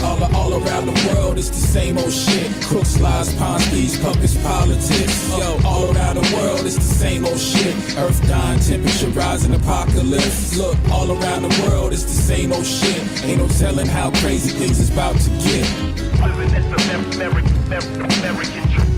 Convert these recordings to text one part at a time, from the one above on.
All around the world, it's the same old shit. Crooks, lies, pawns, thieves, puppets, politics. Yo, all around the world, it's the same old shit. Earth dying, temperature rising, apocalypse. Look, all around the world, it's the same old shit. Ain't no telling how crazy things is about to get. Living this American dream.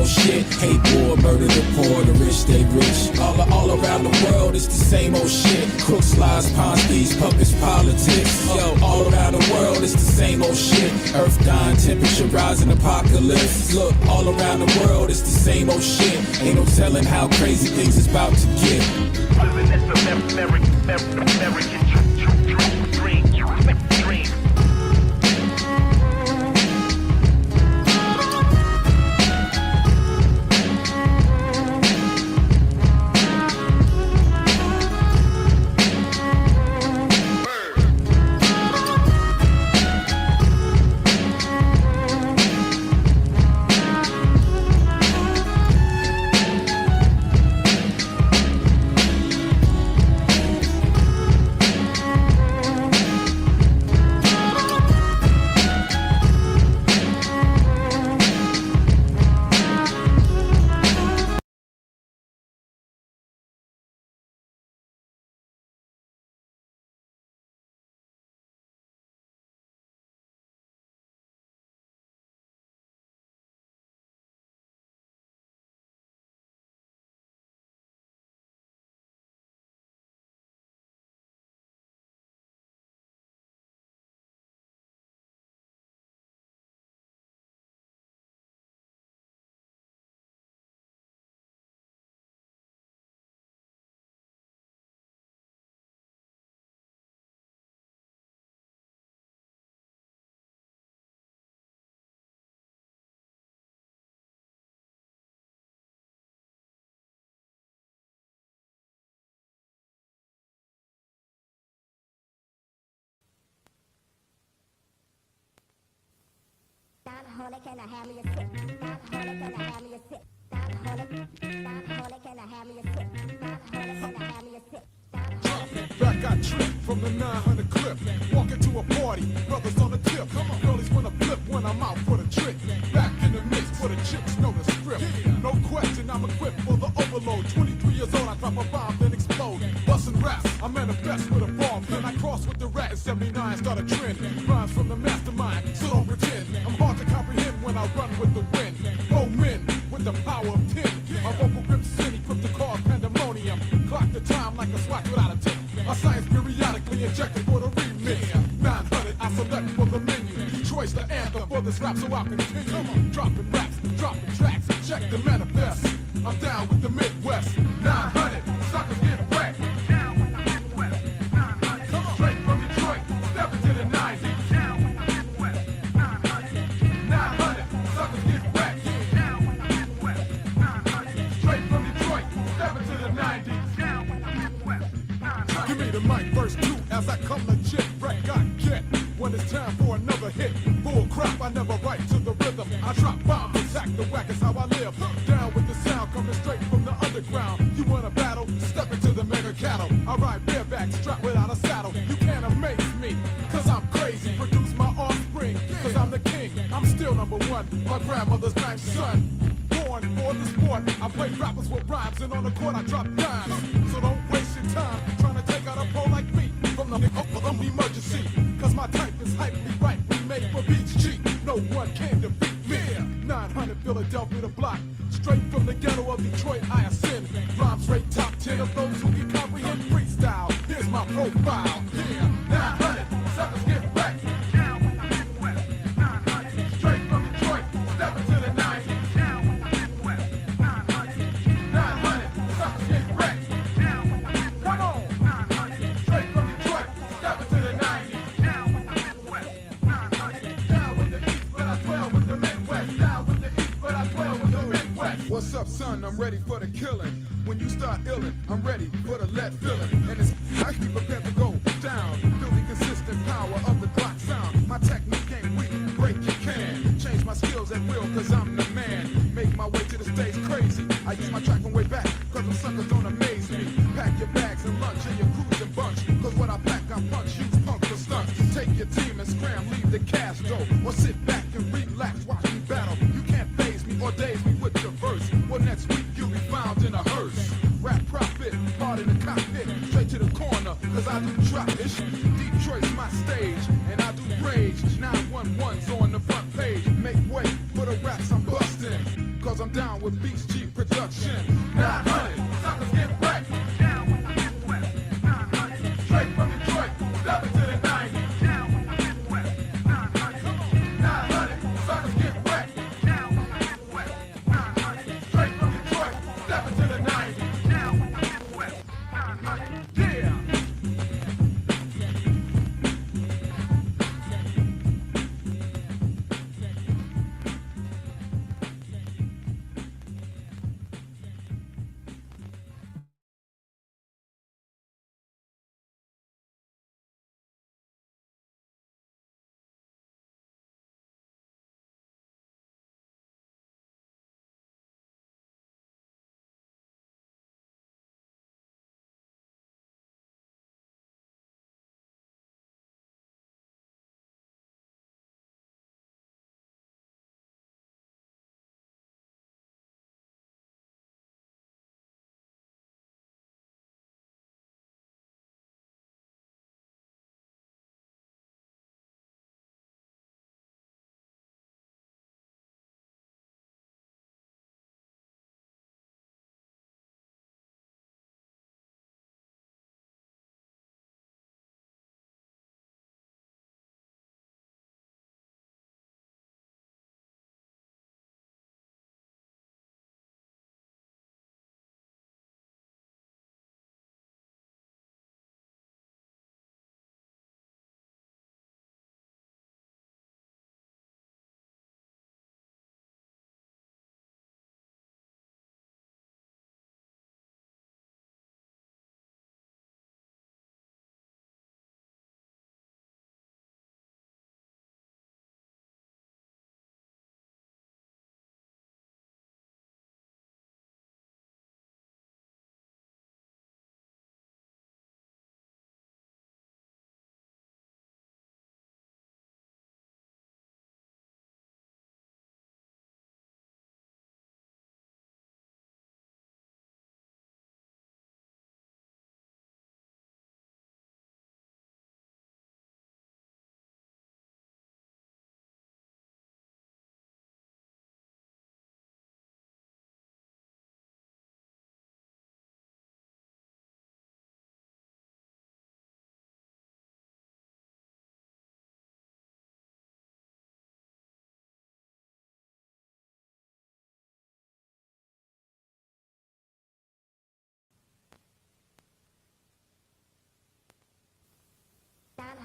Shit, hate war, murder the poor, the rich stay rich. All around the world, it's the same old shit. Crooks, lies, pawns, thieves, puppets, politics. Yo, all around the world, it's the same old shit. Earth dying, temperature rising, apocalypse. Look, all around the world, it's the same old shit. Ain't no telling how crazy things is about to get. Living this American dream. Honey, can I have me a sip? Honey, can I have me a sip? Honey, can I have me a sip? Honey, can I have me a sip? Back got tripped from the 900 clip. Walking to a party, brothers on the tip. Girlies wanna flip when I'm out for the trick. Back in the mix for the chicks know the script. No question, I'm equipped for the overload. 23 years old, I drop a bomb, then explode. Busting raps. I manifest with a ball pen. I crossed with the rat in 79, start a trend. Rhymes from the mastermind, so don't pretend. I'm hard to comprehend when I run with the wind. Oh men, with the power of 10. My vocal grips sin, equipped to cause pandemonium. Clock the time like a swatch without a tick. My science periodically injected for the remix. 900, I select for the menu. Detroit's the anthem for this rap, so I'll continue. Come on, dropping raps, dropping tracks. Check the manifest. I'm down with the Midwest. 900, suckers get wet. Down with the Midwest. 900. Come on, straight from Detroit, step into the 90s. Down with the Midwest. 900. 900, suckers get wet. Down with the Midwest. 900. Straight from Detroit, step into the 90s. Down with the Midwest. 900. Give me the mic, verse 2, as I come legit. Wreck I get when it's time for another hit. Bull crap, I never write to the rhythm. I drop bombs, attack the whack is how I live. Down with the sound coming straight from the underground. You wanna battle? Step into the mega cattle. I ride bareback, strapped without a saddle. You can't amaze me, cause I'm crazy. Produce my offspring, cause I'm the king. I'm still number one, my grandmother's ninth son. Born for the sport, I play rappers with rhymes, and on the court I drop dimes. So don't waste your time trying to take out a pro like me from the emergency. Cause my type is hypely right, we made for Beach G. No one can defeat me. 900 Philadelphia the block, straight from the ghetto of Detroit I ascend. Rhymes rate top 10 of those who can comprehend freestyle. Here's my profile. Yeah, 900 suckers get wrecked. Down with the Midwest. 900. Straight from Detroit, step into the 90s. Down with the Midwest. 900. 900 suckers get wrecked. Down with the Midwest. Come on, 900. straight from Detroit, step into the 90s. Down with the Midwest. 900. Down with the East, but I dwell with the Midwest. Down with the East, but I dwell with the Midwest. What's up, son? I'm ready for the killing. When you start illin', I'm ready for the lead filling. And it's I keep prepared to go down. Feel the consistent power of the Glock sound. My technique ain't weak, break your can. Change my skills at will, cause I'm the man. Make my way to the stage crazy. I use my track from way back, cause them suckers don't amaze me. Pack your bags and lunch and your cruising bunch. Cause what I pack, I punch, use punk for stunts. Take your team and scram, leave the cash dough. Or sit back and relax, watch me battle. You can't phase me or daze me with your verse. Well, next week you'll be found in a hearse. Rap profit, hard in the cockpit, straight to the corner, cause I do trap-ish. Detroit's my stage, and I do rage. 911's on the front page. Make way for the raps I'm bustin', cause I'm down with Beast G production. 900, suckers get wrecked. Down with the Midwest. 900. Straight from Detroit, step into the 90s. Down with the Midwest. 900. 900, suckers get wrecked. Down with the Midwest. 900. Straight from Detroit, step into the 90s. Down with the Midwest. 900. Yeah.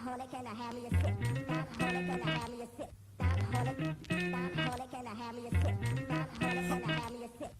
Honey, can I have me a sip? Honey, can I have me a sip? Honey, can I have me a sip? Honey, can I have me a sip?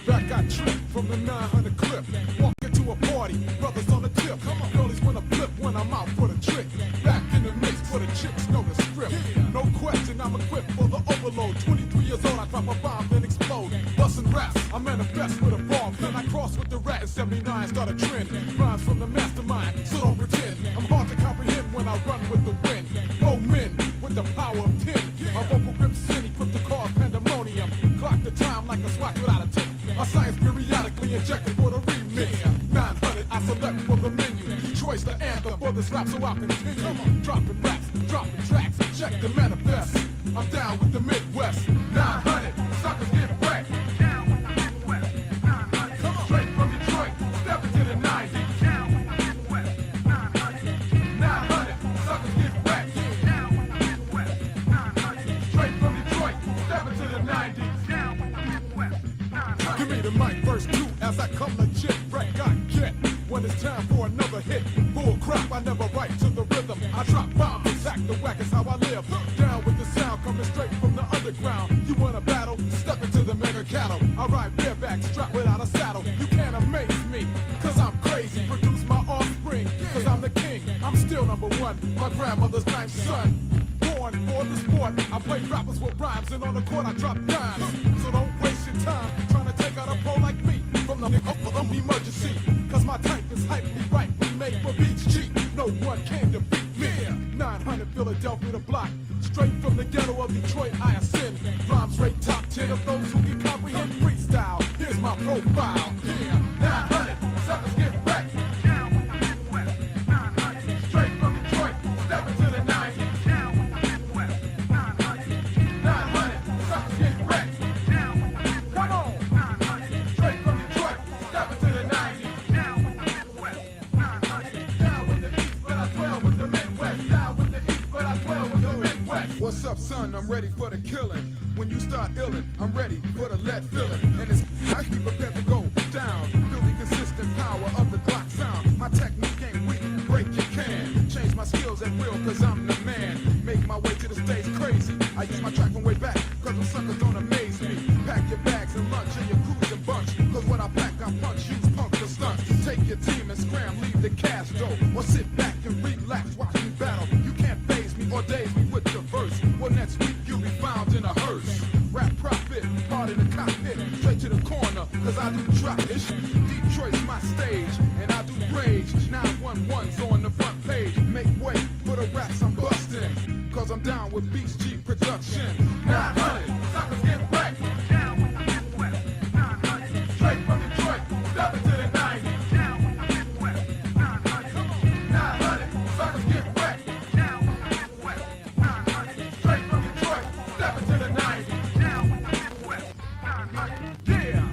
Back I trip from the 900 clip. Walk into a party, brothers on the tip. Come on, girlies wanna flip when I'm out for the trick. Back in the mix for the chicks know the script. No question, I'm equipped for the overload. 23 years old, I drop a bomb, then explode. Bustin' raps, I manifest with a bomb. Then I cross with the rat in 79, start a trend. Rhymes from the mastermind, so don't pretend. I'm hard to comprehend when I run with the wind. Oh men, with the power of 10. My vocal grip city, put the cause pandemonium. Clock the time like a swatch without a tip. My science periodically injected for the remix. 900, I select for the menu. Choice the anthem for this rap, so I'll continue. Come on, dropping raps, dropping tracks, check the manifest. I'm down with the Midwest. 900, suckers get wet. Down with the Midwest. 900. Come on, straight from Detroit, step into the 90s. Down with the Midwest. 900. 900, suckers get wet. Down with the Midwest. 900. Straight from Detroit, step into the 90s. Down with the Midwest. 900. Give me the mic, verse 2, as I come legit, wreck I get. When it's time for another hit, bull crap, I never write to the rhythm. I drop bombs, attack the whack is how I live. Down with the sound coming straight from the underground. You wanna battle? Step into the mega cattle. I ride bareback, strapped without a saddle. You can't amaze me, cause I'm crazy. Produce my offspring, cause I'm the king. I'm still number one, my grandmother's ninth son. Born for the sport, I play rappers with rhymes, and on the court I drop dimes. So don't waste your time trying to take out a pro like me from the emergency. Cause my type is hypely right, we made for beats cheap. No one can defeat me. 900 Philadelphia the block, straight from the ghetto of Detroit I ascend. Rhymes rate top 10 of those who can comprehend freestyle. Here's my profile. Yeah, 900 suckers get wrecked. Down with the Midwest. 900. Straight from Detroit, step into the 90s. Down with the Midwest. 900. 900 suckers get wrecked. Down with the Midwest. Come on, 900. straight from Detroit, step into the 90s. Down with the Midwest. 900. Down with the East, but I dwell with the Midwest. Down with the East, but I dwell with the Midwest. What's up, son? I'm ready for the killing. When you start illin', I'm ready for the lead filling. And it's I be prepared to go down. Feel the consistent power of the Glock sound. My technique ain't weak, break your can. Change my skills at will, cause I'm the man. Make my way to the stage crazy. I use my track from way back, cause them suckers don't amaze me. Pack your bags and lunch and your cruising bunch. Cause when I pack, I punch, use punk for stunts. Take your team and scram, leave the cash dough. Or sit back and relax, watch me battle. You can't faze me or daze me with your verse. Well, next week you'll be found in a hearse. Rap profit, hard in the cockpit, straight to the corner, cause I do trap-ish. Detroit's my stage, and I do rage. 911's on the front page. Make way for the raps I'm busting, cause I'm down with Beats G production. 900, suckers get wrecked. Down with the Midwest. 900. Straight from Detroit, step into the 90s. Down with the Midwest. 900. 900, suckers get wrecked. Down with the Midwest. 900. Straight from Detroit, step into the 90s. Down with the Midwest. 900. Yeah.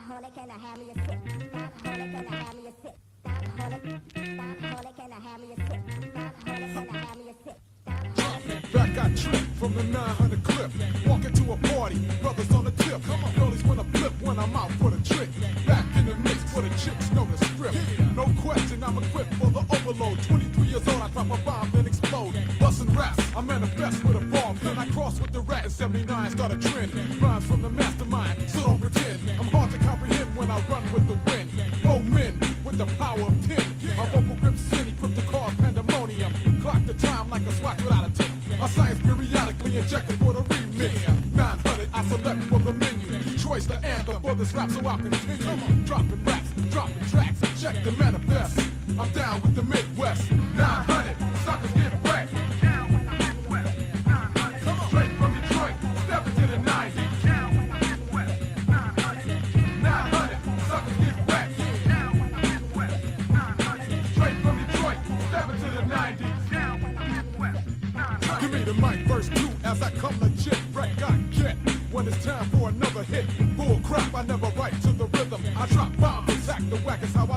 Honey, can I have me a sip? Honey, can I have me a sip? Honey, can I have me a sip? Honey, can I have me a sip? Back I trip from the 900 clip. Walk into a party, brothers on the tip. Come on, girlies wanna flip when I'm out for the trick. Back in the mix for the chicks know the script. No question, I'm equipped for the overload. 23 years old, I drop a bomb, then explode. Bustin' raps, I manifest with a bomb. Then I cross with the rat in 79, start a trend. Rhymes from the mastermind, so don't pretend. I'm hard to comprehend when I run with the wind. Oh men, with the power of 10. My vocal grip city, put the cause pandemonium. Clock the time like a swatch without a tip. My science periodically injected for the remix. 900, I select for the menu. Choice the anthem for this rap, so I'll continue. Come on, dropping raps, dropping tracks, check the manifest. I'm down with the Midwest. 900, suckers get wrecked. Down with the Midwest. 900. Come on, straight from Detroit, step into the 90s. Down with the Midwest. 900. 900, suckers get wrecked. Down with the Midwest. 900. Straight from Detroit, step into the 90s. Down with the Midwest. 900. Give me the mic, verse 2, as I come legit, wreck I get. When it's time for another hit, bull crap, I never write to the rhythm. I drop bombs, attack the whack is how I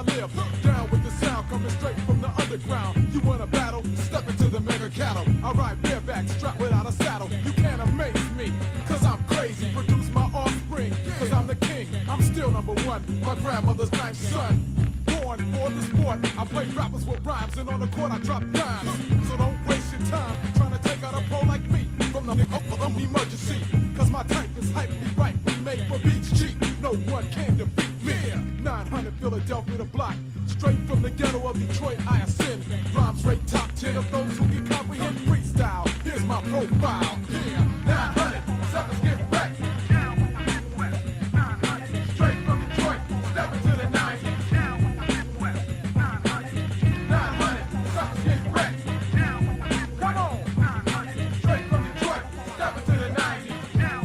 I'm still number one, my grandmother's ninth son. Born for the sport, I play rappers with rhymes, and on the court I drop dimes. So don't waste your time trying to take out a pro like me from the emergency. Cause my type is hypely right, we made for beats cheap. No one can defeat me. 900 Philadelphia the block, straight from the ghetto of Detroit I ascend. Rhymes rate top 10 of those who can comprehend freestyle. Here's my profile, yeah. 900, suckers get back. Straight from Detroit, stepping to the 90s. 900, suckers get wrecked. Come on. Straight from Detroit, stepping to the 90s. Down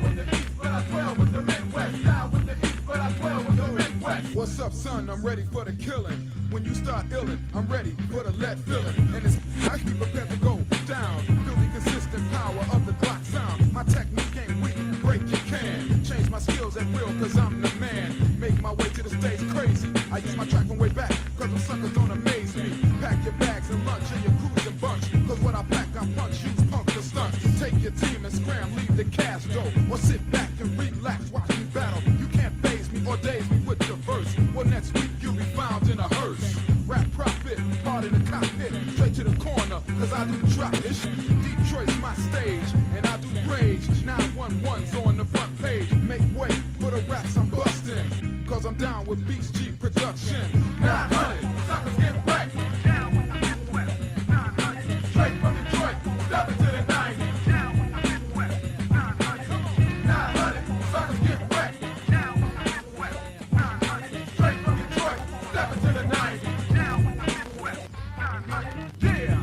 with the east, but I dwell with the Midwest. Down with the east, but I dwell with the Midwest. What's up, son? I'm ready for the killing. When you start illin', I'm ready for the lead filling. And it's I be prepared to go down. Feel the consistent power of the Glock sound. My technique ain't weak, break your can. Change my skills at will, cause I'm the man. Make my way to the stage crazy. I use my track from way back, cause them suckers don't amaze me. Pack your bags and lunch and your cruising bunch. Cause when I pack, I punch, use pump for stunts. Take your team and scram, leave the cash dough. Or sit back and relax, watch me battle. You can't phase me or daze me with your verse. Well, next week you'll be found in a hearse. Rap profit, hard in the cockpit, straight to the corner, cause I do drop-ish. Detroit's my stage, and I do rage. 911's on the front page. Make way for the raps I'm busting, cause I'm down with Beats G production. 900, suckers get wrecked. Straight from Detroit, stepping to the 90s. 900, suckers get wrecked. Straight from Detroit, stepping to the 90s. Yeah.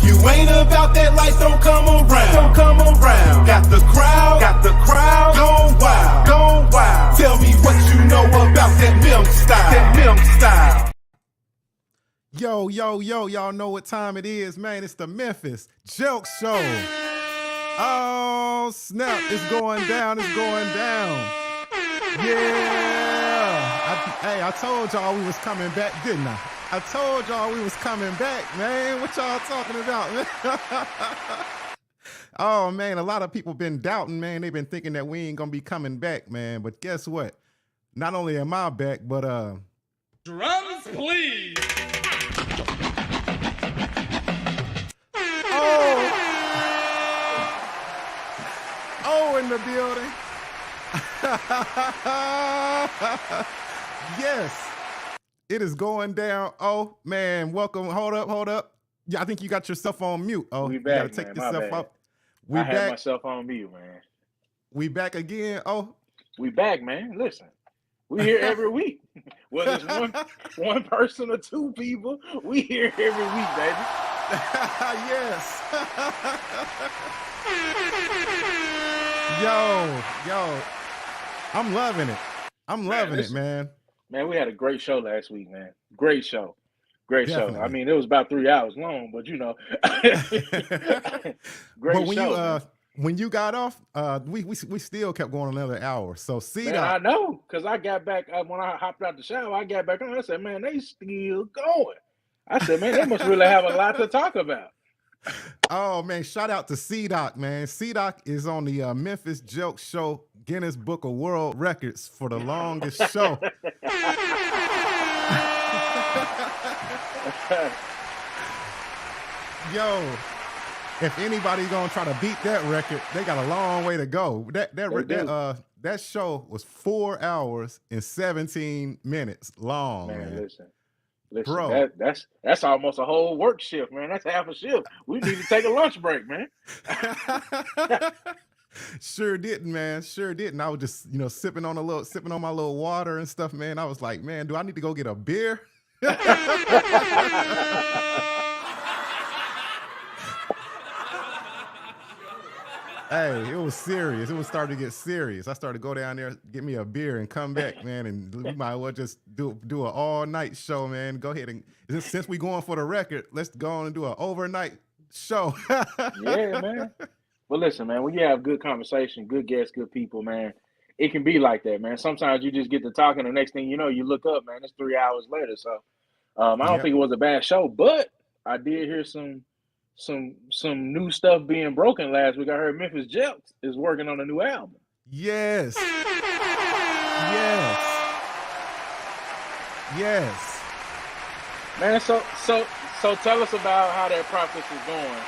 You ain't about that life, don't come around. Don't come around. Got the crowd, gone wild, gone wild. Tell me what you know about that Memphis style. Yo, y'all know what time it is, man. It's the Memphis Jelks show. Oh, snap. It's going down. Yeah. I told y'all we was coming back, didn't I? I told y'all we was coming back, man. What y'all talking about, man? Oh, man, a lot of people been doubting, man. They've been thinking that we ain't gonna be coming back, man. But guess what? Not only am I back, but Drums, please. Oh, in the building. Yes, it is going down. Oh, man, welcome. Hold up. Yeah, I think you got yourself on mute. Oh, We you back, gotta take man. My yourself bad. up. We I had back. myself on mute, man. We back again. Oh, We back, man. Listen, we here every week. Whether it's one person or two people, we here every week, baby. yes. Yo, I'm loving it. I'm loving it, listen. man. Man, we had a great show last week, man. Great show. Great show. Definitely. I mean, it was about 3 hours long, but you know, great But when show. you man. when you got off, we still kept going another hour. So see Man, I know, because I got back when I hopped out the shower. I got back on. I said, "Man, they still going." I said, "Man, they must really have a lot to talk about." Oh man, shout out to C-Doc, man. C-Doc is on the Memphis Jelks show, Guinness Book of World Records for the longest show. Yo, if anybody's gonna try to beat that record, they got a long way to go. That show was 4 hours and 17 minutes long, man. Listen, Bro. that's almost a whole work shift, man. That's half a shift. We need to take a lunch break, man. Sure didn't, man. Sure didn't. I was just, sipping on my little water and stuff, man. I was like, man, do I need to go get a beer? Hey, it was serious. It was starting to get serious. I started to go down there, get me a beer, and come back, man. And we might as well just do an all-night show, man. Go ahead and since we going for the record, let's go on and do an overnight show. Yeah, man. Well, listen, man. When you have good conversation, good guests, good people, man, it can be like that, man. Sometimes you just get to talking, the next thing you know, you look up, man. It's 3 hours later. So I don't think it was a bad show, but I did hear some new stuff being broken last week. I heard Memphis Jelks is working on a new album. Yes. Man, so tell us about how that process is going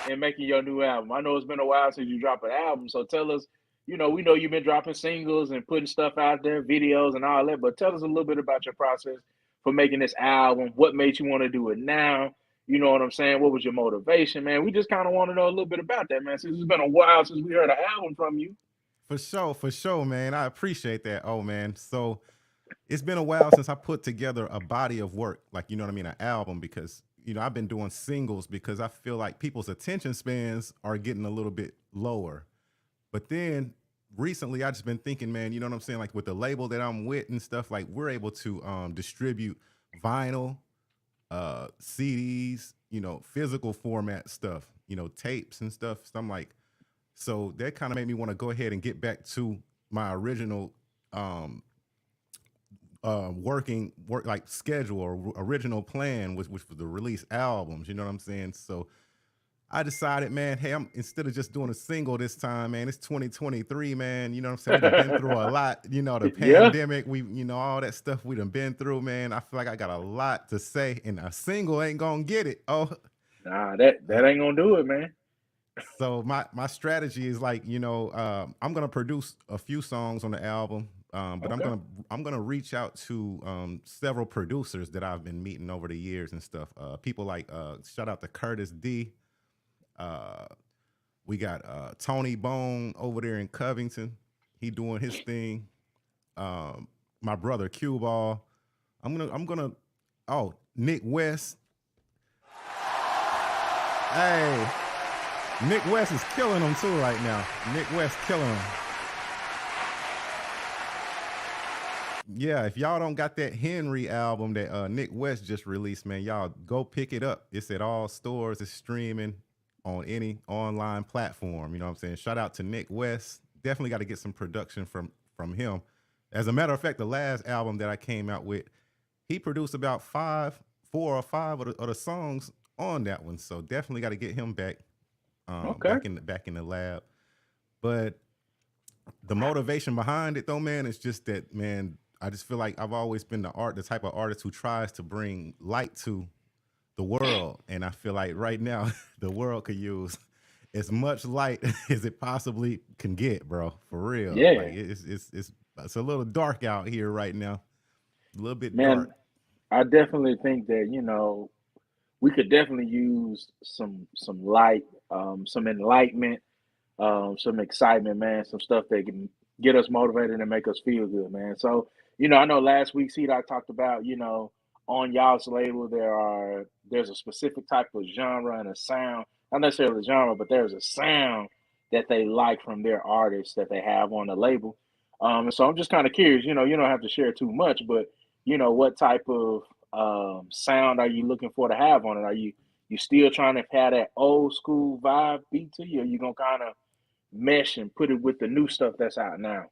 in making your new album. I know it's been a while since you dropped an album, so tell us, we know you've been dropping singles and putting stuff out there, videos and all that, but tell us a little bit about your process for making this album. What made you want to do it now? You know what I'm saying? What was your motivation, man? We just kind of want to know a little bit about that, man, since it's been a while since we heard an album from you. For sure, man. I appreciate that. Oh, man. So it's been a while since I put together a body of work, like, an album, because, I've been doing singles because I feel like people's attention spans are getting a little bit lower. But then recently I just been thinking, man, you know what I'm saying? Like with the label that I'm with and stuff, like we're able to distribute vinyl, CDs, physical format stuff, tapes and stuff. So that kind of made me want to go ahead and get back to my original work like schedule or original plan, which was to release albums. You know what I'm saying? So I decided, man, hey, instead of just doing a single this time, man, it's 2023, man. You know what I'm saying? We've been through a lot, the pandemic, all that stuff we done been through, man. I feel like I got a lot to say, and a single ain't gonna get it. Oh, nah, that ain't gonna do it, man. So my strategy is like, I'm gonna produce a few songs on the album, but okay. I'm gonna reach out to several producers that I've been meeting over the years and stuff. People like shout out to Curtis D. We got Tony Bone over there in Covington. He doing his thing. My brother Q Ball. I'm gonna Nick West. Hey, Nick West is killing them too right now. Nick West killing them. Yeah, if y'all don't got that Henry album that Nick West just released, man, y'all go pick it up. It's at all stores. It's streaming on any online platform. You know what I'm saying? Shout out to Nick West. Definitely got to get some production from him. As a matter of fact, the last album that I came out with, he produced about 4 or 5 of the songs on that one. So definitely got to get him back, Okay. back in the lab. But the motivation behind it, though, man, is just that, man. I just feel like I've always been the type of artist who tries to bring light to the world, and I feel like right now the world could use as much light as it possibly can get, bro. For real, Yeah. like it's a little dark out here right now, a little bit Man, dark. I definitely think that, we could definitely use some light, some enlightenment, some excitement, man, some stuff that can get us motivated and make us feel good, man. So, I know last week C-Doc talked about, on y'all's label there's a specific type of genre and a sound, not necessarily a genre, but there's a sound that they like from their artists that they have on the label. And so I'm just kind of curious, you don't have to share too much, but what type of sound are you looking for to have on it? Are you still trying to have that old school vibe beat to you, or you gonna kind of mesh and put it with the new stuff that's out now?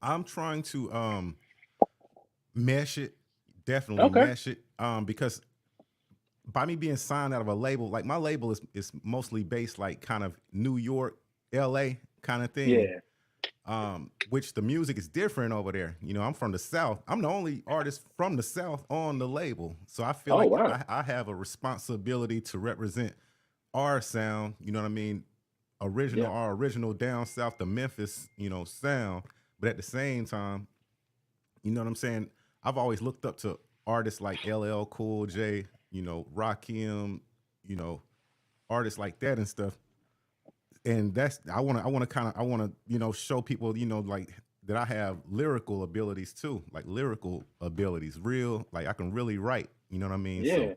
I'm trying to mesh it, definitely Okay. mesh it, because by me being signed out of a label, like my label is mostly based like kind of New York, LA kind of thing. Yeah. Which the music is different over there. I'm from the South. I'm the only artist from the South on the label. So I feel Oh like wow. I have a responsibility to represent our sound, you know what I mean? Yeah. Our original down south, the Memphis, sound. But at the same time, you know what I'm saying? I've always looked up to artists like LL Cool J, Rakim, you know, artists like that and stuff. And that's I want to show people, like that I have lyrical abilities too, like lyrical abilities, real, like I can really write, you know what I mean? So Yeah.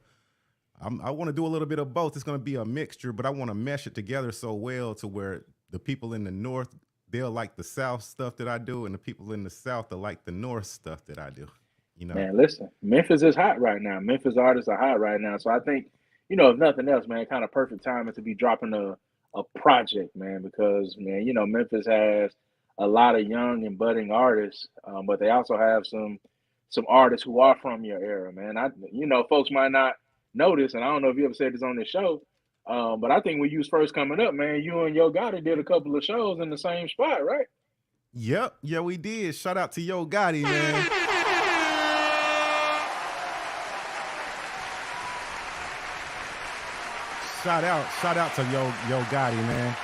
I want to do a little bit of both. It's going to be a mixture, but I want to mesh it together so well to where the people in the North, they'll like the South stuff that I do, and the people in the South, they'll like the North stuff that I do, you know? Man, listen, Memphis is hot right now. Memphis artists are hot right now. So I think, if nothing else, man, kind of perfect timing to be dropping a project, man, because man, Memphis has a lot of young and budding artists, but they also have some artists who are from your era, man. Folks might not notice, and I don't know if you ever said this on this show, but I think when you was first coming up, man, you and Yo Gotti did a couple of shows in the same spot, right? Yep. Yeah, we did. Shout out to Yo Gotti, man. Shout out to Yo Gotti, man.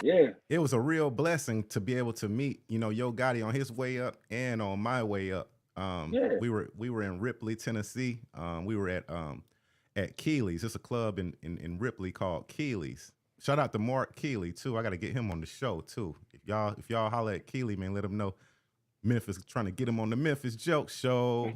Yeah, It was a real blessing to be able to meet, Yo Gotti on his way up and on my way up. yeah. We were in Ripley, Tennessee. We were at Keeley's. It's a club in Ripley called Keeley's. Shout out to Mark Keeley too. I got to get him on the show too. If y'all holler at Keeley, man, let him know Memphis trying to get him on the Memphis Jelks show.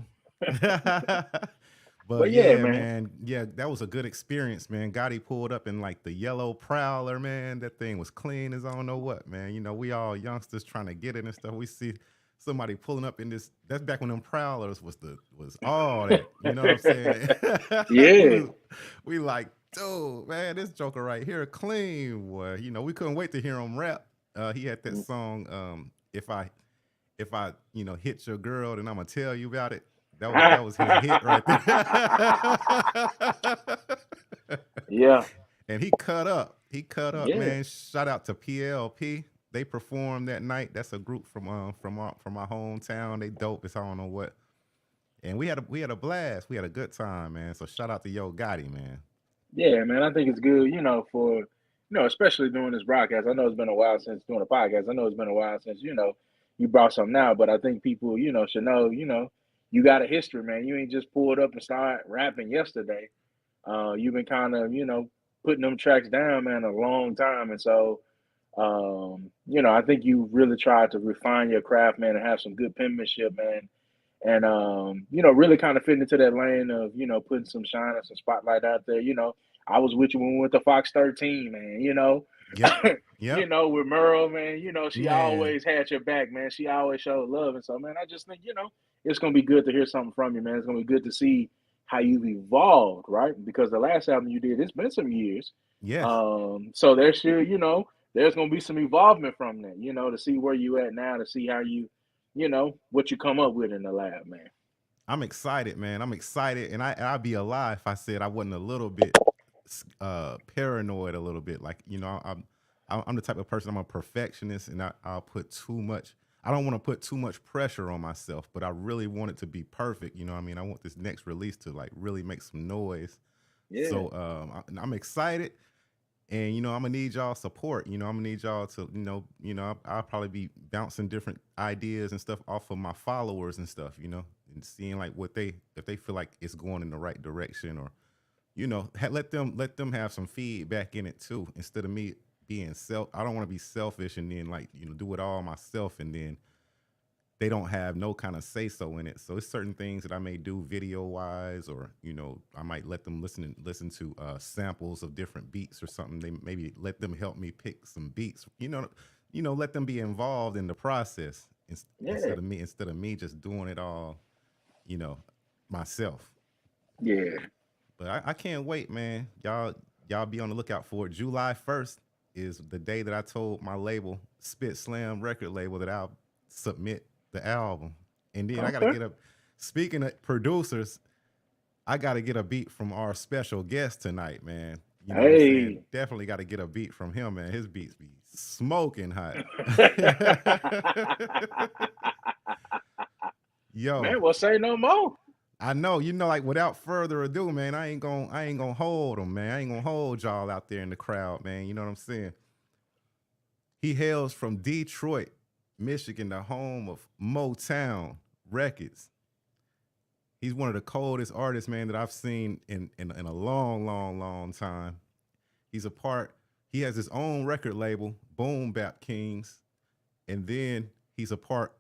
But But yeah, yeah, man. man, yeah, that was a good experience, man. Gotti pulled up in like the yellow Prowler, man. That thing was clean as I don't know what, man. We all youngsters trying to get it and stuff. We see somebody pulling up in this. That's back when them Prowlers was all that. You know what I'm saying? Yeah. we like, dude, man, this Joker right here, clean, boy. We couldn't wait to hear him rap. He had that song, if I hit your girl, then I'm gonna tell you about it. That was his hit right there. Yeah, And he cut up. yeah. Man. Shout out to PLP. They performed that night. That's a group from my hometown. They dope as I don't know what. And we had a blast. We had a good time, man. So shout out to Yo Gotti, man. Yeah, man, I think it's good, for especially doing this broadcast. I know it's been a while since doing a podcast. I know it's been a while since, you brought something out, but I think people, should know, you got a history, man. You ain't just pulled up and started rapping yesterday. You've been kind of, putting them tracks down, man, a long time. And so, I think you really tried to refine your craft, man, and have some good penmanship, man. And really kind of fit into that lane of, putting some shine and some spotlight out there. I was with you when we went to Fox 13, man. Yep. Yep. With Merle, man. She Man. always had your back, man. She always showed love, and so, man, I just think it's gonna be good to hear something from you, man. It's gonna be good to see how you've evolved, right? Because the last album you did, it's been some years. Yes. So there's still, there's gonna be some evolvement from that, to see where you at now, to see how what you come up with in the lab, man. I'm excited, man. I'm excited, and I'd be a lie if I said I wasn't a little bit paranoid, a little bit. Like I'm the type of person. I'm a perfectionist, and I'll put too much. I don't want to put too much pressure on myself, but I really want it to be perfect. You know what I mean? I want this next release to like really make some noise. Yeah. So I'm excited, and I'm gonna need y'all support. I'm gonna need y'all to I'll probably be bouncing different ideas and stuff off of my followers and stuff. And seeing like if they feel like it's going in the right direction, or let them have some feedback in it too, instead of me being I don't want to be selfish and then like do it all myself, and then they don't have no kind of say so in it. So it's certain things that I may do video wise, or I might let them listen to samples of different beats or something. They maybe let them help me pick some beats. Let them be involved in the process instead of me just doing it all, myself. Yeah. But I can't wait, man. Y'all be on the lookout for it. July 1st is the day that I told my label, Spit Slam record label, that I'll submit the album. And then I gotta get a speaking of producers, I gotta get a beat from our special guest tonight, man. You know what I'm saying? Definitely gotta get a beat from him, man. His beats be smoking hot. Yo. Man, well, say no more. I know, like without further ado, man, I ain't gonna hold him, man. I ain't gonna hold y'all out there in the crowd, man. You know what I'm saying? He hails from Detroit, Michigan, the home of Motown Records. He's one of the coldest artists, man, that I've seen in a long, long, long time. He has his own record label, Boom Bap Kings, and then he's a part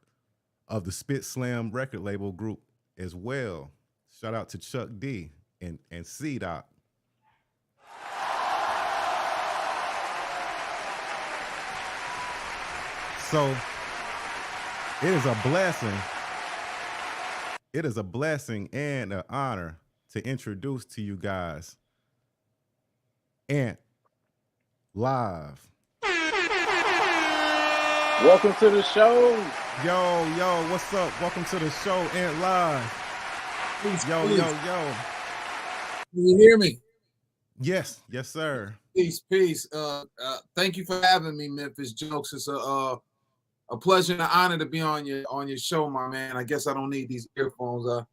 of the Spit Slam record label group as well. Shout out to Chuck D and C Doc. So it is a blessing. It is a blessing and an honor to introduce to you guys Antlive. Welcome to the show. Yo, what's up? Welcome to the show, Antlive. Peace, Yo. Can you hear me? Yes, sir. Peace. Thank you for having me, Memphis Jelks. It's a pleasure and an honor to be on your show, my man. I guess I don't need these earphones. I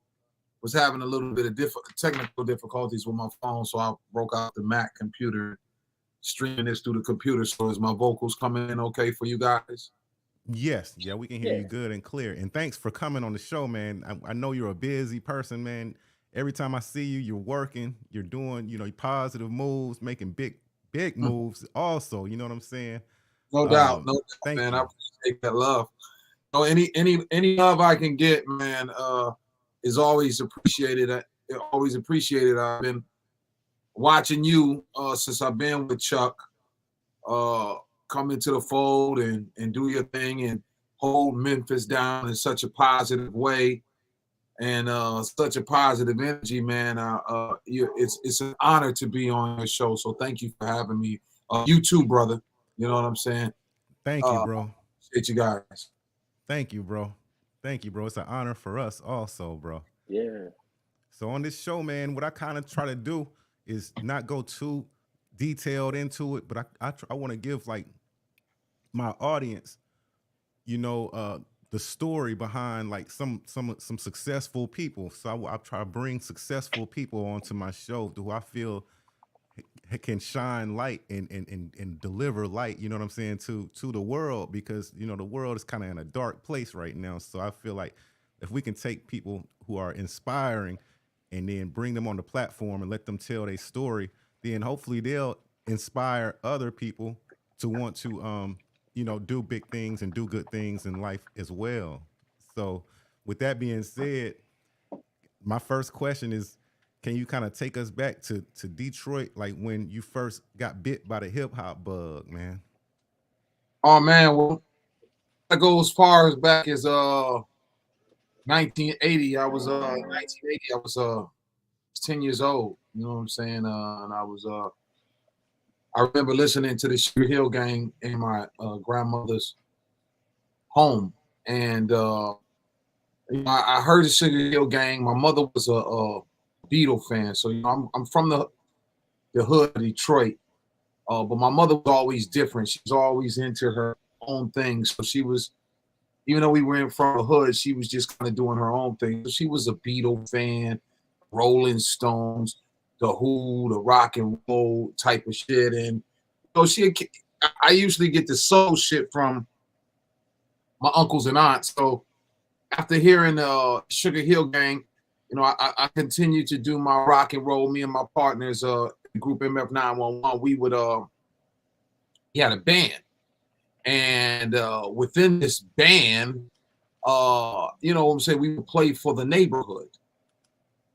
was having a little bit of technical difficulties with my phone, so I broke out the Mac computer, streaming this through the computer. So is my vocals coming in okay for you guys? Yes, yeah, we can hear you good and clear. And thanks for coming on the show, man. I know you're a busy person, man. Every time I see you, you're working, you're doing, positive moves, making big moves also. You know what I'm saying? No doubt, man. I appreciate that love. Any love I can get, man, is always appreciated. Always appreciated. I've been watching you since I've been with Chuck. Come into the fold and do your thing and hold Memphis down in such a positive way and such a positive energy, man. It's an honor to be on your show. So thank you for having me. You too, brother. You know what I'm saying? Thank you, bro. Appreciate you guys. Thank you, bro. It's an honor for us also, bro. Yeah. So on this show, man, what I kind of try to do is not go too detailed into it, but I want to give like my audience, the story behind like some successful people. So I try to bring successful people onto my show who I feel can shine light and deliver light, you know what I'm saying, to the world, because the world is kind of in a dark place right now. So I feel like if we can take people who are inspiring and then bring them on the platform and let them tell their story, then hopefully they'll inspire other people to want to do big things and do good things in life as well. So with that being said, my first question is, can you kind of take us back to Detroit, like when you first got bit by the hip hop bug, man? Oh man, well, I go as far as back as 1980. I was 1980. I was 10 years old. You know what I'm saying? And I remember listening to the Sugar Hill Gang in my grandmother's home, and I heard the Sugar Hill Gang. My mother was a Beatle fan, so I'm from the hood of Detroit, but my mother was always different. She was always into her own thing, so she was, even though we were in front of the hood, she was just kind of doing her own thing. So she was a Beatle fan, Rolling Stones, the Who, the rock and roll type of shit, and I usually get the soul shit from my uncles and aunts. So after hearing Sugar Hill Gang, I continued to do my rock and roll. Me and my partners, group MF 911, we had a band, and within this band, I'm saying, we would play for the neighborhood,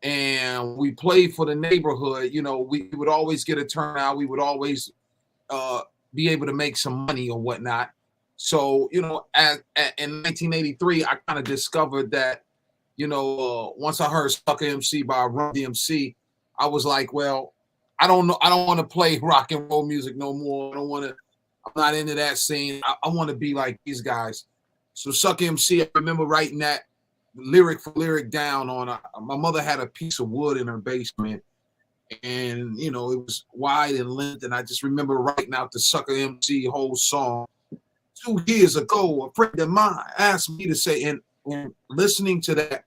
and we played for the neighborhood. We would always get a turnout. We would always be able to make some money or whatnot. So, in 1983, I kind of discovered that, once I heard Sucker MC by Run DMC, I was like, well, I don't know. I don't want to play rock and roll music no more. I'm not into that scene. I want to be like these guys. So Sucker MC, I remember writing that lyric for lyric down on, my mother had a piece of wood in her basement, and, it was wide in length. And I just remember writing out the Sucker MC whole song. 2 years ago, a friend of mine asked me to say, and listening to that,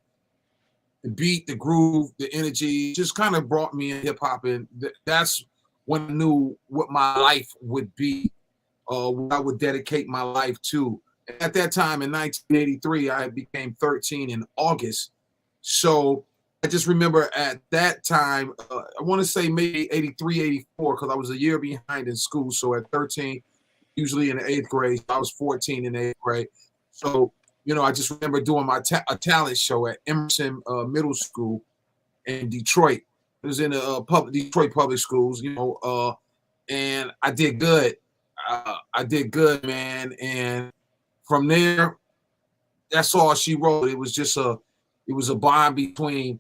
the beat, the groove, the energy, just kind of brought me in hip hop, and that's when I knew what my life would be, what I would dedicate my life to. At that time in 1983, I became 13 in August, so I just remember at that time, I want to say maybe 83, 84, because I was a year behind in school. So at 13. Usually in the 8th grade. I was 14 in the 8th grade. So, I just remember doing a talent show at Emerson Middle School in Detroit. It was in the Detroit public schools, and I did good. I did good, man. And from there, that's all she wrote. It was a bond between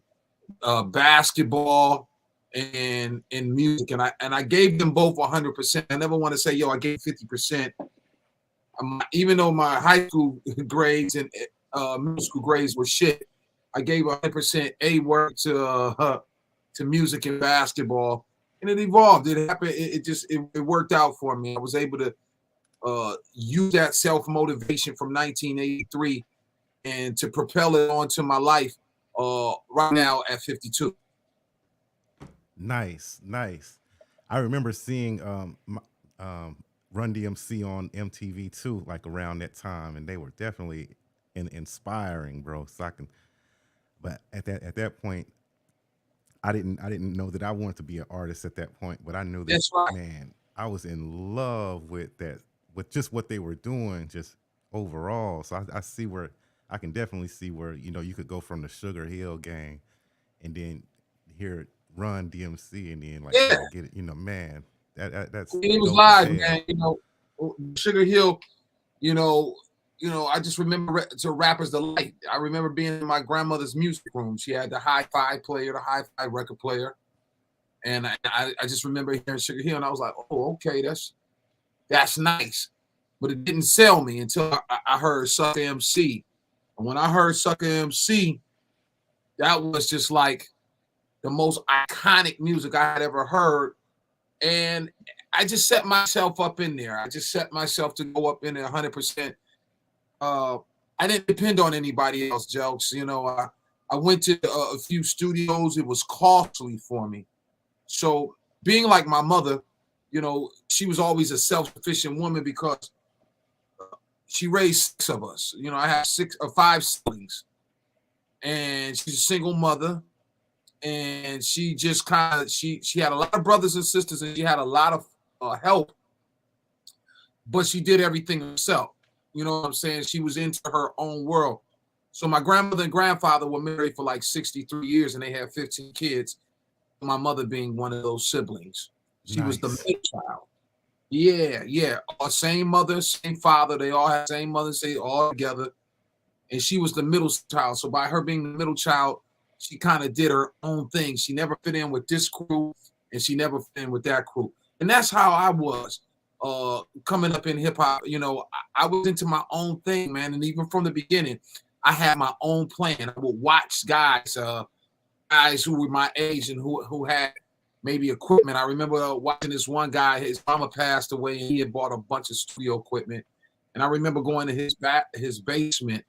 basketball and music, and I gave them both 100%. I never want to say, I gave 50%. Even though my high school grades and middle school grades were shit, I gave 100% A work to music and basketball, and it evolved. It happened. It worked out for me. I was able to use that self-motivation from 1983 and to propel it onto my life right now at 52. Nice. I remember seeing Run DMC on MTV too, like around that time, and they were definitely inspiring, bro. But at that point, I didn't know that I wanted to be an artist at that point, but I knew that, that's right, man, I was in love with that, with just what they were doing, just overall. So I can definitely see where you could go from the Sugar Hill Gang, and then hear Run DMC, and then get it, man. That's it was live, man. Sugar Hill, I just remember to Rapper's Delight. I remember being in my grandmother's music room. She had the hi-fi player, the hi-fi record player, and I just remember hearing Sugar Hill, and I was like, oh, okay, that's nice, but it didn't sell me until I heard Sucker MC, and when I heard Sucker MC, that was just like the most iconic music I had ever heard. And I just set myself up in there. I just set myself to go up in there 100%. I didn't depend on anybody else, Jelks. I went to a few studios. It was costly for me. So being like my mother, she was always a self-sufficient woman because she raised 6 of us. I have 5 siblings. And she's a single mother. And she just she had a lot of brothers and sisters, and she had a lot of help, but she did everything herself. You know what I'm saying? She was into her own world. So my grandmother and grandfather were married for like 63 years, and they had 15 kids. my mother being one of those siblings. She was the Nice. middle child. Yeah, yeah. Same mother, same father. They all had same mother, say all together. And she was the middle child. So by her being the middle child, she kind of did her own thing. She never fit in with this crew, and she never fit in with that crew. And that's how I was coming up in hip hop. You know, I was into my own thing, man. And even from the beginning, I had my own plan. I would watch guys who were my age and who had maybe equipment. I remember watching this one guy. His mama passed away, and he had bought a bunch of studio equipment. And I remember going to his basement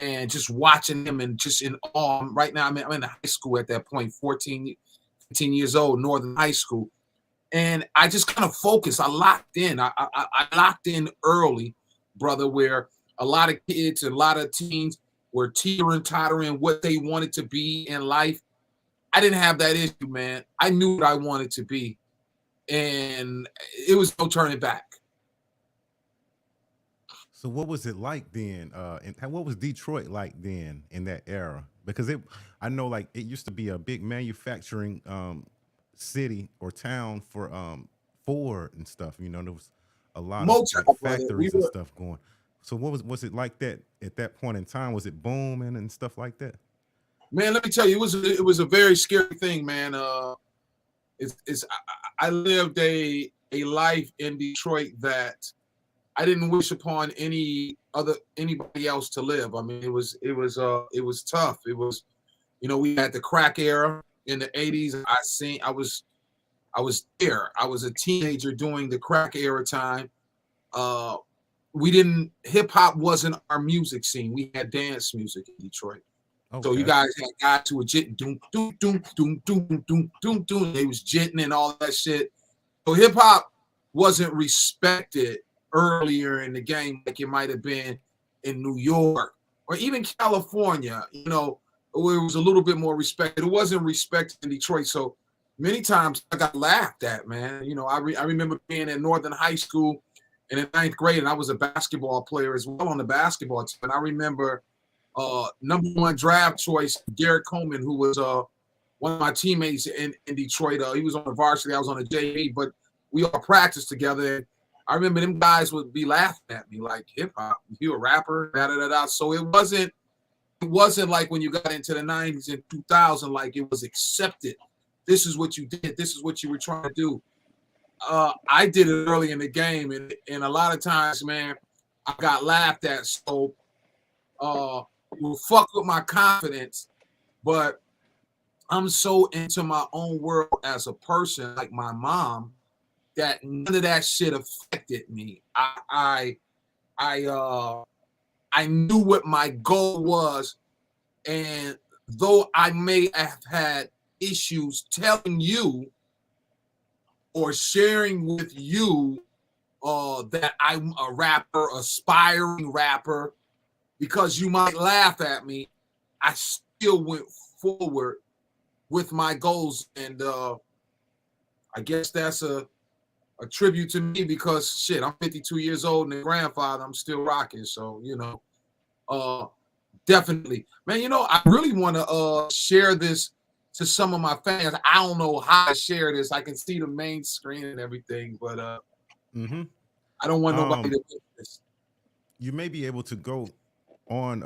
and just watching him and just in awe. Right now, I'm in high school at that point, 14, 15 years old, Northern High School. And I just kind of focused. I locked in. I locked in early, brother, where a lot of kids and a lot of teens were tottering what they wanted to be in life. I didn't have that issue, man. I knew what I wanted to be. And it was no turning back. So what was it like then? And what was Detroit like then in that era? Because I know like it used to be a big manufacturing city or town for Ford and stuff. You know, there was a lot of like, factories and stuff going. So what was it like that at that point in time? Was it booming and stuff like that? Man, let me tell you, it was a very scary thing, man. I lived a life in Detroit that I didn't wish upon anybody else to live. I mean, it was tough. It was, you know, we had the crack era in the 80s. I was there. I was a teenager during the crack era time. Hip hop wasn't our music scene. We had dance music in Detroit. Okay. So you guys had guys who were jitting, doom, doom, doom, doom, doom, doom, doom, doom. They was jitting and all that shit. So hip hop wasn't respected earlier in the game like it might have been in New York or even California. You know, where it was a little bit more respected. It wasn't respected in Detroit. So many times I got laughed at, man. You know, I remember being at Northern High School in the 9th grade, and I was a basketball player as well on the basketball team. And I remember number one draft choice, Derek Coleman, who was one of my teammates in Detroit. He was on the varsity, I was on the JV, but we all practiced together. I remember them guys would be laughing at me like, hip hop, you a rapper, da da da da. So it wasn't like when you got into the 90s and 2000, like it was accepted. This is what you did. This is what you were trying to do. I did it early in the game, and a lot of times, man, I got laughed at. So it will fuck with my confidence, but I'm so into my own world as a person, like my mom, that none of that shit affected me. I knew what my goal was, and though I may have had issues telling you or sharing with you that I'm a rapper, aspiring rapper, because you might laugh at me, I still went forward with my goals. And I guess that's a tribute to me because, shit, I'm 52 years old and a grandfather. I'm still rocking. So, you know, definitely. Man, you know, I really want to share this to some of my fans. I don't know how to share this. I can see the main screen and everything, but I don't want nobody to do this. You may be able to go on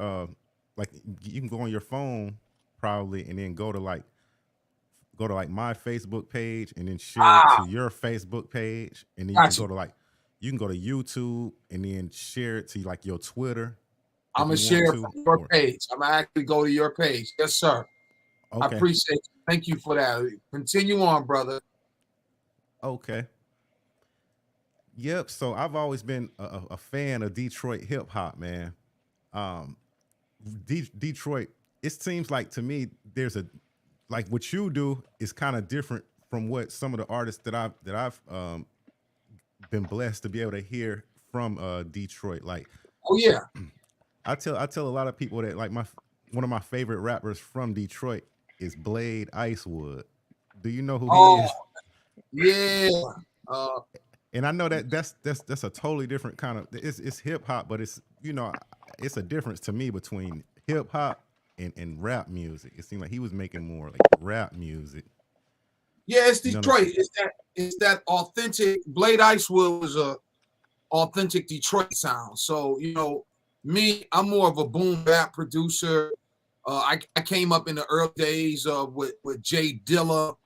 like you can go on your phone probably and then go to like my Facebook page and then share it to your Facebook page, and then you can go to YouTube and then share it to like your Twitter. I'm gonna share it from your page. I'm gonna actually go to your page. Yes, sir. Okay. I appreciate you. Thank you for that. Continue on, brother. Okay. Yep. So I've always been a fan of Detroit hip hop, man. Detroit, it seems like to me there's like what you do is kind of different from what some of the artists that I've been blessed to be able to hear from Detroit. Like, oh yeah, I tell a lot of people that like one of my favorite rappers from Detroit is Blade Icewood. Do you know who he is? Yeah. And I know that's a totally different kind of it's hip hop, but it's, you know, it's a difference to me between hip hop and rap music. It seemed like he was making more like rap music. Yeah, it's You know what I'm Detroit. saying? It's that authentic. Blade Icewood was a authentic Detroit sound. So me, I'm more of a boom bap producer. I came up in the early days with Jay Dilla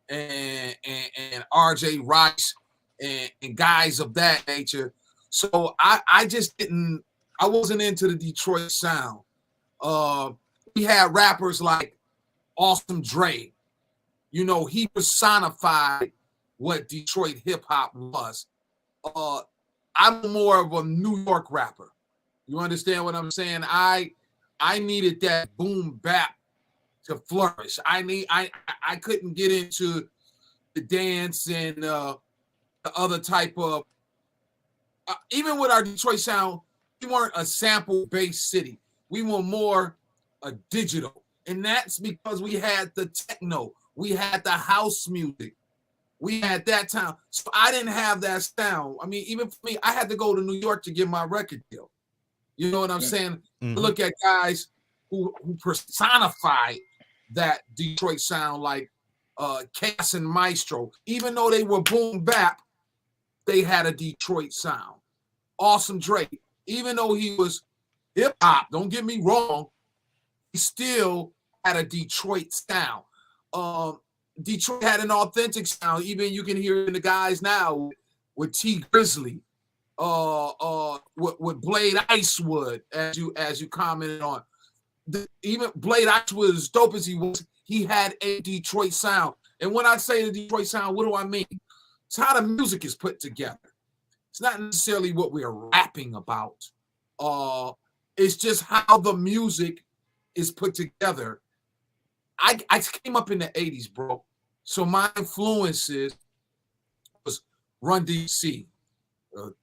and RJ Rice and guys of that nature. So I just didn't. I wasn't into the Detroit sound. We had rappers like Awesome Dre. He personified what Detroit hip hop was. I'm more of a New York rapper. You understand what I'm saying? I needed that boom bap to flourish. I couldn't get into the dance and the other type of even with our Detroit sound, we weren't a sample based city. We were more a digital, and that's because we had the techno, we had the house music, we had that time. So I didn't have that sound. I mean, even for me, I had to go to New York to get my record deal. You know what I'm saying? Mhm. Look at guys who personify that Detroit sound like Cass and Maestro. Even though they were boom bap, they had a Detroit sound. Awesome Dre, even though he was hip hop, don't get me wrong, he still had a Detroit sound. Detroit had an authentic sound. Even you can hear it in the guys now with T Grizzly, with Blade Icewood, as you commented on. Even Blade Icewood, as dope as he was, he had a Detroit sound. And when I say the Detroit sound, what do I mean? It's how the music is put together. It's not necessarily what we're rapping about. It's just how the music is put together. I came up in the 80s, bro. So my influences was Run DMC,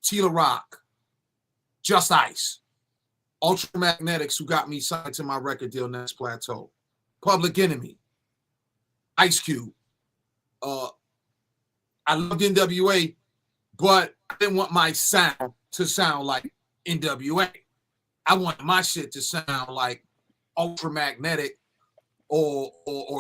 Tila Rock, Just Ice, Ultramagnetics, who got me signed to my record deal, Next Plateau, Public Enemy, Ice Cube. I loved NWA, but I didn't want my sound to sound like NWA. I wanted my shit to sound like Ultramagnetic or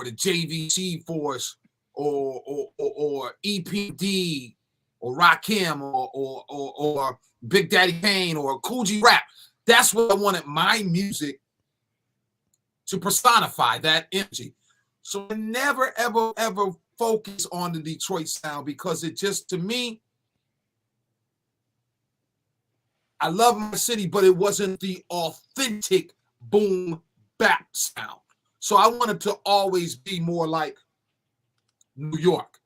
the JVC Force or EPD or Rakim or Big Daddy Kane or Cool G Rap. That's what I wanted my music to personify, that energy. So I never, ever, ever focus on the Detroit sound because it just, to me, I love my city, but it wasn't the authentic boom bap sound. So I wanted to always be more like New York.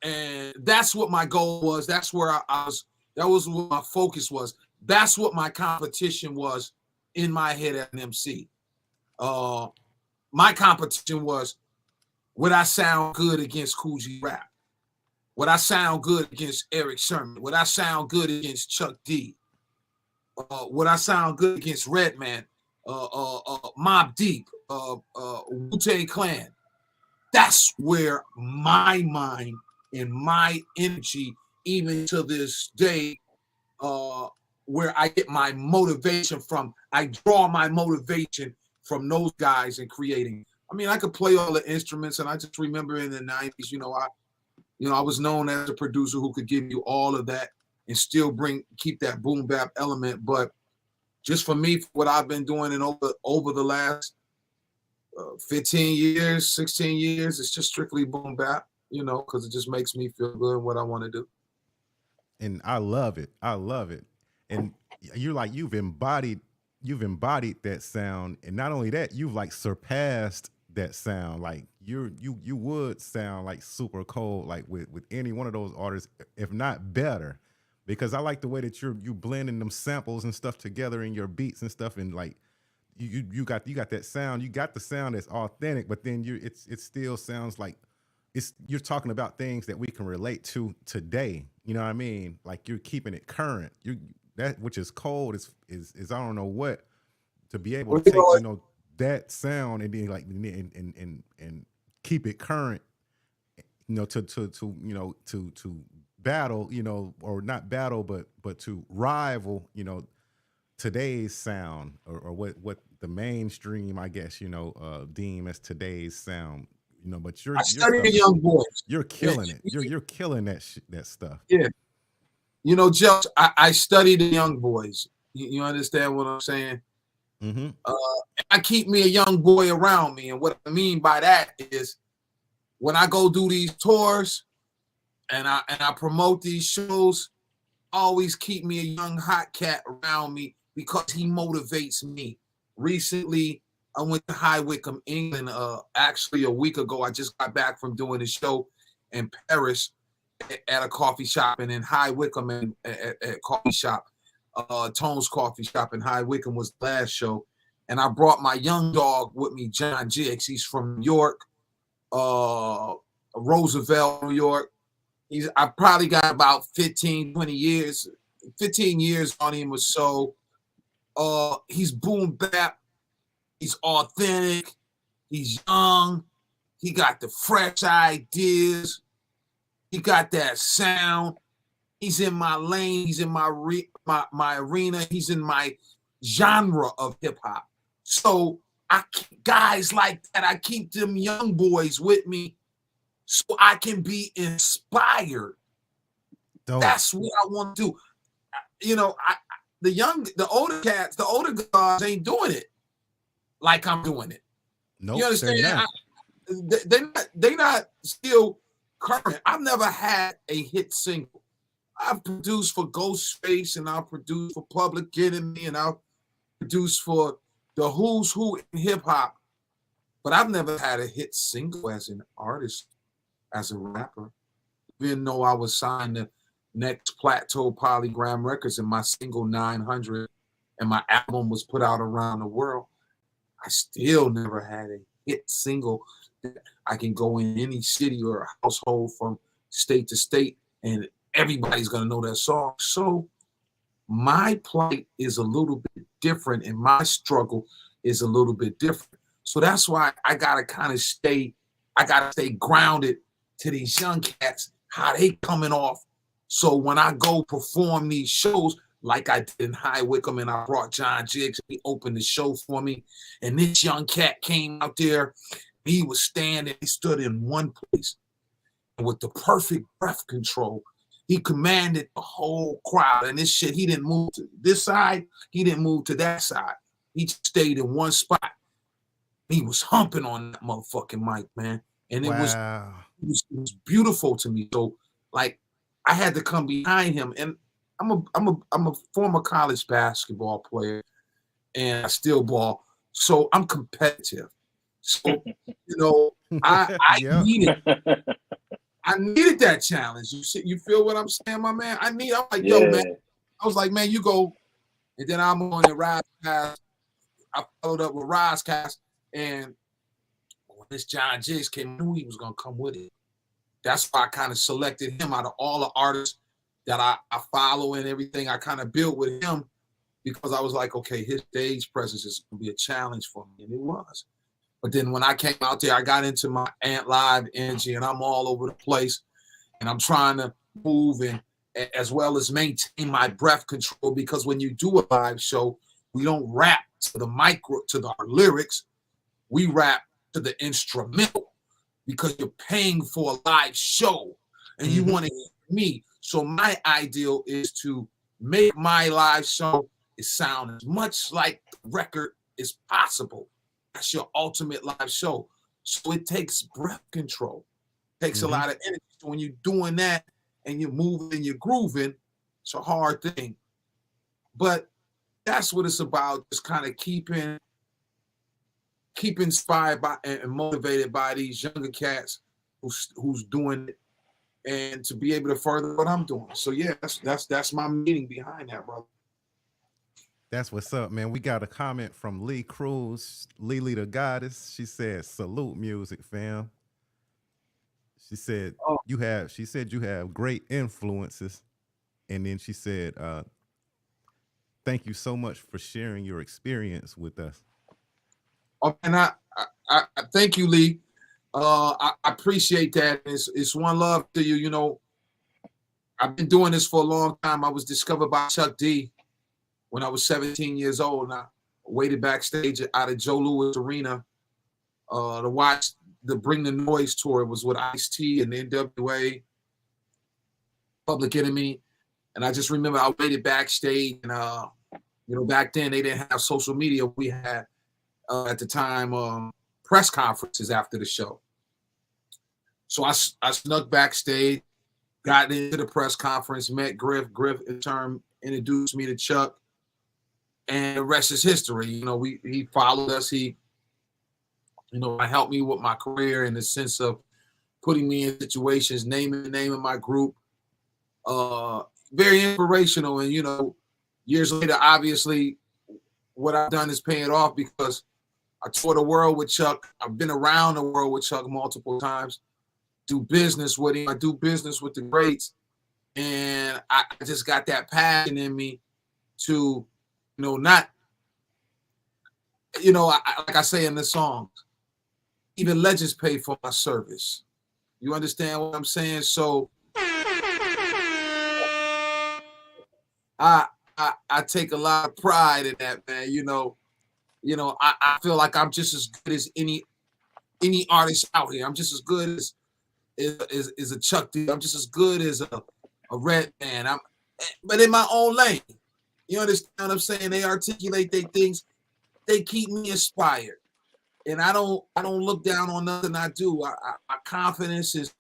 And that's what my goal was. That's where I was. That was what my focus was. That's what my competition was in my head as an MC. My competition was, would I sound good against Cool G Rap? Would I sound good against Eric Sherman? Would I sound good against Chuck D? Would I sound good against Redman, Mobb Deep, Wu-Tang Clan? That's where my mind and my energy, even to this day, where I get my motivation from. I draw my motivation from those guys in creating. I mean, I could play all the instruments, and I just remember in the 90s, I was known as a producer who could give you all of that and still keep that boom bap element. But just for me, what I've been doing and over the last 15 years, 16 years, it's just strictly boom bap, because it just makes me feel good in what I want to do. And I love it. I love it. And you're like, you've embodied that sound. And not only that, you've like surpassed that sound. Like you would sound like super cold, like with any one of those artists, if not better. Because I like the way that you blending them samples and stuff together in your beats and stuff, and like you got that sound. You got the sound that's authentic, but then it still sounds like you're talking about things that we can relate to today. You know what I mean? Like you're keeping it current. That which is cold is I don't know what, to be able to take that sound and be like and keep it current. To battle, or not battle, but to rival, today's sound or what the mainstream, I guess, deem as today's sound. You know, but I study the young boys. You're killing it. You're killing that stuff. Yeah. You know, Jelks, I study the young boys. You understand what I'm saying? Mm-hmm. I keep me a young boy around me. And what I mean by that is when I go do these tours and I promote these shows, I always keep me a young hot cat around me because he motivates me. Recently, I went to High Wycombe, England. Actually, a week ago, I just got back from doing a show in Paris at a coffee shop, and in High Wycombe at coffee shop, Tone's Coffee Shop in High Wycombe was the last show. And I brought my young dog with me, John Jiggs. He's from New York, Roosevelt, New York. I probably got about 15 years on him or so. He's boom bap. He's authentic. He's young. He got the fresh ideas. He got that sound. He's in my lane. He's in my arena. He's in my genre of hip hop. So I keep guys like that. I keep them young boys with me so I can be inspired. Dope. That's what I want to do. You know, the older cats, the older guys ain't doing it like I'm doing it. Nope, you understand? They're not still current. I've never had a hit single. I've produced for Ghostface, and I've produced for Public Enemy, and I've produced for the who's who in hip hop. But I've never had a hit single as an artist, as a rapper. Even though I was signed to Next Plateau Polygram Records and my single 900 and my album was put out around the world, I still never had a hit single that I can go in any city or household from state to state and everybody's going to know that song. So my plight is a little bit different and my struggle is a little bit different. So that's why I got to kind of stay grounded to these young cats, how they coming off. So when I go perform these shows, like I did in High Wycombe, and I brought John Jiggs, he opened the show for me, and this young cat came out there, he was standing, he stood in one place, and with the perfect breath control, he commanded the whole crowd, and this shit, he didn't move to this side, he didn't move to that side, he just stayed in one spot. He was humping on that motherfucking mic, man, and it was beautiful to me. So, like, I had to come behind him, and I'm a former college basketball player, and I still ball, so I'm competitive. So you know, I needed that challenge. You feel what I'm saying, my man? I'm like, yo, man. I was like, man, you go, and then I'm on the Rizecast. I followed up with Rizecast, and when this John Jiggs came, I knew he was gonna come with it. That's why I kind of selected him out of all the artists that I follow and everything. I kind of built with him because I was like, okay, his stage presence is going to be a challenge for me, and it was. But then when I came out there, I got into my Antlive energy, and I'm all over the place, and I'm trying to move and as well as maintain my breath control, because when you do a live show, we don't rap to our lyrics, we rap to the instrumental, because you're paying for a live show and you want to hear me. So my ideal is to make my live show sound as much like the record as possible. That's your ultimate live show. So it takes breath control. It takes a lot of energy. So when you're doing that and you're moving and you're grooving, it's a hard thing. But that's what it's about, just kind of keep inspired by and motivated by these younger cats who's doing it, and to be able to further what I'm doing. So yeah, that's my meaning behind that, brother. That's what's up, man. We got a comment from Lee Cruz, Lily the Goddess. She said, "Salute music, fam." She said you have great influences, and then she said, "Thank you so much for sharing your experience with us." Oh, and I thank you, Lee. I appreciate that. It's one love to you. You know, I've been doing this for a long time. I was discovered by Chuck D when I was 17 years old, and I waited backstage out of Joe Louis Arena to watch the Bring the Noise tour. It was with Ice-T and NWA, Public Enemy. And I just remember I waited backstage, and back then they didn't have social media. We had at the time press conferences after the show. So I snuck backstage, got into the press conference, met Griff. Griff in turn introduced me to Chuck, and the rest is history. He followed us. He helped me with my career in the sense of putting me in situations, naming the name of my group. Very inspirational. And, years later, obviously, what I've done is paying off because I toured the world with Chuck. I've been around the world with Chuck multiple times, do business with him. I do business with the greats. And I just got that passion in me to, like I say in the songs, even legends pay for my service. You understand what I'm saying? So I take a lot of pride in that, man. I feel like I'm just as good as any artist out here. I'm just as good as a Chuck D. I'm just as good as a Red Man. But in my own lane. You understand what I'm saying? They articulate their things. They keep me inspired. And I don't look down on nothing I do. My confidence is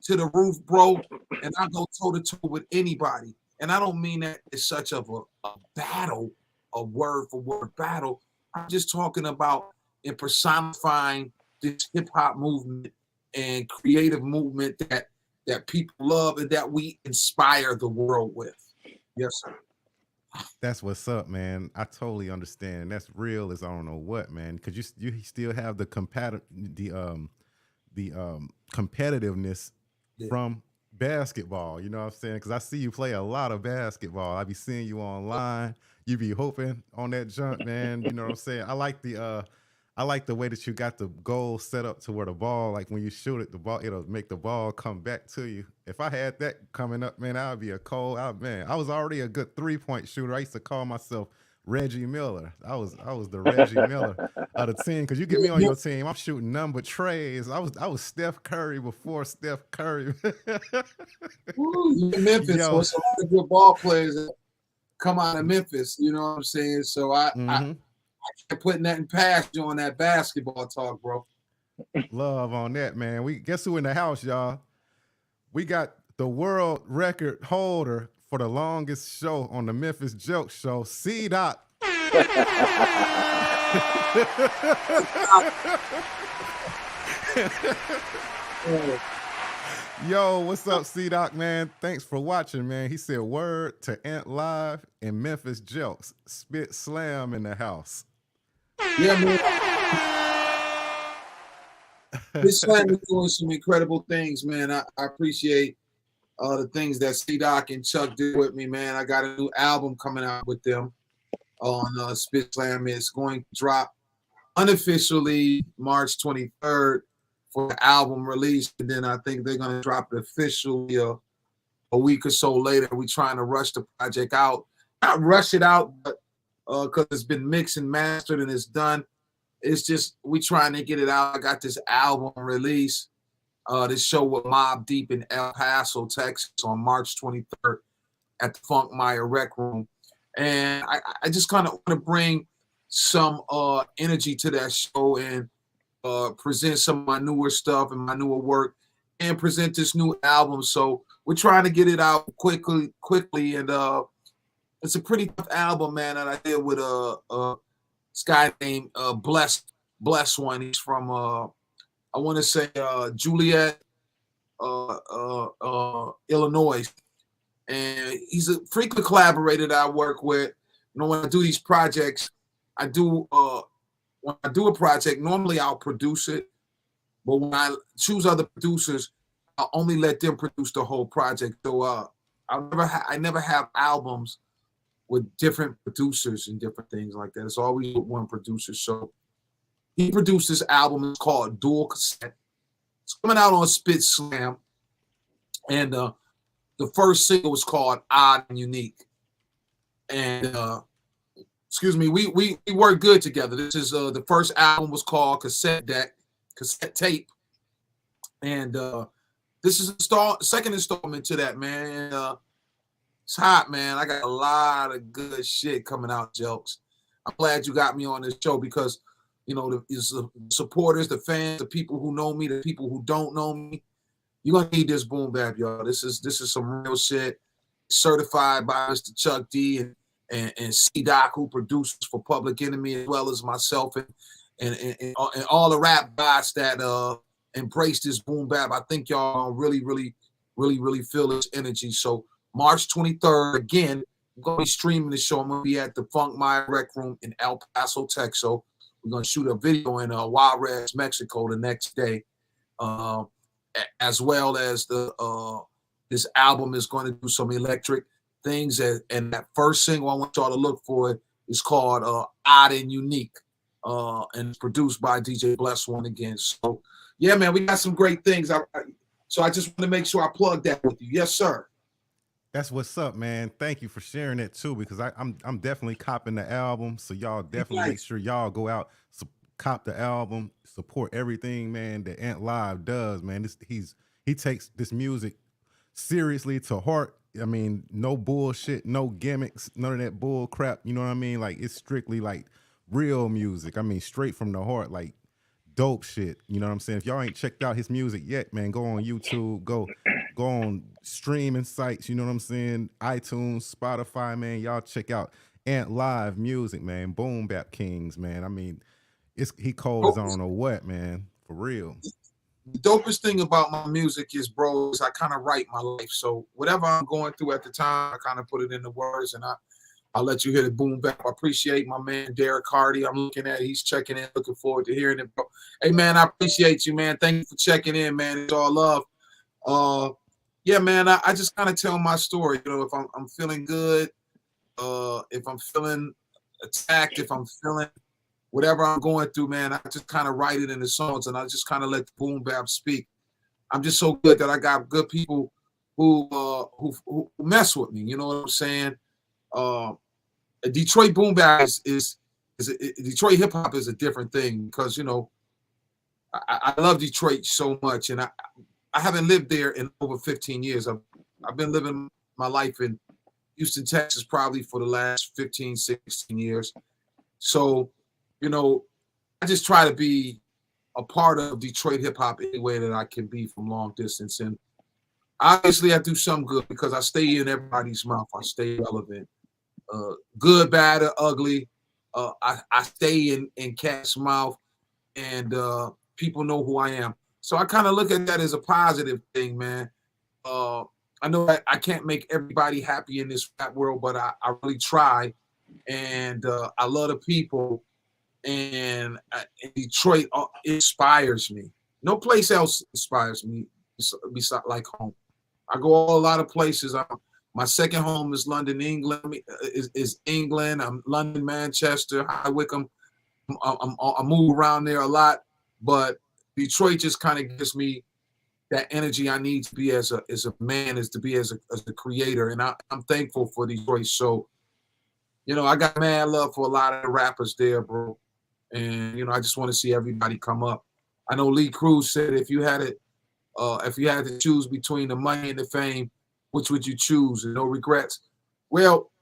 to the roof, bro. And I go toe to toe with anybody. And I don't mean that it's such of a battle, a word for word battle. I'm just talking about in personifying this hip hop movement and creative movement that people love and that we inspire the world with. Yes, sir. That's what's up, man. I totally understand. That's real as I don't know what, man. Because you still have the competitiveness from basketball. You know what I'm saying? Because I see you play a lot of basketball. I be seeing you online. You be hoping on that jump, man. You know what I'm saying? I like the way that you got the goal set up to where the ball, like when you shoot it, the ball, it'll make the ball come back to you. If I had that coming up, man, I would be man. I was already a good 3-point shooter. I used to call myself Reggie Miller. I was the Reggie Miller of the team. Because you get me on your team, I'm shooting none but trays. I was Steph Curry before Steph Curry. In Memphis, so it's a lot of good ball players that come out of Memphis. You know what I'm saying? So I can't put nothing past you on that basketball talk, bro. Love on that, man. We guess who in the house, y'all? We got the world record holder for the longest show on the Memphis Jelks show, C-Doc. Yo, what's up, C-Doc, man? Thanks for watching, man. He said word to Antlive and Memphis Jelks. Spit Slam in the house. Yeah, man. This Slam is doing some incredible things, man. I appreciate the things that C-Doc and Chuck did with me, man. I got a new album coming out with them on Spit Slam. It's going to drop unofficially March 23rd for the album release, and then I think they're going to drop it officially a week or so later. We're trying to rush the project out. Not rush it out, but because it's been mixed and mastered and it's done. It's just we trying to get it out. I got this album release, this show with Mobb Deep in El Paso, Texas on March 23rd at the Funk Meyer Rec Room. And I just kind of want to bring some energy to that show and present some of my newer stuff and my newer work and present this new album. So we're trying to get it out quickly. And it's a pretty tough album, man, that I did with this guy named Bless One. He's from I want to say Juliet, Illinois, and he's a frequent collaborator that I work with. When I do these projects, when I do a project, normally I'll produce it, but when I choose other producers, I'll only let them produce the whole project. So I never have albums with different producers and different things like that. It's always with one producer. So he produced this album. It's called Dual Cassette. It's coming out on Spit Slam. And the first single was called Odd and Unique. And excuse me, we work good together. This is the first album was called Cassette Deck. cassette tape. And this is second installment to that, man. It's hot, man. I got a lot of good shit coming out, Jelks. I'm glad you got me on this show because, you know, the supporters, the fans, the people who know me, the people who don't know me, you're gonna need this boom bap, y'all. This is some real shit. Certified by Mr. Chuck D and C Doc, who produces for Public Enemy, as well as myself and all the rap guys that embrace this boom bap. I think y'all really feel this energy. So March 23rd, again, I'm gonna be streaming the show. I'm gonna be at the Funk My Rec Room in El Paso, Texas. We're gonna shoot a video in Juarez, Mexico, the next day, as well as this album is going to do some electric things. And that first single I want y'all to look for is called Odd and Unique, and it's produced by DJ Bless One again. So yeah, man, we got some great things. So I just want to make sure I plug that with you. Yes, sir. That's what's up, man. Thank you for sharing that too, because I'm definitely copping the album. So y'all definitely make sure y'all go out, cop the album, support everything, man, that Antlive does, man. He takes this music seriously to heart. I mean, no bullshit, no gimmicks, none of that bull crap. You know what I mean? Like, it's strictly like real music. I mean, straight from the heart, like dope shit. You know what I'm saying? If y'all ain't checked out his music yet, man, go on YouTube, go on streaming sites. You know what I'm saying? iTunes, Spotify, man. Y'all check out Antlive music, man. Boom Bap Kings, man. I mean, he cold as I don't know what, man. For real. The dopest thing about my music is, bro, is I kind of write my life. So whatever I'm going through at the time, I kind of put it into words, and I'll let you hear the boom bap. I appreciate my man Derek Hardy. I'm looking at it. He's checking in. Looking forward to hearing it, bro. Hey, man, I appreciate you, man. Thank you for checking in, man. It's all love. Yeah, man, I just kind of tell my story. You know, if I'm feeling good, if I'm feeling attacked, if I'm feeling whatever I'm going through, man, I just kind of write it in the songs, and I just kind of let the boom bap speak. I'm just so good that I got good people who mess with me. You know what I'm saying? Detroit boom bap is Detroit hip hop is a different thing because, you know, I love Detroit so much, and I haven't lived there in over 15 years. I've been living my life in Houston, Texas, probably for the last 15, 16 years. So, you know, I just try to be a part of Detroit hip hop any way that I can be from long distance. And obviously I do some good because I stay in everybody's mouth. I stay relevant. Good, bad, or ugly. I stay in cat's mouth, and people know who I am. So I kind of look at that as a positive thing, man. I know that I can't make everybody happy in this rap world, but I really try. And I love the people. And Detroit inspires me. No place else inspires me besides like home. I go a lot of places. My second home is London, England. Is England. I'm London, Manchester, High Wycombe. I move around there a lot, but Detroit just kind of gives me that energy I need to be as a man, as a creator, and I'm thankful for Detroit. So, you know, I got mad love for a lot of the rappers there, bro. And, you know, I just want to see everybody come up. I know Lee Cruz said if you had to choose between the money and the fame, which would you choose? And no regrets. Well,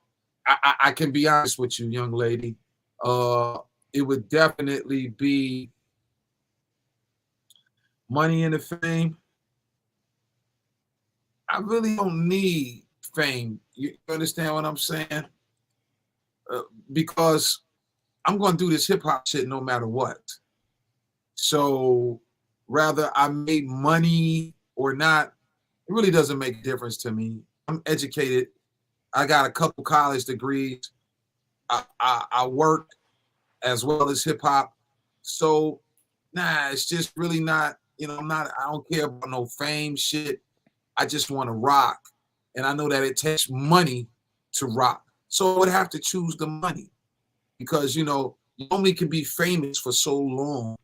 I can be honest with you, young lady. It would definitely be money and the fame. I really don't need fame. You understand what I'm saying? Because I'm going to do this hip hop shit no matter what. So rather I make money or not, it really doesn't make a difference to me. I'm educated. I got a couple college degrees. I work as well as hip hop. So it's just really not, you know, I don't care about no fame shit. I just want to rock. And I know that it takes money to rock. So I would have to choose the money. Because, you know, you only can be famous for so long.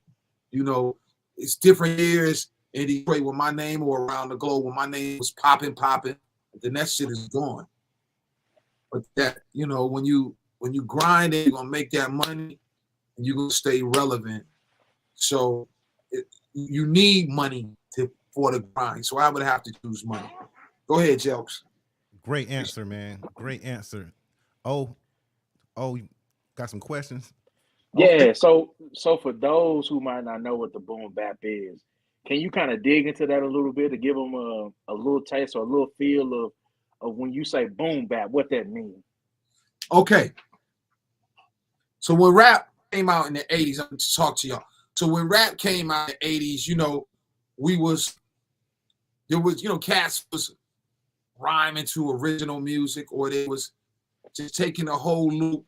You know, it's different years in Detroit with my name, or around the globe when my name was popping, then that shit is gone. But that, you know, when you grind it, you're gonna make that money and you're gonna stay relevant. So you need money for the grind. So I would have to choose money. Go ahead, Jelks. Great answer, man. Great answer. Oh, you got some questions? Okay. Yeah, so for those who might not know what the boom bap is, can you kind of dig into that a little bit to give them a little taste or a little feel of when you say boom bap, what that means? Okay. So when rap came out in the 80s, I'm going to talk to y'all. So when rap came out in the 80s, cats was rhyming to original music, or they was just taking a whole loop,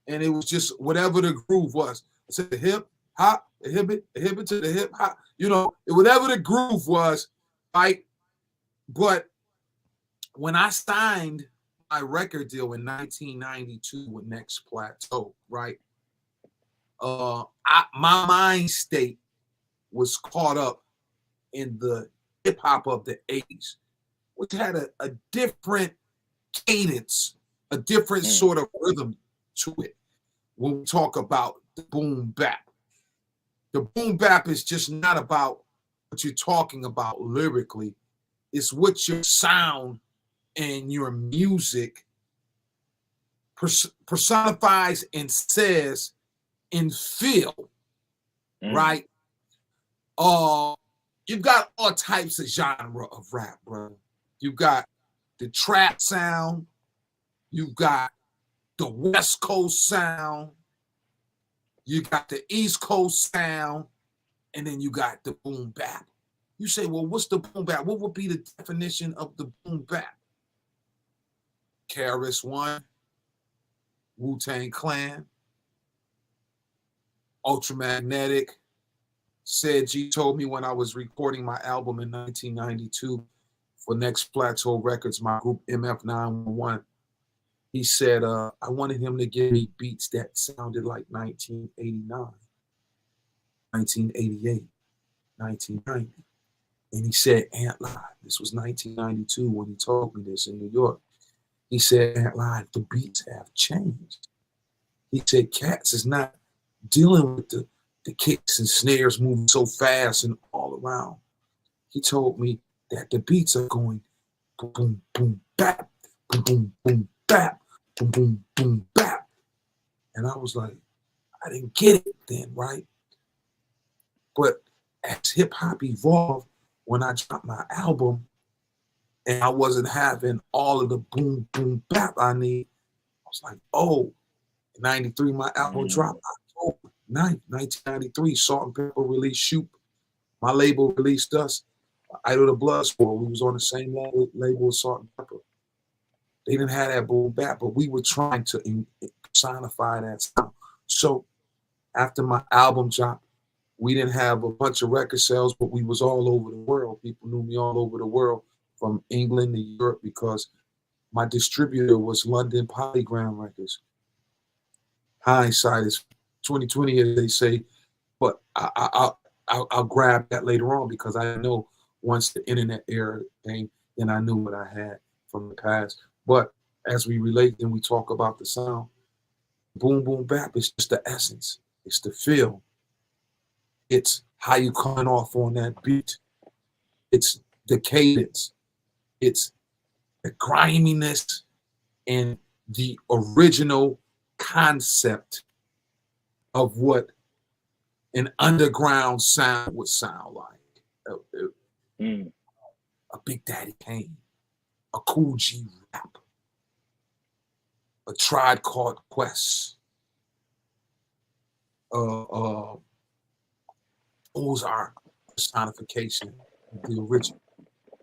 and it was just whatever the groove was. So the hip hop, the hip it to the hip hop, whatever the groove was, right? But when I signed my record deal in 1992 with Next Plateau, right? My mind state was caught up in the hip hop of the 80s, which had a different cadence, a different sort of rhythm to it. When we talk about the boom bap, the boom bap is just not about what you're talking about lyrically. It's what your sound and your music personifies and says and feel, right? You've got all types of genre of rap, bro. You've got the trap sound, you've got the West Coast sound, you got the East Coast sound, and then you got the boom bap. You say, well, what's the boom bap? What would be the definition of the boom bap? KRS-One, Wu-Tang Clan, Ultramagnetic. Said G told me when I was recording my album in 1992 for Next Plateau Records, my group MF911. He said I wanted him to give me beats that sounded like 1989, 1988, 1990. And he said, Antlive. This was 1992 when he told me this in New York. He said, Antlive, the beats have changed. He said, Cats is not dealing with the kicks and snares moving so fast and all around. He told me that the beats are going boom, boom, boom, bap, boom, boom, boom, bap, boom, boom, boom, bap. And I was like, I didn't get it then, right? But as hip hop evolved, when I dropped my album and I wasn't having all of the boom, boom, bap I need, I was like, oh, in 93, my album dropped October 9th, 1993. Salt and Pepper released Shoot. My label released us, Idol of Blood Sport. We was on the same label as Salt and Pepper. They didn't have that boom bap, but we were trying to personify that sound. So after my album dropped, we didn't have a bunch of record sales, but we was all over the world. People knew me all over the world, from England to Europe, because my distributor was London Polygram Records. Hindsight is 2020, as they say, but I'll grab that later on, because I know once the internet era came, then I knew what I had from the past. But as we relate and we talk about the sound, boom, boom, bap is just the essence. It's the feel. It's how you coming off on that beat. It's the cadence. It's the griminess and the original concept of what an underground sound would sound like. A Big Daddy Kane, a Cool G Rap, a Tribe Called Quest. Those are personification of the original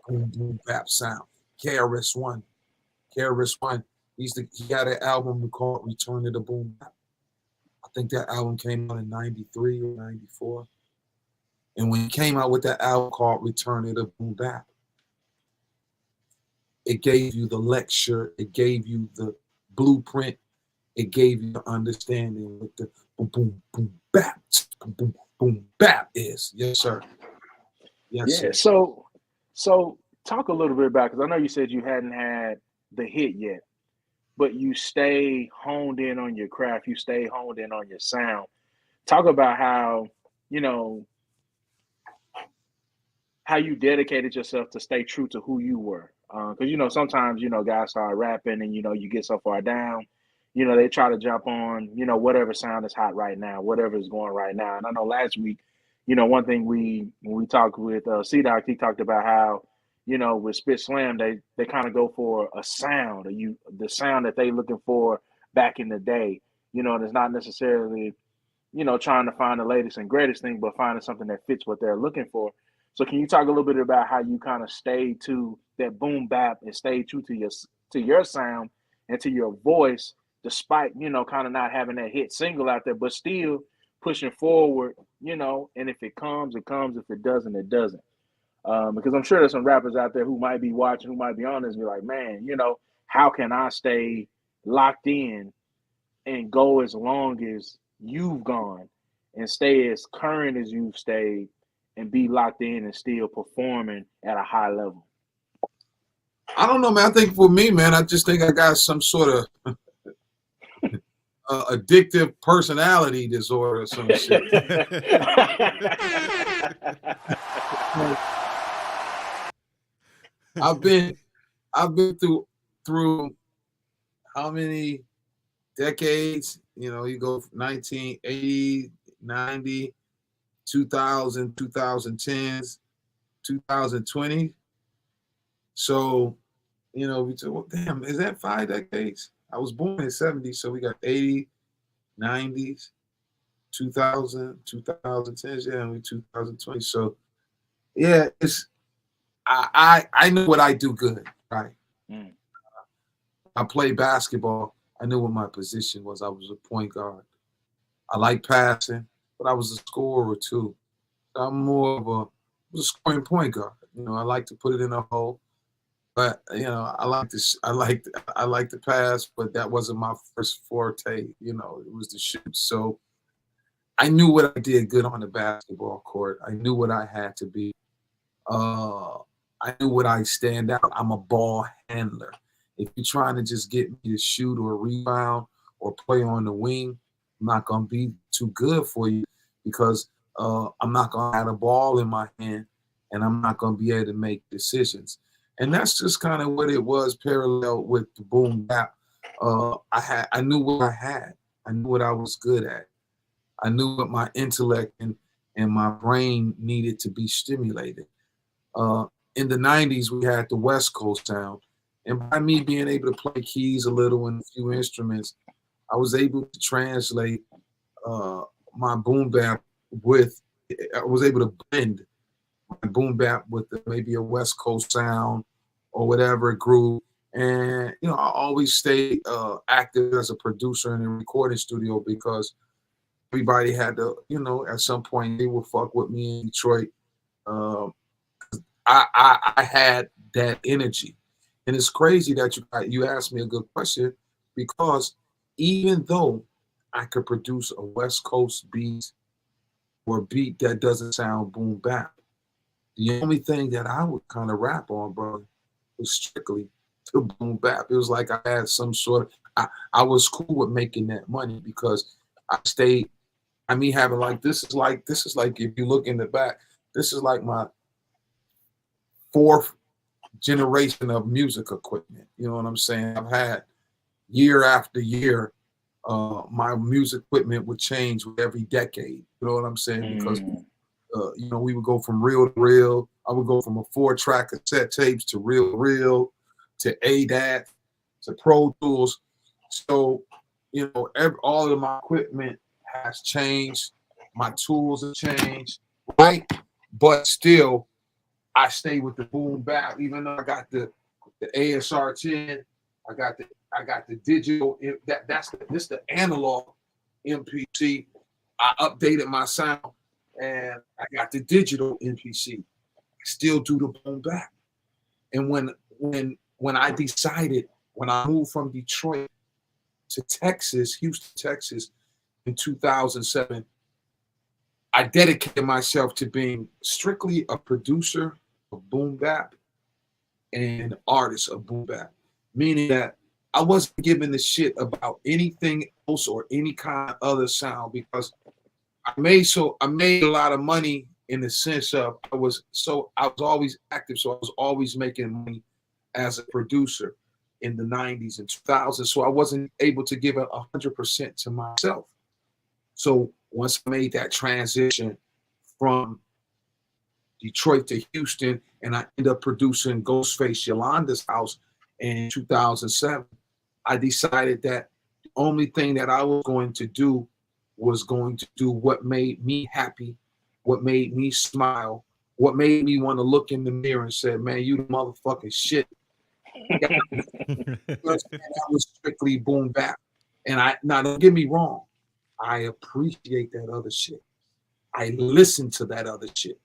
boom boom bap sound. KRS-One, he had an album called Return to the Boom Bap. I think that album came out in 93 or 94. And when he came out with that album called Return to the Boom Bap, it gave you the lecture, it gave you the blueprint, it gave you the understanding what the boom boom boom bap, boom boom boom bap is. Yes, sir. Yes, Yeah. sir. So talk a little bit about, because I know you said you hadn't had the hit yet, but you stay honed in on your craft, you stay honed in on your sound. Talk about how, how you dedicated yourself to stay true to who you were. Because sometimes guys start rapping and you get so far down, they try to jump on whatever sound is hot right now, whatever is going right now. And I know last week, one thing when we talked with C-Doc, he talked about how with Spit Slam they kind of go for a sound, the sound that they looking for back in the day. And it's not necessarily trying to find the latest and greatest thing, but finding something that fits what they're looking for. So can you talk a little bit about how you kind of stayed to that boom bap and stayed true to your sound and to your voice, despite, kind of not having that hit single out there, but still pushing forward, and if it comes, it comes. If it doesn't, it doesn't. Because I'm sure there's some rappers out there who might be watching, who might be on this and be like, man, how can I stay locked in and go as long as you've gone and stay as current as you've stayed and be locked in and still performing at a high level? I don't know, man. I think for me, man, I just think I got some sort of addictive personality disorder or some shit. I've been through how many decades? You go from 1980, 90, 2000, 2010s, 2020. So, we said, well, damn, is that 5 decades? I was born in 70, so we got 80, 90s, 2000, 2010s, yeah, and we 2020. So, yeah, it's I know what I do good, right? I play basketball. I knew what my position was. I was a point guard. I like passing, but I was a scorer too. I'm more of a scoring point guard. I like to put it in a hole, but I like to pass, but that wasn't my first forte. It was the shoot. So I knew what I did good on the basketball court. I knew what I had to be. I knew what I stand out. I'm a ball handler. If you're trying to just get me to shoot or rebound or play on the wing, I'm not going to be too good for you because I'm not going to have a ball in my hand and I'm not going to be able to make decisions. And that's just kind of what it was parallel with the boom bap. I knew what I had. I knew what I was good at. I knew what my intellect and my brain needed to be stimulated. In the 90s, we had the West Coast sound. And by me being able to play keys a little and a few instruments, I was able to translate my boom bap I was able to blend my boom bap with maybe a West Coast sound or whatever groove. And, I always stay active as a producer in a recording studio because everybody had to, at some point they would fuck with me in Detroit. I had that energy. And it's crazy that you asked me a good question because even though I could produce a West Coast beat or a beat that doesn't sound boom bap, the only thing that I would kind of rap on, bro, was strictly to boom bap. It was like I had some sort of, I was cool with making that money because I stayed, having this is like if you look in the back, this is like my 4th generation of music equipment. You know what I'm saying? I've had year after year, my music equipment would change with every decade. You know what I'm saying? Because we would go from reel to reel. I would go from a 4-track cassette tapes to reel to reel to ADAT to Pro Tools. So, all of my equipment has changed. My tools have changed, right? But still, I stay with the boom bap, even though I got the ASR 10, I got the digital. This the analog MPC. I updated my sound, and I got the digital MPC. I still do the boom bap. And when I decided, when I moved from Detroit to Texas, Houston, Texas, in 2007, I dedicated myself to being strictly a producer of boom bap and artist of boom bap, meaning that I wasn't giving a shit about anything else or any kind of other sound because I made a lot of money in the sense of I was always active, so I was always making money as a producer in the 90s and 2000s. So I wasn't able to give it 100% to myself. So once I made that transition from Detroit to Houston, and I ended up producing Ghostface Yolanda's house in 2007, I decided that the only thing that I was going to do was going to do what made me happy, what made me smile, what made me want to look in the mirror and say, man, you the motherfucking shit. That was strictly boom bap. And now don't get me wrong, I appreciate that other shit. I listen to that other shit.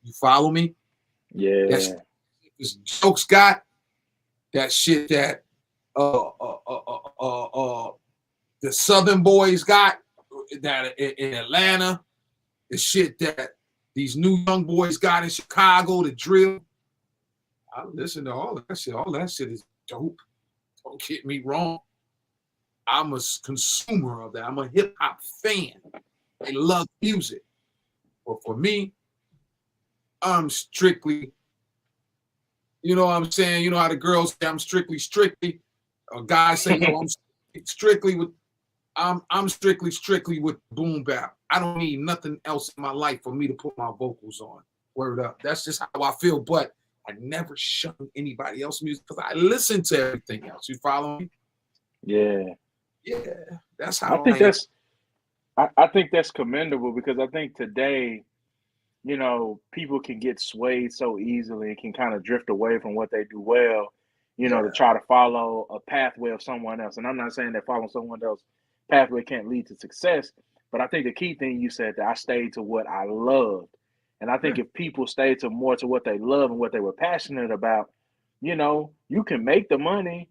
You follow me? Yeah. That's this Jelks got that shit that the Southern boys got that in Atlanta, the shit that these new young boys got in Chicago, the drill. I listen to all that shit. All that shit is dope. Don't get me wrong. I'm a consumer of that. I'm a hip hop fan. I love music. But for me, I'm strictly, you know what I'm saying? You know how the girls say I'm strictly. A guy say, no, I'm strictly with boom bap. I don't need nothing else in my life for me to put my vocals on. Word up. That's just how I feel. But I never shun anybody else's music because I listen to everything else. You follow me? Yeah. Yeah. That's how I think that's commendable because I think today, you know, people can get swayed so easily and can kind of drift away from what they do well, you know, to try to follow a pathway of someone else. And I'm not saying that following someone else's pathway can't lead to success, but I think the key thing you said that I stayed to what I loved. And I think if people stay to more to what they love and what they were passionate about, you know, you can make the money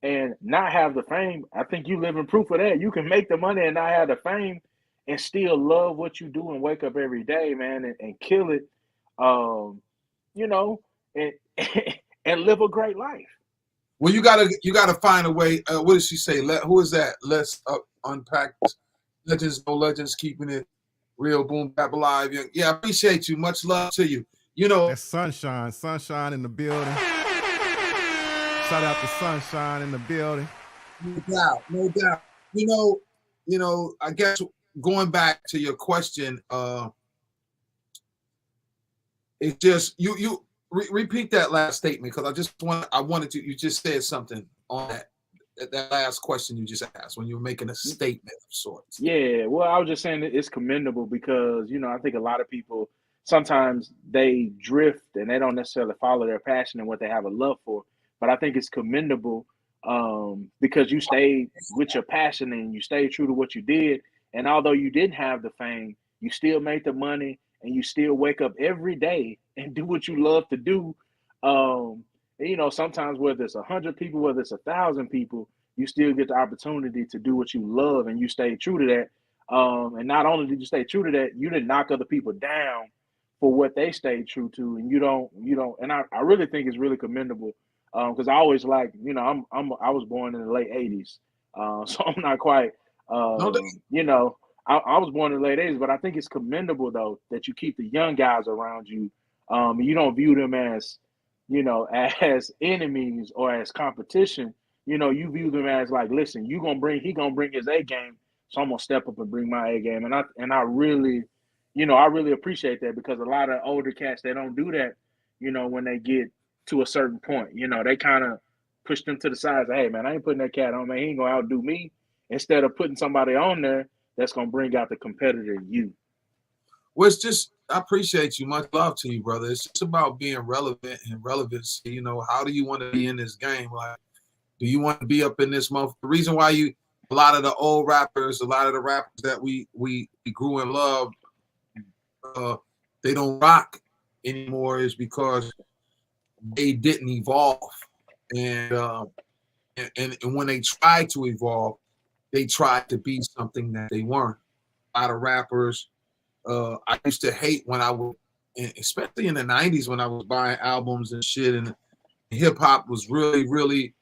and not have the fame. I think you live in proof of that. You can make the money and not have the fame and still love what you do and wake up every day, man, and kill it, you know, and and live a great life. Well, you gotta find a way. What did she say? Who is that? Let's unpack this. Legends, no legends, keeping it real. Boom bap alive. Yeah, I appreciate you. Much love to you. You know, that's sunshine in the building. Shout out to Sunshine in the building. No doubt. You know. I guess going back to your question, it's just you repeat that last statement because I wanted to. You just said something on that last question you just asked when you were making a statement of sorts. Yeah, well, I was just saying that it's commendable because, you know, I think a lot of people sometimes they drift and they don't necessarily follow their passion and what they have a love for. But I think it's commendable because you stayed with your passion and you stayed true to what you did. And although you didn't have the fame, you still made the money and you still wake up every day and do what you love to do. And, you know, sometimes whether it's 100 people, whether it's 1,000 people, you still get the opportunity to do what you love and you stay true to that. And not only did you stay true to that, you didn't knock other people down for what they stayed true to. And you don't, and I really think it's really commendable because I always like, you know, I was born in the late 80s. So I'm not quite, you know, I was born in the late 80s, but I think it's commendable though that you keep the young guys around you. And you don't view them as, you know, as enemies or as competition. You know, you view them as like, listen, he gonna bring his A game, so I'm gonna step up and bring my A game. And I really, you know, I really appreciate that because a lot of older cats, they don't do that, you know, when they get to a certain point. You know, they kind of push them to the side. Say, hey man, I ain't putting that cat on, man. He ain't gonna outdo me. Instead of putting somebody on there that's gonna bring out the competitor in you. Well, it's just, I appreciate you. Much love to you, brother. It's just about being relevant and relevancy. You know, how do you want to be in this game? Like, do you want to be up in this month? The reason why a lot of the old rappers, a lot of the rappers that we grew in love, they don't rock anymore is because they didn't evolve. And when they tried to evolve, they tried to be something that they weren't. A lot of rappers, I used to hate when I would, especially in the 90s when I was buying albums and shit, and hip hop was really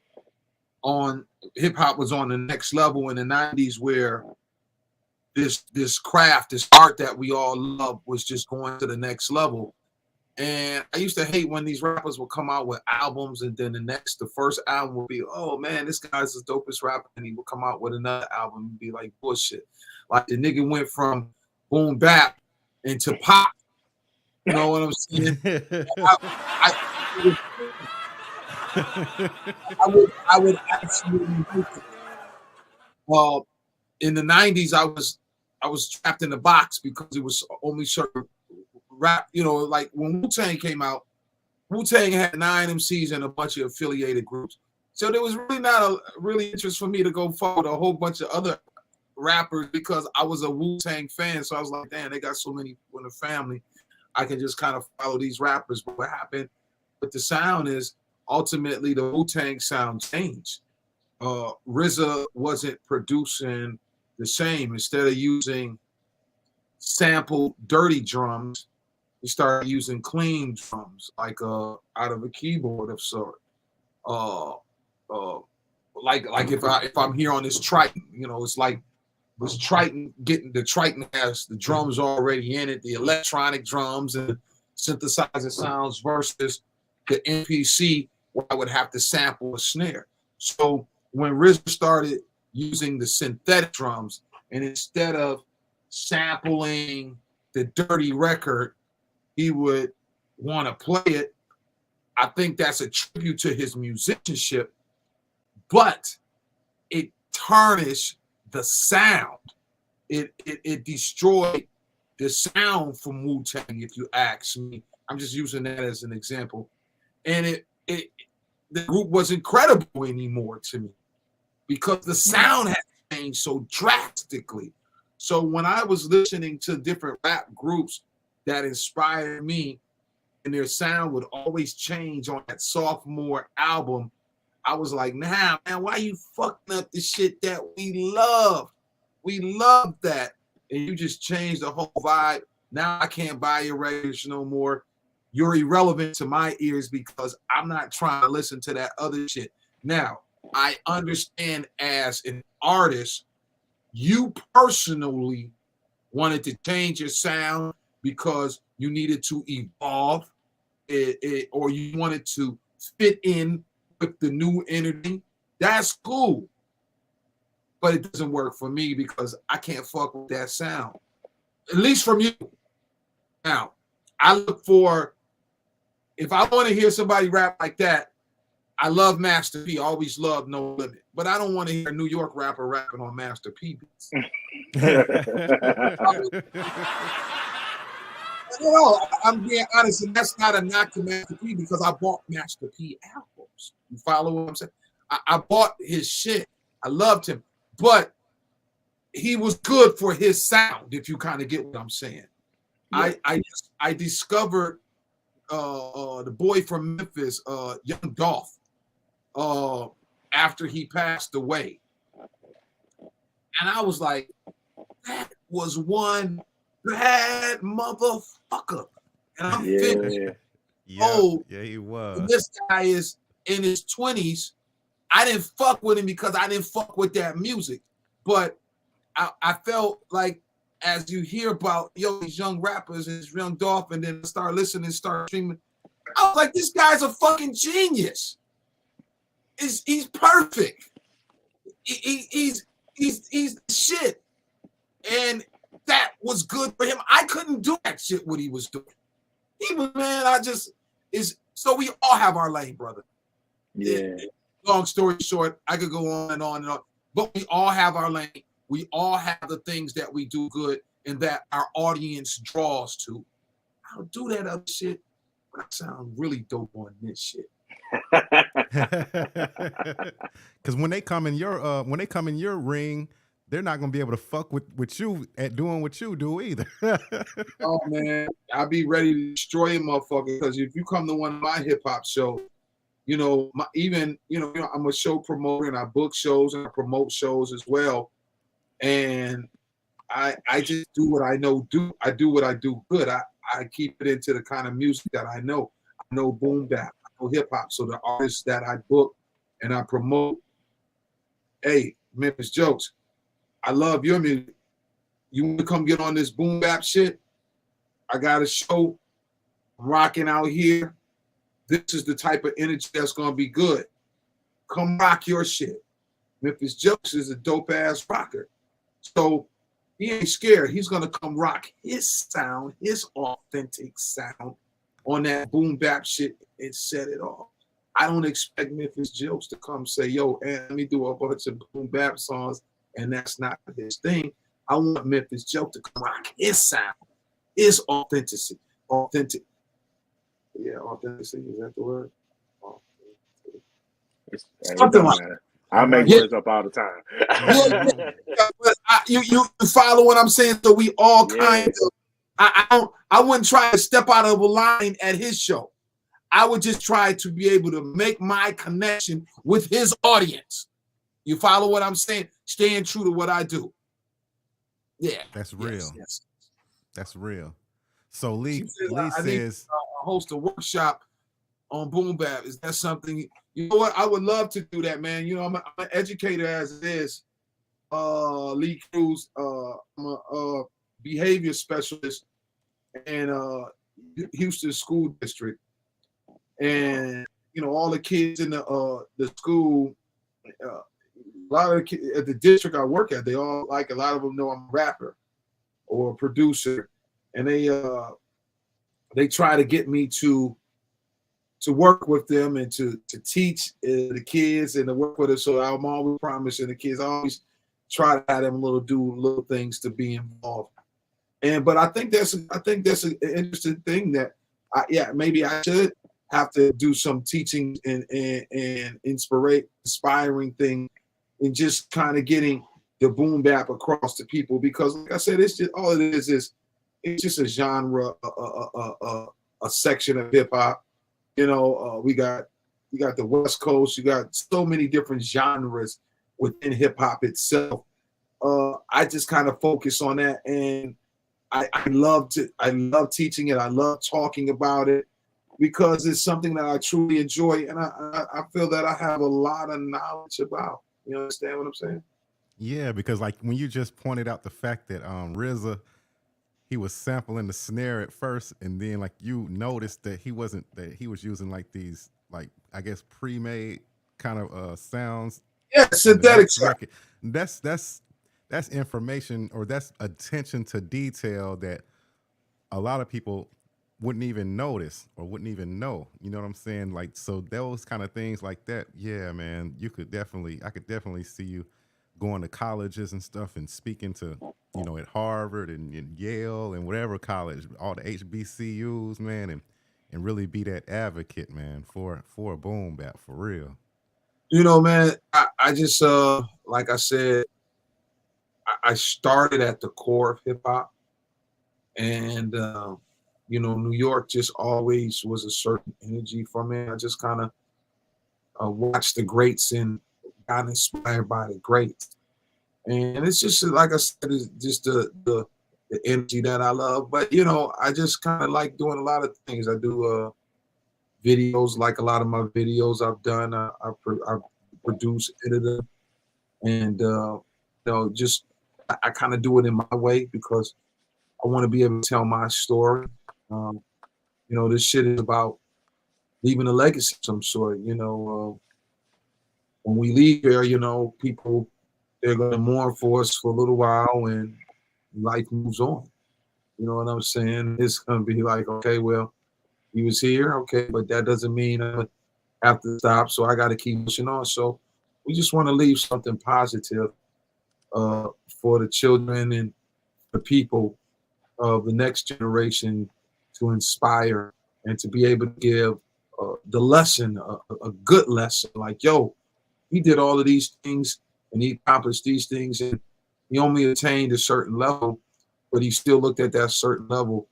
on the next level in the 90s where this craft, this art that we all love was just going to the next level. And I used to hate when these rappers would come out with albums and then the first album would be, oh man, this guy's the dopest rapper, and he would come out with another album and be like bullshit. Like the nigga went from boom bap into pop. You know what I'm saying? I would absolutely hate it. Well, in the 90s, I was trapped in a box because it was only certain rap, you know, like when Wu-Tang came out, Wu-Tang had 9 MCs and a bunch of affiliated groups. So there was really not a really interest for me to go follow a whole bunch of other rappers because I was a Wu-Tang fan. So I was like, damn, they got so many people in the family. I can just kind of follow these rappers. But what happened with the sound is ultimately the Wu-Tang sound changed. RZA wasn't producing the same. Instead of using sampled dirty drums, he started using clean drums, like out of a keyboard of sort. Like if I'm here on this Triton, you know, it's like this Triton the Triton has the drums already in it, the electronic drums and synthesizer sounds versus the MPC where I would have to sample a snare. So when RZA started using the synthetic drums, and instead of sampling the dirty record, he would want to play it. I think that's a tribute to his musicianship, but it tarnished the sound. It destroyed the sound from Wu-Tang, if you ask me. I'm just using that as an example. And the group wasn't credible anymore to me because the sound had changed so drastically. So when I was listening to different rap groups that inspired me and their sound would always change on that sophomore album, I was like, nah, man, why you fucking up the shit that we love? We love that. And you just changed the whole vibe. Now I can't buy your records no more. You're irrelevant to my ears because I'm not trying to listen to that other shit. Now, I understand as an artist, you personally wanted to change your sound because you needed to evolve or you wanted to fit in with the new energy. That's cool. But it doesn't work for me because I can't fuck with that sound. At least from you. Now, I look for, if I want to hear somebody rap like that, I love Master P. I always loved No Limit. But I don't want to hear a New York rapper rapping on Master P beats. No, I'm being honest, and that's not a knock to Master P because I bought Master P albums. You follow what I'm saying? I bought his shit. I loved him. But he was good for his sound, if you kind of get what I'm saying. Yeah. I discovered the boy from Memphis, Young Dolph, after he passed away. And I was like, that was one bad motherfucker. And I'm 50. Yeah, he was. And this guy is in his 20s. I didn't fuck with him because I didn't fuck with that music. But I felt like as you hear about these young rappers and this Young Dolph, and then start listening, start streaming, I was like, this guy's a fucking genius. He's perfect. He's shit. And that was good for him. I couldn't do that shit what he was doing. He was, man, so we all have our lane, brother. Yeah. Long story short, I could go on and on and on, but we all have our lane. We all have the things that we do good and that our audience draws to. I'll do that other shit, but I sound really dope on this shit. Because when they come in your ring, they're not gonna be able to fuck with you at doing what you do either. Oh man, I'll be ready to destroy a motherfucker because if you come to one of my hip hop shows, you know, I'm a show promoter and I book shows and I promote shows as well. And I just do what I know do. I do what I do good. I keep it into the kind of music that I know. I know boom bap, I know hip hop. So the artists that I book and I promote, hey, Memphis Jelks, I love your music. You want to come get on this boom bap shit? I got a show. I'm rocking out here. This is the type of energy that's gonna be good. Come rock your shit. Memphis Jelks is a dope ass rocker. So he ain't scared. He's gonna come rock his sound, his authentic sound on that boom bap shit and set it off. I don't expect Memphis Jelks to come say, yo, and let me do a bunch of boom bap songs, and that's not his thing. I want Memphis Jelks to come rock his sound, his authenticity. Authentic. Yeah, authenticity, is that the word? Something like that. I make words up all the time. But you follow what I'm saying? So we all kind of. I wouldn't try to step out of a line at his show. I would just try to be able to make my connection with his audience. You follow what I'm saying? Staying true to what I do. Yeah, that's real. Yes. That's real. So Lee I says, host a workshop on boom bap. Is that something? You know what? I would love to do that, man. You know, I'm an educator as it is. Lee Cruz. I'm a behavior specialist in Houston School District, and you know all the kids in the school. A lot of the kids at the district I work at, they all like a lot of them know I'm a rapper or a producer, and they try to get me to work with them and to teach the kids and to work with them. So I'm always promising the kids. I always try to have them do little things to be involved. But I think that's an interesting thing that maybe I should have to do some teaching and inspiring thing and just kind of getting the boom bap across to people, because like I said, it's just all it is it's just a genre, a section of hip hop. You know, you got the West Coast, you got so many different genres within hip hop itself. I just kind of focus on that, and I love teaching it. I love talking about it because it's something that I truly enjoy, and I feel that I have a lot of knowledge about. You understand what I'm saying? Yeah, because like when you just pointed out the fact that RZA, he was sampling the snare at first, and then like you noticed that he was using like these, like I guess pre-made kind of sounds. Yeah, synthetic stuff. That's information, or that's attention to detail that a lot of people wouldn't even notice or wouldn't even know. You know what I'm saying? Like, so those kind of things like that. Yeah, man, I could definitely see you going to colleges and stuff and speaking to, you know, at Harvard and Yale and whatever college, all the HBCUs, man, and really be that advocate, man, for a boom bap, for real. You know, man, I just like I said, I started at the core of hip hop, and you know, New York just always was a certain energy for me. I just kind of watched the greats and got inspired by the greats, and it's just like I said, it's just the energy that I love. But you know, I just kind of like doing a lot of things. I do videos, like a lot of my videos I've done. I produce, editor, and you know, just I kind of do it in my way because I want to be able to tell my story. You know, this shit is about leaving a legacy of some sort. You know, when we leave here, you know, people, they're going to mourn for us for a little while, and life moves on. You know what I'm saying? It's going to be like, okay, well, he was here, okay, but that doesn't mean I have to stop, so I got to keep pushing on. So we just want to leave something positive for the children and the people of the next generation to inspire and to be able to give the lesson, a good lesson, like, yo, he did all of these things and he accomplished these things, and he only attained a certain level, but he still looked at that certain level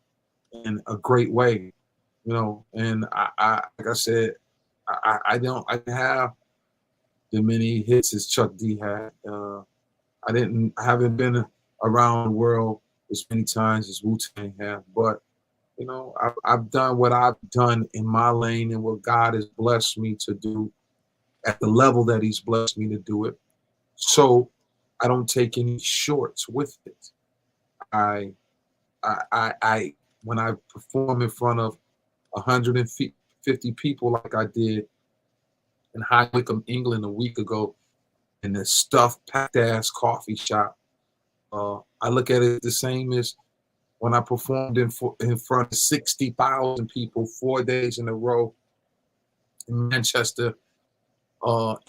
in a great way, you know. And I like I said, I have the many hits as Chuck D had. I haven't been around the world as many times as Wu-Tang have, but you know, I've done what I've done in my lane and what God has blessed me to do at the level that he's blessed me to do it. So I don't take any shorts with it. I when I perform in front of 150 people like I did in High Wycombe, England a week ago in the stuffed packed ass coffee shop, I look at it the same as when I performed in front of 60,000 people 4 days in a row in Manchester,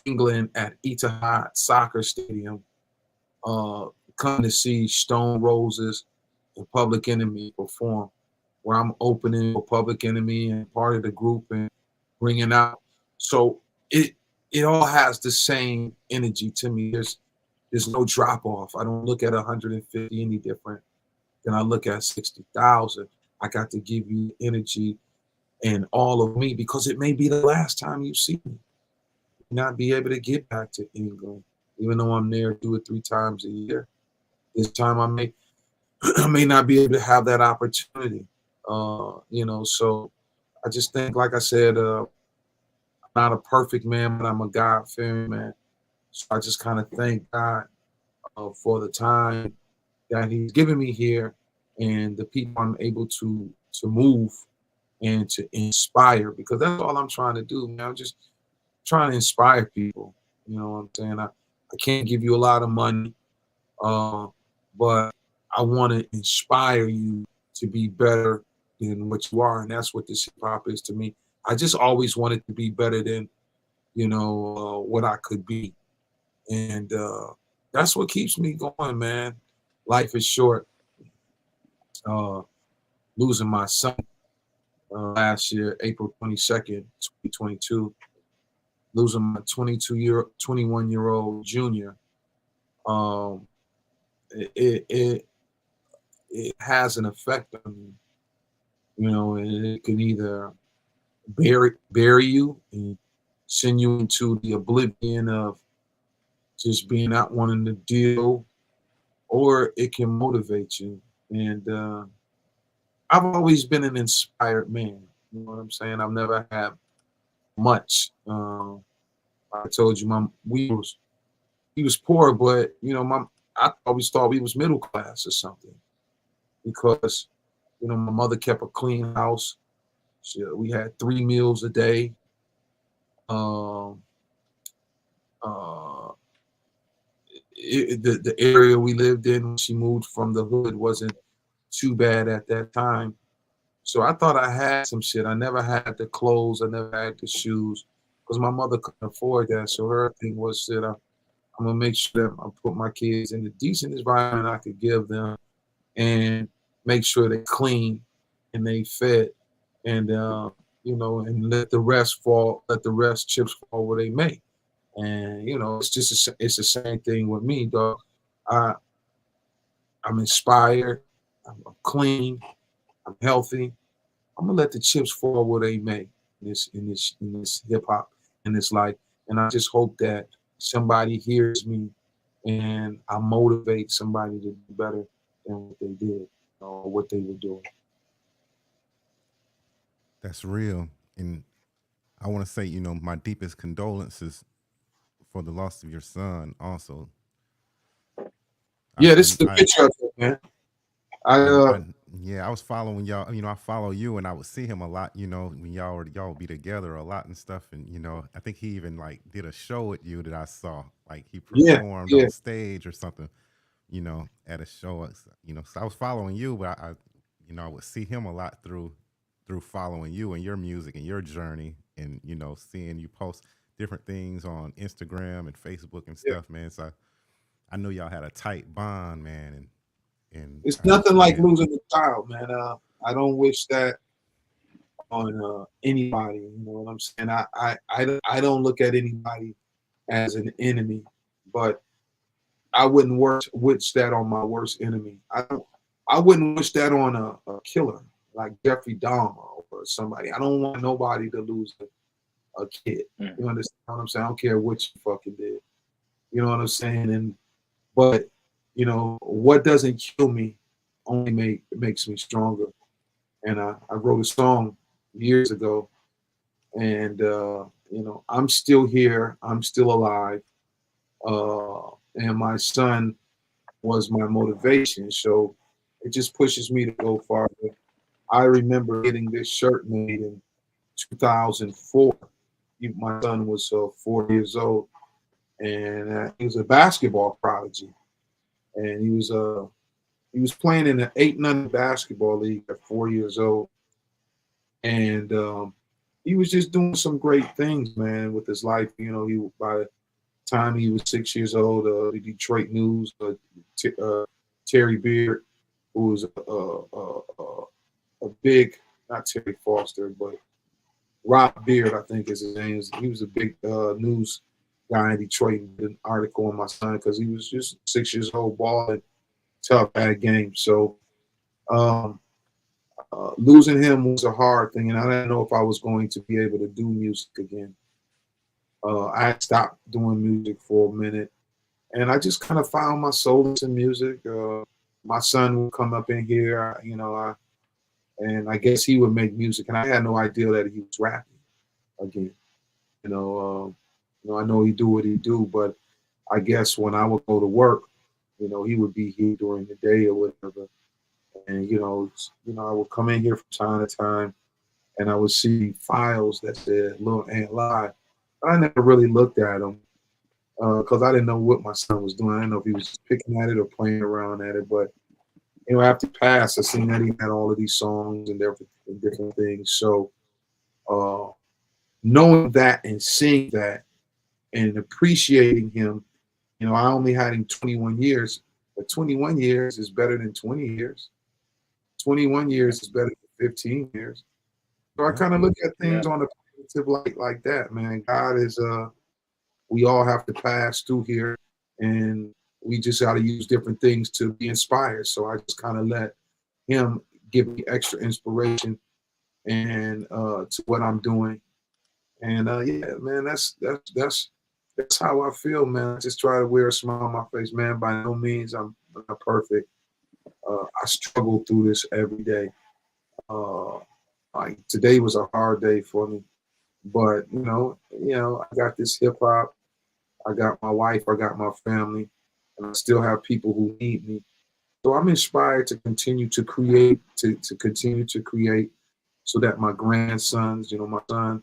England at Etihad Soccer Stadium, coming to see Stone Roses and Public Enemy perform, where I'm opening for Public Enemy and part of the group and bringing out. So it all has the same energy to me. There's no drop off. I don't look at 150 any different than I look at 60,000. I got to give you energy and all of me because it may be the last time you see me. Not be able to get back to England, even though I'm there 2 or 3 times a year. This time I may not be able to have that opportunity. So I just think, like I said, I'm not a perfect man, but I'm a God-fearing man. So I just kind of thank God for the time that He's given me here and the people I'm able to move and to inspire, because that's all I'm trying to do, man. I'm just trying to inspire people. You know what I'm saying? I can't give you a lot of money, but I want to inspire you to be better than what you are, and that's what this hip hop is to me. I just always wanted to be better than, what I could be, and that's what keeps me going, man. Life is short. Losing my son last year, April 22nd, 2022. Losing my 21-year-old junior. It has an effect on you, and it can either bury you and send you into the oblivion of just being out wanting to deal, or it can motivate you. And I've always been an inspired man. You know what I'm saying? I've never had much. I told you, he was poor, but I always thought we was middle class or something, because my mother kept a clean house. We had 3 meals a day. The area we lived in when she moved from the hood wasn't too bad at that time. So I thought I had some shit. I never had the clothes. I never had the shoes because my mother couldn't afford that. So her thing was that I'm going to make sure that I put my kids in the decent environment I could give them and make sure they're clean and they fed, and, and let the rest chips fall where they may. And, it's the same thing with me, dog. I'm inspired. I'm clean. I'm healthy. I'm gonna let the chips fall where they may in this hip hop, in this life. And I just hope that somebody hears me and I motivate somebody to do better than what they did or what they were doing. That's real. And I want to say, my deepest condolences for the loss of your son also. Yeah, this is the picture of it, man. I was following y'all. I follow you, and I would see him a lot. When y'all would be together a lot and stuff. And I think he even did a show with you that I saw. Like he performed on stage or something. At a show. So I was following you, but I would see him a lot through following you and your music and your journey, and seeing you post different things on Instagram and Facebook and stuff, man. So I knew y'all had a tight bond, man, and it's nothing like losing a child, man. I don't wish that on anybody. You know what I'm saying? I don't look at anybody as an enemy, but I wouldn't wish that on my worst enemy. I wouldn't wish that on a killer like Jeffrey Dahmer or somebody. I don't want nobody to lose a kid. You understand what I'm saying? I don't care what you fucking did. You know what I'm saying? But what doesn't kill me only makes me stronger. And I wrote a song years ago, and I'm still here. I'm still alive. And my son was my motivation. So it just pushes me to go farther. I remember getting this shirt made in 2004. My son was 4 years old, and he was a basketball prodigy, and he was playing in the 8-0 basketball league at 4 years old, and he was just doing some great things, man, with his life. You know, he by the time he was 6 years old, the Detroit News, Terry Beard, who was a big, not Terry Foster, but Rob Beard, I think is his name. He was a big news guy in Detroit. He did an article on my son because he was just 6 years old, balling, tough, had games. So losing him was a hard thing, and I didn't know if I was going to be able to do music again. I had stopped doing music for a minute, and I just kind of found my solace in music. My son would come up in here, and I guess he would make music, and I had no idea that he was rapping again. I know he do what he do, but I guess when I would go to work, he would be here during the day or whatever, and I would come in here from time to time, and I would see files that said "Little Antlive." I never really looked at them because I didn't know what my son was doing. I didn't know if he was picking at it or playing around at it, but after pass, I seen that he had all of these songs and different things. So knowing that and seeing that and appreciating him, I only had him 21 years, but 21 years is better than 20 years. 21 years is better than 15 years. So I kind of look at things on a positive light like that, man. God is, we all have to pass through here, and we just got to use different things to be inspired. So I just kind of let him give me extra inspiration and to what I'm doing. And yeah, man, that's how I feel, man. I just try to wear a smile on my face, man. By no means I'm not perfect. I struggle through this every day. Like today was a hard day for me, but I got this hip hop. I got my wife. I got my family, and I still have people who need me. So I'm inspired to continue to create, to continue to create, so that my grandsons, my son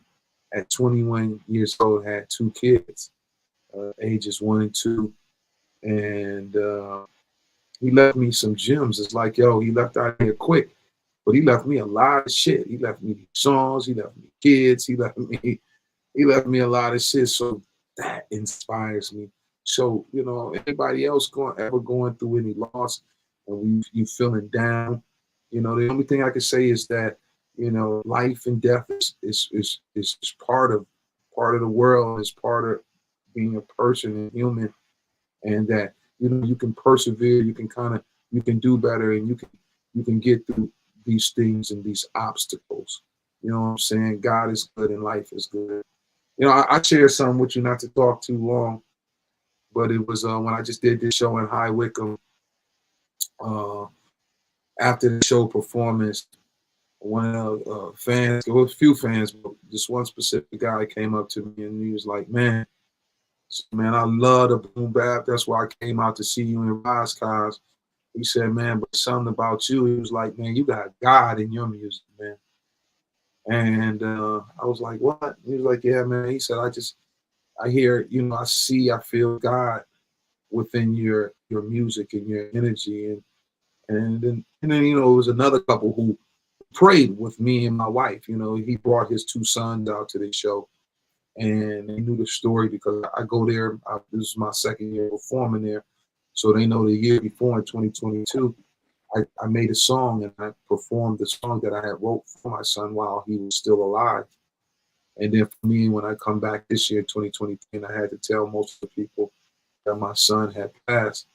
at 21 years old had 2 kids, ages 1 and 2, and he left me some gems. It's like, he left out here quick, but he left me a lot of shit. He left me songs. He left me kids. He left me a lot of shit. So that inspires me. So anybody else going through any loss, and you feeling down, the only thing I can say is that life and death is part of the world, is part of being a person and human, and that you can persevere, you can do better, and you can get through these things and these obstacles. You know what I'm saying? God is good and life is good. I shared something with you, not to talk too long, but it was when I just did this show in High Wycombe. After the show performance, one of the fans, there were a few fans, but this one specific guy came up to me and he was like, man, I love the boom bap. That's why I came out to see you in Roscos. He said, man, but something about you. He was like, man, you got God in your music, man. And I was like, what? He was like, yeah, man. He said, I hear, I feel God within your music and your energy. And then it was another couple who prayed with me and my wife. He brought his 2 sons out to the show, and they knew the story because I go there. This is my second year performing there, so they know the year before in 2022, I made a song and I performed the song that I had wrote for my son while he was still alive. And then for me, when I come back this year, 2023, and I had to tell most of the people that my son had passed,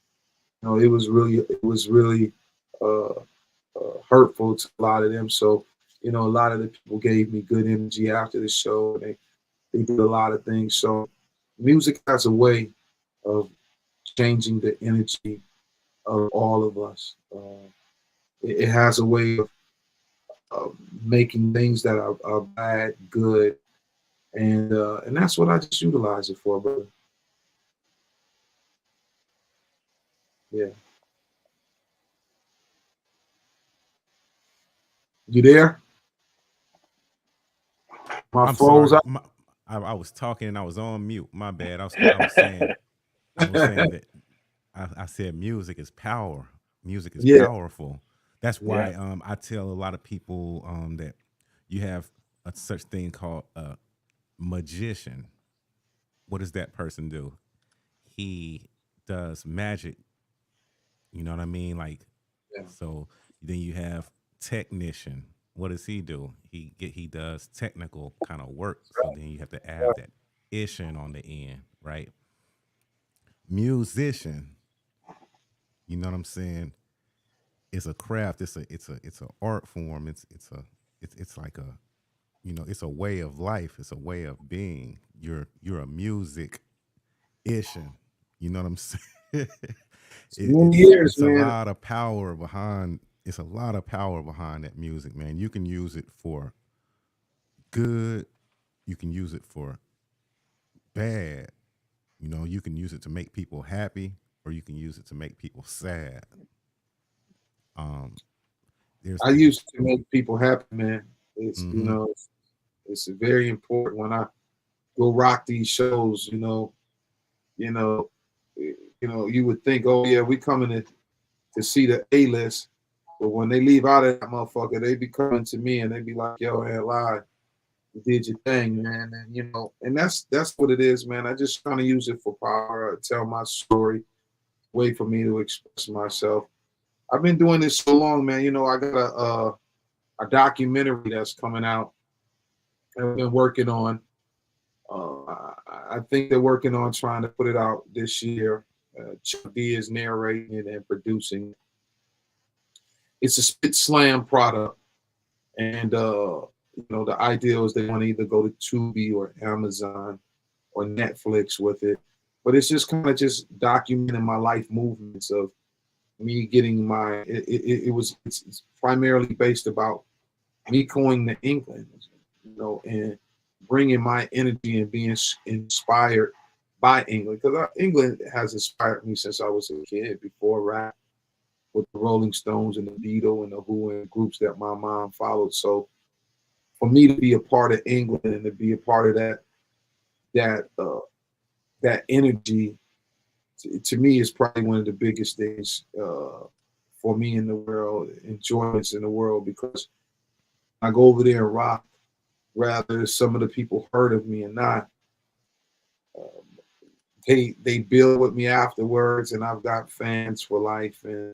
it was really hurtful to a lot of them. So, a lot of the people gave me good energy after the show. They did a lot of things. So music has a way of changing the energy of all of us. It has a way of making things that are bad good, and that's what I just utilize it for, brother. Yeah. You there? My I'm froze sorry. up. I was talking and I was on mute. My bad. I was saying that I said music is power. Music is Yeah, powerful. That's Yeah. why I tell a lot of people that you have a such thing called a magician. What does that person do? He does magic. You know what I mean? Like, yeah. so then you have technician. What does he do? He does technical kind of work. So then you have to add that ishin on the end, right? Musician. You know what I'm saying? It's a craft. It's a art form. It's like a, it's a way of life. It's a way of being. You're a music ishin. You know what I'm saying? it, Many it's years, it's a man. lot of power behind. It's a lot of power behind that music, man. You can use it for good. You can use it for bad. You can use it to make people happy, or you can use it to make people sad. Um, there's I people. used to make people happy, man. It's Mm-hmm. it's very important when I go rock these shows. You know, you would think, oh yeah, we coming to see the A list, but when they leave out of that motherfucker, they be coming to me and they be like, yo, live, you did your thing, man, and and that's what it is, man. I just kind of use it for power, tell my story, way for me to express myself. I've been doing this so long, man. I got a documentary that's coming out and I've been working on. I think they're working on trying to put it out this year. Chuck D is narrating it and producing. It's a Spit Slam product, and the idea is they want to either go to Tubi or Amazon or Netflix with it. But it's just kind of just documenting my life movements of me getting my. It's primarily based about me going to England, and bringing my energy and being inspired by England, because England has inspired me since I was a kid before rap, with the Rolling Stones and the Beatles and the Who and groups that my mom followed. So for me to be a part of England and to be a part of that energy, to me is probably one of the biggest things for me in the world, enjoyments in the world, because I go over there and rock. Rather, some of the people heard of me and not. Um, they build with me afterwards, and I've got fans for life. And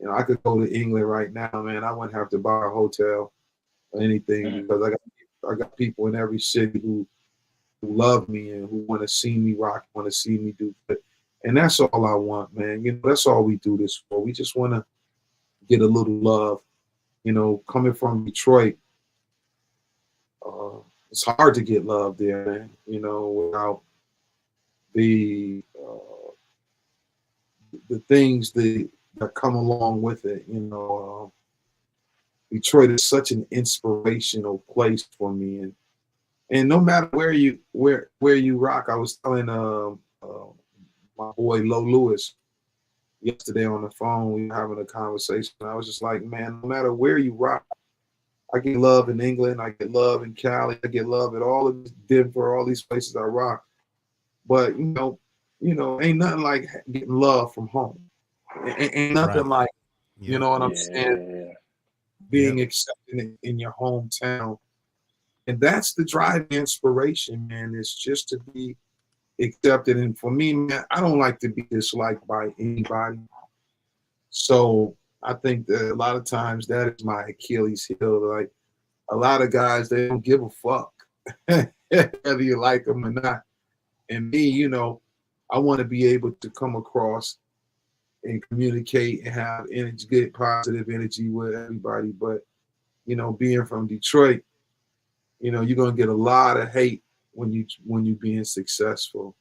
I could go to England right now, man. I wouldn't have to buy a hotel or anything, because I got people in every city who love me and who want to see me rock, want to see me do it. And that's all I want, man. That's all we do this for. We just want to get a little love. Coming from Detroit, uh, it's hard to get love there, man. Without the things that come along with it. Detroit is such an inspirational place for me, and no matter where you rock. I was telling my boy Lo Lewis yesterday on the phone. We were having a conversation. I was just like, man, no matter where you rock, I get love in England, I get love in Cali, I get love at all of Denver, all these places I rock. But ain't nothing like getting love from home. Ain't nothing Right. like, you Yep. know what I'm saying, Yeah. being Yep. accepted in your hometown. And that's the driving inspiration, man, is just to be accepted. And for me, man, I don't like to be disliked by anybody. So I think that a lot of times that is my Achilles heel. Like, a lot of guys, they don't give a fuck whether you like them or not. And me, I want to be able to come across and communicate and have energy, good positive energy with everybody. But being from Detroit, you're gonna get a lot of hate when you being successful.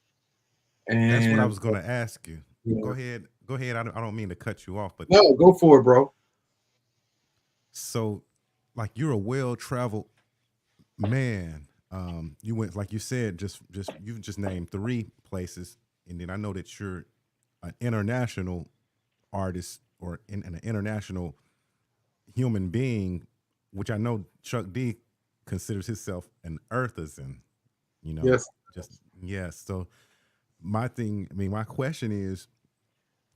That's what I And was gonna ask you. Go yeah, ahead. Go ahead. I don't mean to cut you off, but no, go for it, bro. so, like, you're a well traveled man. You went, like you said, just you just named three places, and then I know that you're an international artist, or an international human being which I know Chuck D considers himself an earthisan, you know, Yes. just yes. So my thing, I mean, my question is,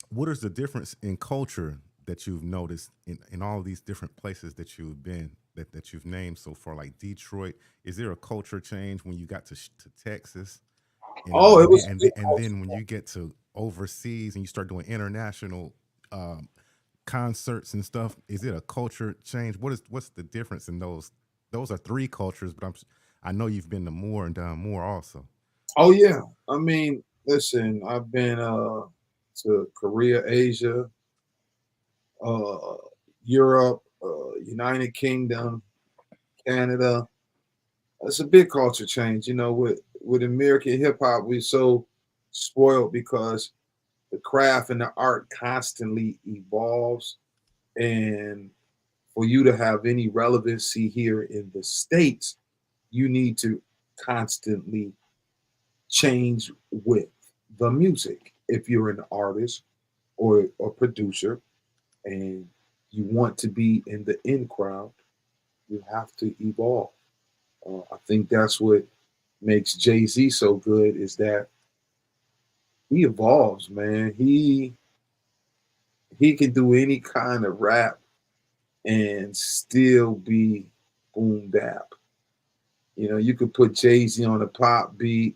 what is the difference in culture that you've noticed in all these different places that you've been that you've named so far, like Detroit? Is there a culture change when you got to Texas? Oh, it was And then when you get to overseas and you start doing international um, concerts and stuff, is it a culture change? What's the difference in those? Those are three cultures, but I know you've been to more and done more also. Oh yeah. I mean, listen, I've been to Korea, Asia, uh Europe, United Kingdom, Canada. It's a big culture change. You know, with American hip hop, we're so spoiled because the craft and the art constantly evolves. And for you to have any relevancy here in the States, you need to constantly change with the music. If you're an artist or a producer and you want to be in the in crowd, you have to evolve. I think that's what makes Jay-Z so good is that he evolves, man. He can do any kind of rap and still be boom bap. You know, you could put Jay-Z on a pop beat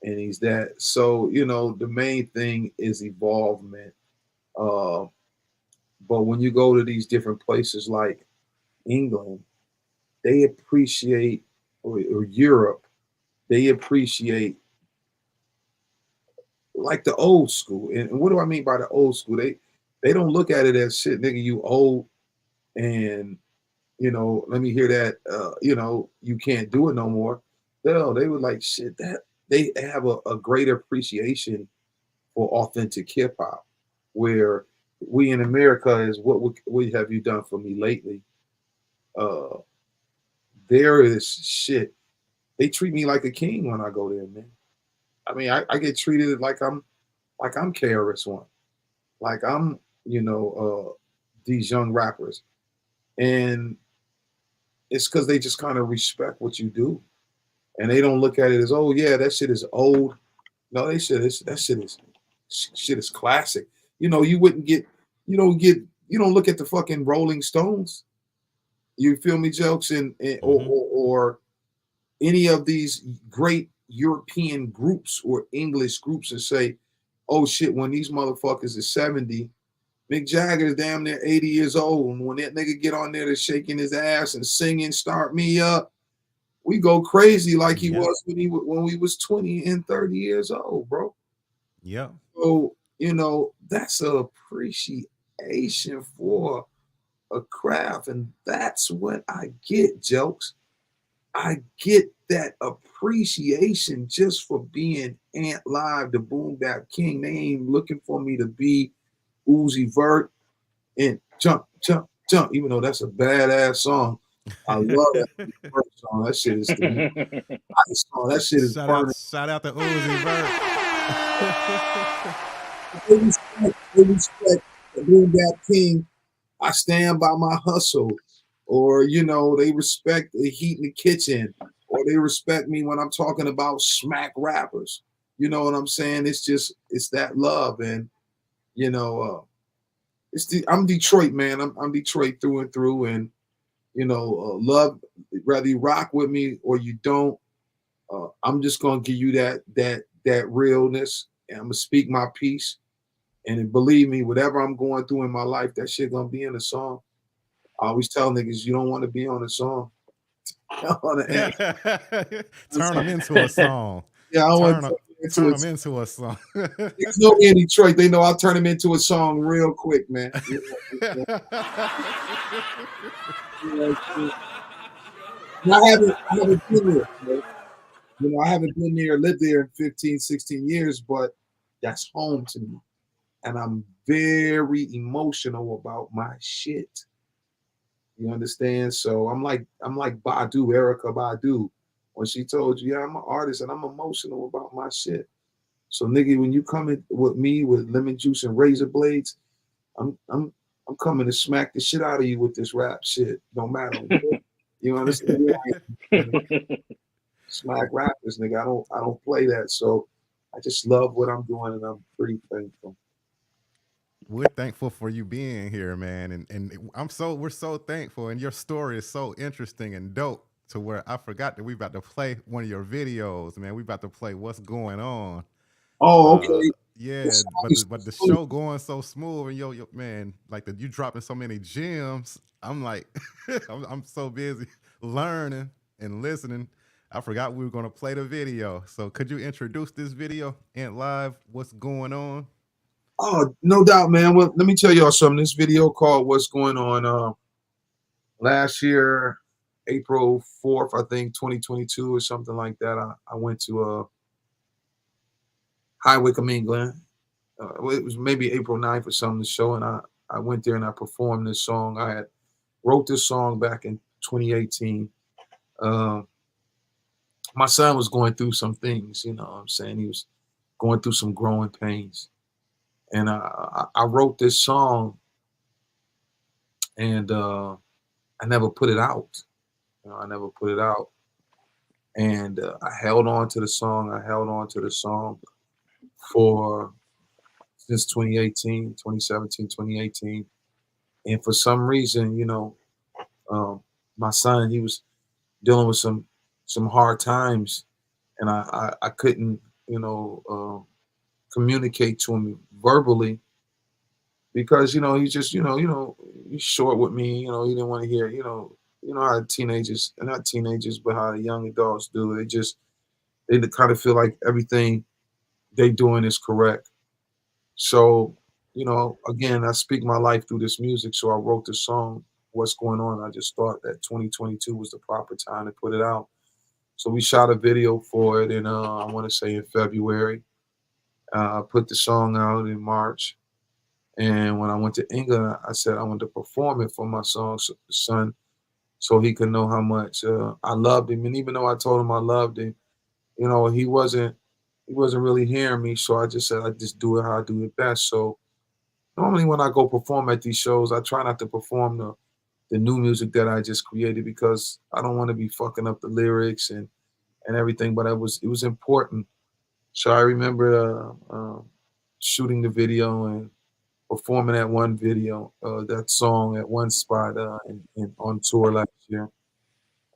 and he's that. So, you know, the main thing is evolvement. Uh, but when you go to these different places like England, they appreciate, or Europe, they appreciate like the old school. And what do I mean by the old school? They don't look at it as shit, nigga, you old and let me hear that you can't do it no more. No, they were like shit that they have a greater appreciation for authentic hip hop, where we in America is what have you done for me lately? Uh there is shit. They treat me like a king when I go there, man. I mean, I get treated like I'm KRS One, like I'm, these young rappers. And it's because they just kind of respect what you do. And they don't look at it as, oh yeah, that shit is old. No, they said that shit is classic. You wouldn't get you don't look at the fucking Rolling Stones. You feel me, jokes and Mm-hmm. or any of these great European groups or English groups and say, oh shit, when these motherfuckers is 70, Mick Jagger is damn near 80 years old. And when that nigga get on there to shaking his ass and singing Start Me Up, we go crazy like he Yep. was when we was 20 and 30 years old, bro. Yep. So, that's an appreciation for a craft. And that's what I get, jokes. I get that appreciation just for being Antlive, the Boom Bap King. They ain't looking for me to be Uzi Vert and jump, jump, jump, even though that's a badass song. I love that first song. That shit is the hottest song. That shit is burning. Shout out to Uzi Vert. They respect the Boom Bap King. I stand by my hustle. Or, they respect the heat in the kitchen. Or they respect me when I'm talking about smack rappers. You know what I'm saying? It's that love. And, I'm Detroit, man. I'm Detroit through and through. And, love, whether you rock with me or you don't, I'm just gonna give you that realness, and I'm gonna speak my piece. And believe me, whatever I'm going through in my life, that shit gonna be in the song. I always tell niggas, you don't want to be on a song. Turn them into a song. Yeah, I want to turn them into a song. Niggas know me in Detroit. They know I'll turn them into a song real quick, man. I haven't been there. Man. I haven't been there, lived there in 15, 16 years, but that's home to me. And I'm very emotional about my shit. You understand? So I'm like Badu, Erica Badu, when she told you, yeah, I'm an artist and I'm emotional about my shit. So nigga, when you come in with me with lemon juice and razor blades, I'm I'm coming to smack the shit out of you with this rap shit. No matter what. You understand? Smack rappers, nigga. I don't play that. So I just love what I'm doing, and I'm pretty thankful. We're thankful for you being here, man, and we're so thankful, and your story is so interesting and dope to where I forgot that we about to play one of your videos, man. We about to play "What's Going On." Oh, Uh, okay. yeah, but the show going so smooth, and yo man, like you dropping so many gems. I'm like, I'm so busy learning and listening. I forgot we were gonna play the video. So could you introduce this video Antlive? What's going on? Oh, no doubt, man. Well, let me tell y'all something. This video called "What's Going On." Last year, April 4th, I think, 2022 or something like that. I went to High Wycombe, England. It was maybe April 9th or something, the show, and I went there and I performed this song. I had wrote this song back in 2018. My son was going through some things, you know what I'm saying? He was going through some growing pains. And I wrote this song, and I never put it out. You know, I never put it out. And I held on to the song. I held on to the song for since 2018, 2017, 2018. And for some reason, you know, my son, he was dealing with some hard times, and I couldn't, you know, communicate to him verbally because he's just he's short with me. You know, he didn't want to hear. You know how teenagers, not teenagers, but how the young adults do. They kind of feel like everything they doing is correct. So, again, I speak my life through this music. So I wrote this song, "What's Going On." I just thought that 2022 was the proper time to put it out. So we shot a video for it in, I want to say in February. I put the song out in March. And when I went to England, I said I wanted to perform it for my son so he could know how much I loved him. And even though I told him I loved him, he wasn't really hearing me. So I just said I just do it how I do it best. So normally when I go perform at these shows, I try not to perform the new music that I just created because I don't want to be fucking up the lyrics and everything. But it was important. So I remember shooting the video and performing that song at one spot on tour last year.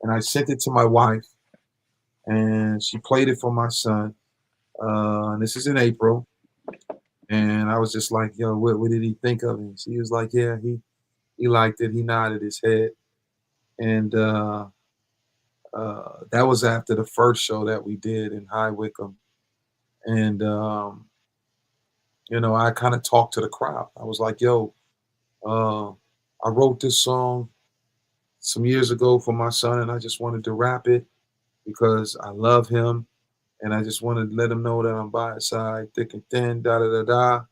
And I sent it to my wife, and she played it for my son. And this is in April. And I was just like, yo, what did he think of it? She was like, yeah, he liked it. He nodded his head. And that was after the first show that we did in High Wycombe. And, I kind of talked to the crowd. I was like, yo, I wrote this song some years ago for my son, and I just wanted to rap it because I love him, and I just wanted to let him know that I'm by his side, thick and thin, da da da da.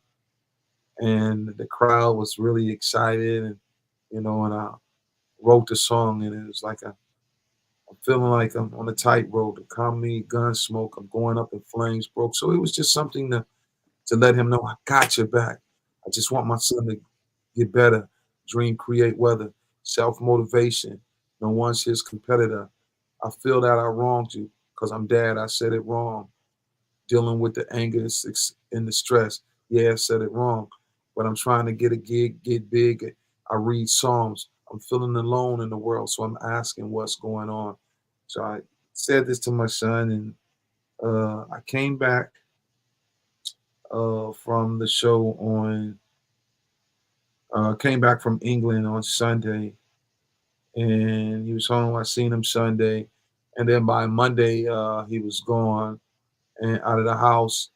And the crowd was really excited, and I wrote the song, and it was like I'm feeling like I'm on a tightrope. The comedy, gun smoke, I'm going up in flames, broke. So it was just something to let him know I got your back. I just want my son to get better, dream, create weather, self-motivation. No one's his competitor. I feel that I wronged you because I'm dad. I said it wrong. Dealing with the anger and the stress. Yeah, I said it wrong. But I'm trying to get a gig, get big. I read Psalms. I'm feeling alone in the world. So I'm asking what's going on. So I said this to my son, and I came back from the show came back from England on Sunday, and he was home. I seen him Sunday, and then by Monday he was gone and out of the house,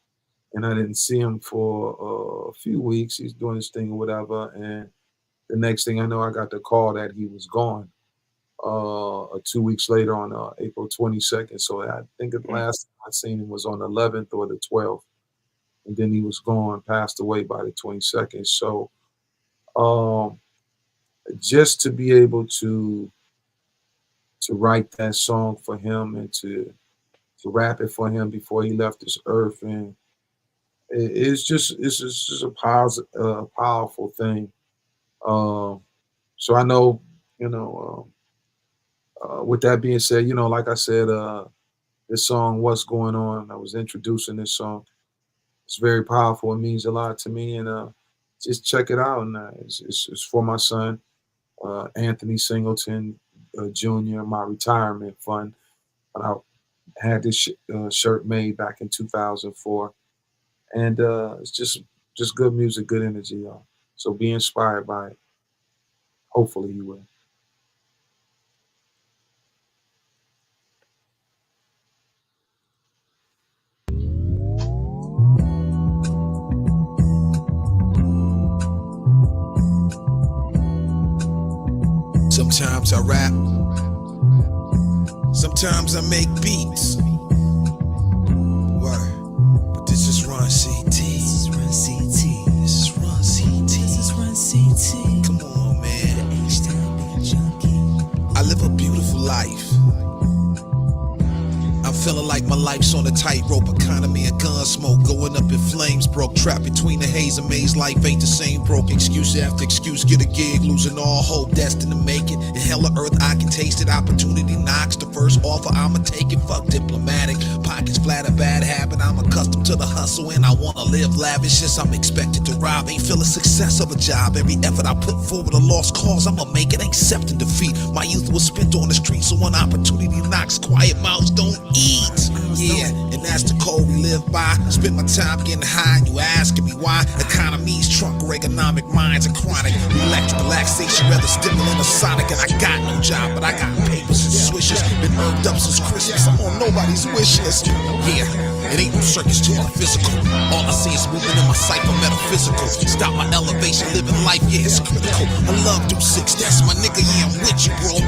and I didn't see him for a few weeks. He's doing his thing or whatever, and the next thing I know, I got the call that he was gone. 2 weeks later on April 22nd. So I think the last time I seen him was on the 11th or the 12th, and then he was gone, passed away by the 22nd. So just to be able to write that song for him and to rap it for him before he left this earth, and it's just a powerful thing. So I know, you know, with that being said, you know, like I said, this song, What's Going On, I was introducing this song. It's very powerful. It means a lot to me. And just check it out. And it's for my son, Anthony Singleton Jr., my retirement fund. And I had this shirt made back in 2004. And it's just good music, good energy, y'all. So be inspired by it. Hopefully you will. Sometimes I rap, sometimes I make beats. Word. But this is Run CT. This is Run CT. This is Run CT. This is Run CT. Come on, man. I live a beautiful life. I'm feeling like my life's on a tightrope economy of gun smoke, going up in flames, broke, trapped between the haze and maze. Life ain't the same, broke, excuse after excuse, get a gig, losing all hope, destined to make it. In hell of earth, I can taste it, opportunity knocks, the first offer, I'ma take it, fuck diplomatic, pockets flat, a bad habit, I'm accustomed to the hustle and I wanna live lavish, since I'm expected to rob, ain't feel the success of a job, every effort I put forward a lost cause, I'ma make it, ain't accepting defeat, my youth was spent on the street, so when opportunity knocks, quiet mouths don't eat. Yeah, and that's the code we live by. Spend my time getting high, and you asking me why. Economies, trunk, or economic minds are chronic. Relaxation, rather stimulant or sonic. And I got no job, but I got papers and swishes. Been earned up since Christmas, I'm on nobody's wish list. Yeah, it ain't no circus to my physical. All I see is moving in my psycho metaphysical. Stop my elevation, living life, yeah, it's critical. I love do 6, that's my nigga, yeah, I'm with you, bro.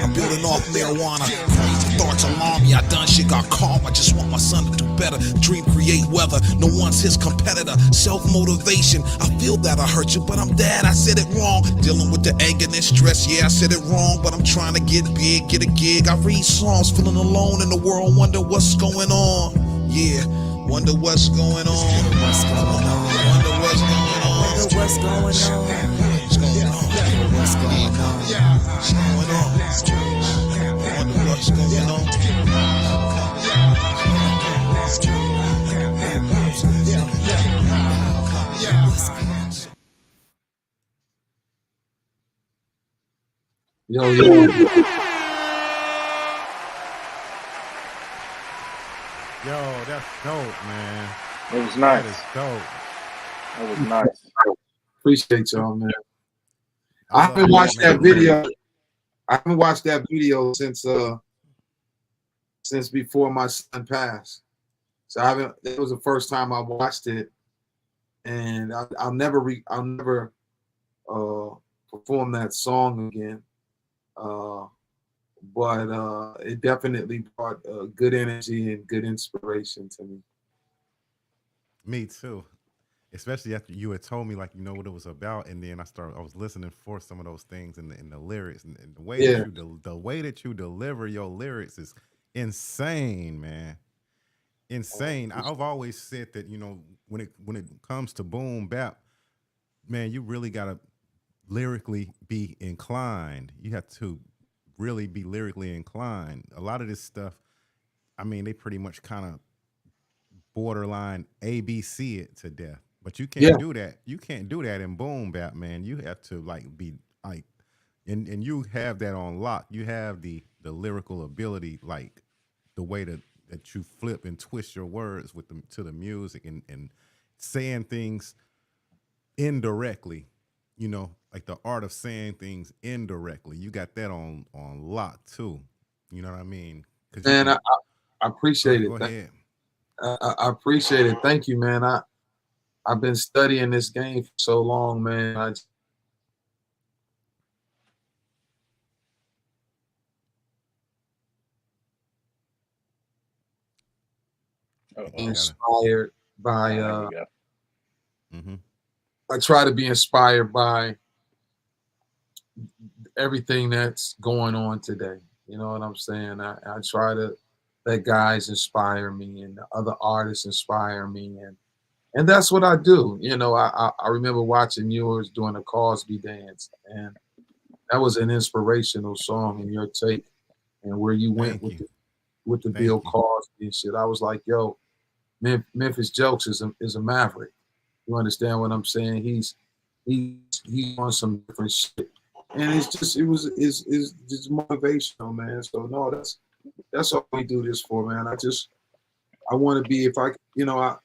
I'm building off marijuana. Crazy thoughts alarm me. I done shit, got calm. I just want my son to do better. Dream, create weather. No one's his competitor. Self-motivation. I feel that I hurt you, but I'm dead. I said it wrong. Dealing with the anger and stress. Yeah, I said it wrong, but I'm trying to get big, get a gig. I read songs, feeling alone in the world. Wonder what's going on. Yeah, wonder what's going on. Wonder what's going on. Wonder what's going on. Wonder what's going on. What's going on? What's going on? What's going on? I wonder what's going on. Yo, that's dope, man. It was nice. That is dope. It was nice. Appreciate y'all, man. I haven't watched that video. I haven't watched that video since before my son passed. So I haven't. It was the first time I watched it, and I'll never perform that song again. But it definitely brought good energy and good inspiration to me. Me too. Especially after you had told me, like, you know what it was about, and then I was listening for some of those things in the lyrics, and the way that the way that you deliver your lyrics is insane, man. Insane. I've always said that, you know, when it comes to boom bap, man, you really gotta lyrically be inclined. You have to really be lyrically inclined. A lot of this stuff, I mean, they pretty much kind of borderline ABC it to death. But you can't do that. You can't do that in boom bap, man. You have to like be like, and you have that on lock. You have the lyrical ability, like the way that you flip and twist your words with them to the music and saying things indirectly. You know, like the art of saying things indirectly. You got that on lock too. You know what I mean? Man, I appreciate it. Go ahead. I appreciate it. Thank you, man. I've been studying this game for so long, man. Inspired by I try to be inspired by everything that's going on today. You know what I'm saying? I try to let guys inspire me and other artists inspire me, And that's what I do. You know, I remember watching yours doing a Cosby dance, and that was an inspirational song in your take and where you went Thank you. with the Thank Bill you. Cosby and shit. I was like, yo, Memphis Jelks is a maverick. You understand what I'm saying? He's on some different shit, and it's just it's just motivational, man. So no, that's all we do this for, man. I want to be, if I, you know,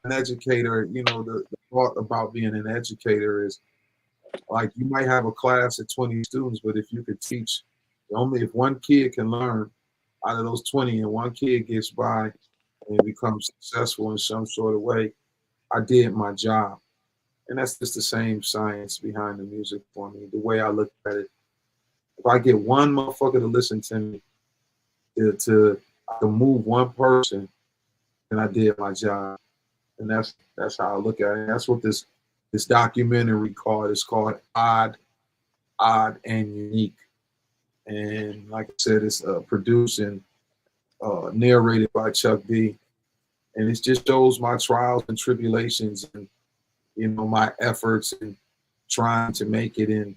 an educator. You know, the thought about being an educator is like you might have a class of 20 students, but if you could teach, only if one kid can learn out of those 20 and one kid gets by and becomes successful in some sort of way, I did my job. And that's just the same science behind the music for me, the way I look at it. If I get one motherfucker to listen to me, to move one person, then I did my job. And that's how I look at it. That's what this documentary called. It's called Odd and Unique. And like I said, it's produced and narrated by Chuck D. And it just shows my trials and tribulations and, you know, my efforts and trying to make it and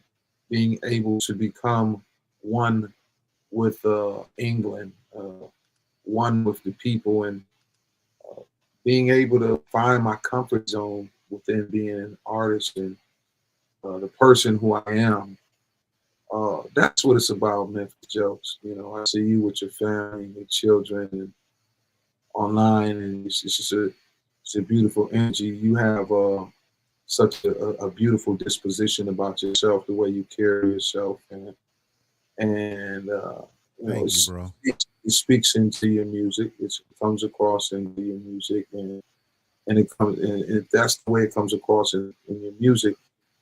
being able to become one with England, one with the people, and being able to find my comfort zone within being an artist and the person who I am. That's what it's about, Memphis Jelks. You know, I see you with your family, your children, and online, and it's just it's a beautiful energy. You have such a beautiful disposition about yourself, the way you carry yourself, and you know, Thank you, bro. it speaks into your music. It comes across into your music, and it comes. And if that's the way it comes across in your music,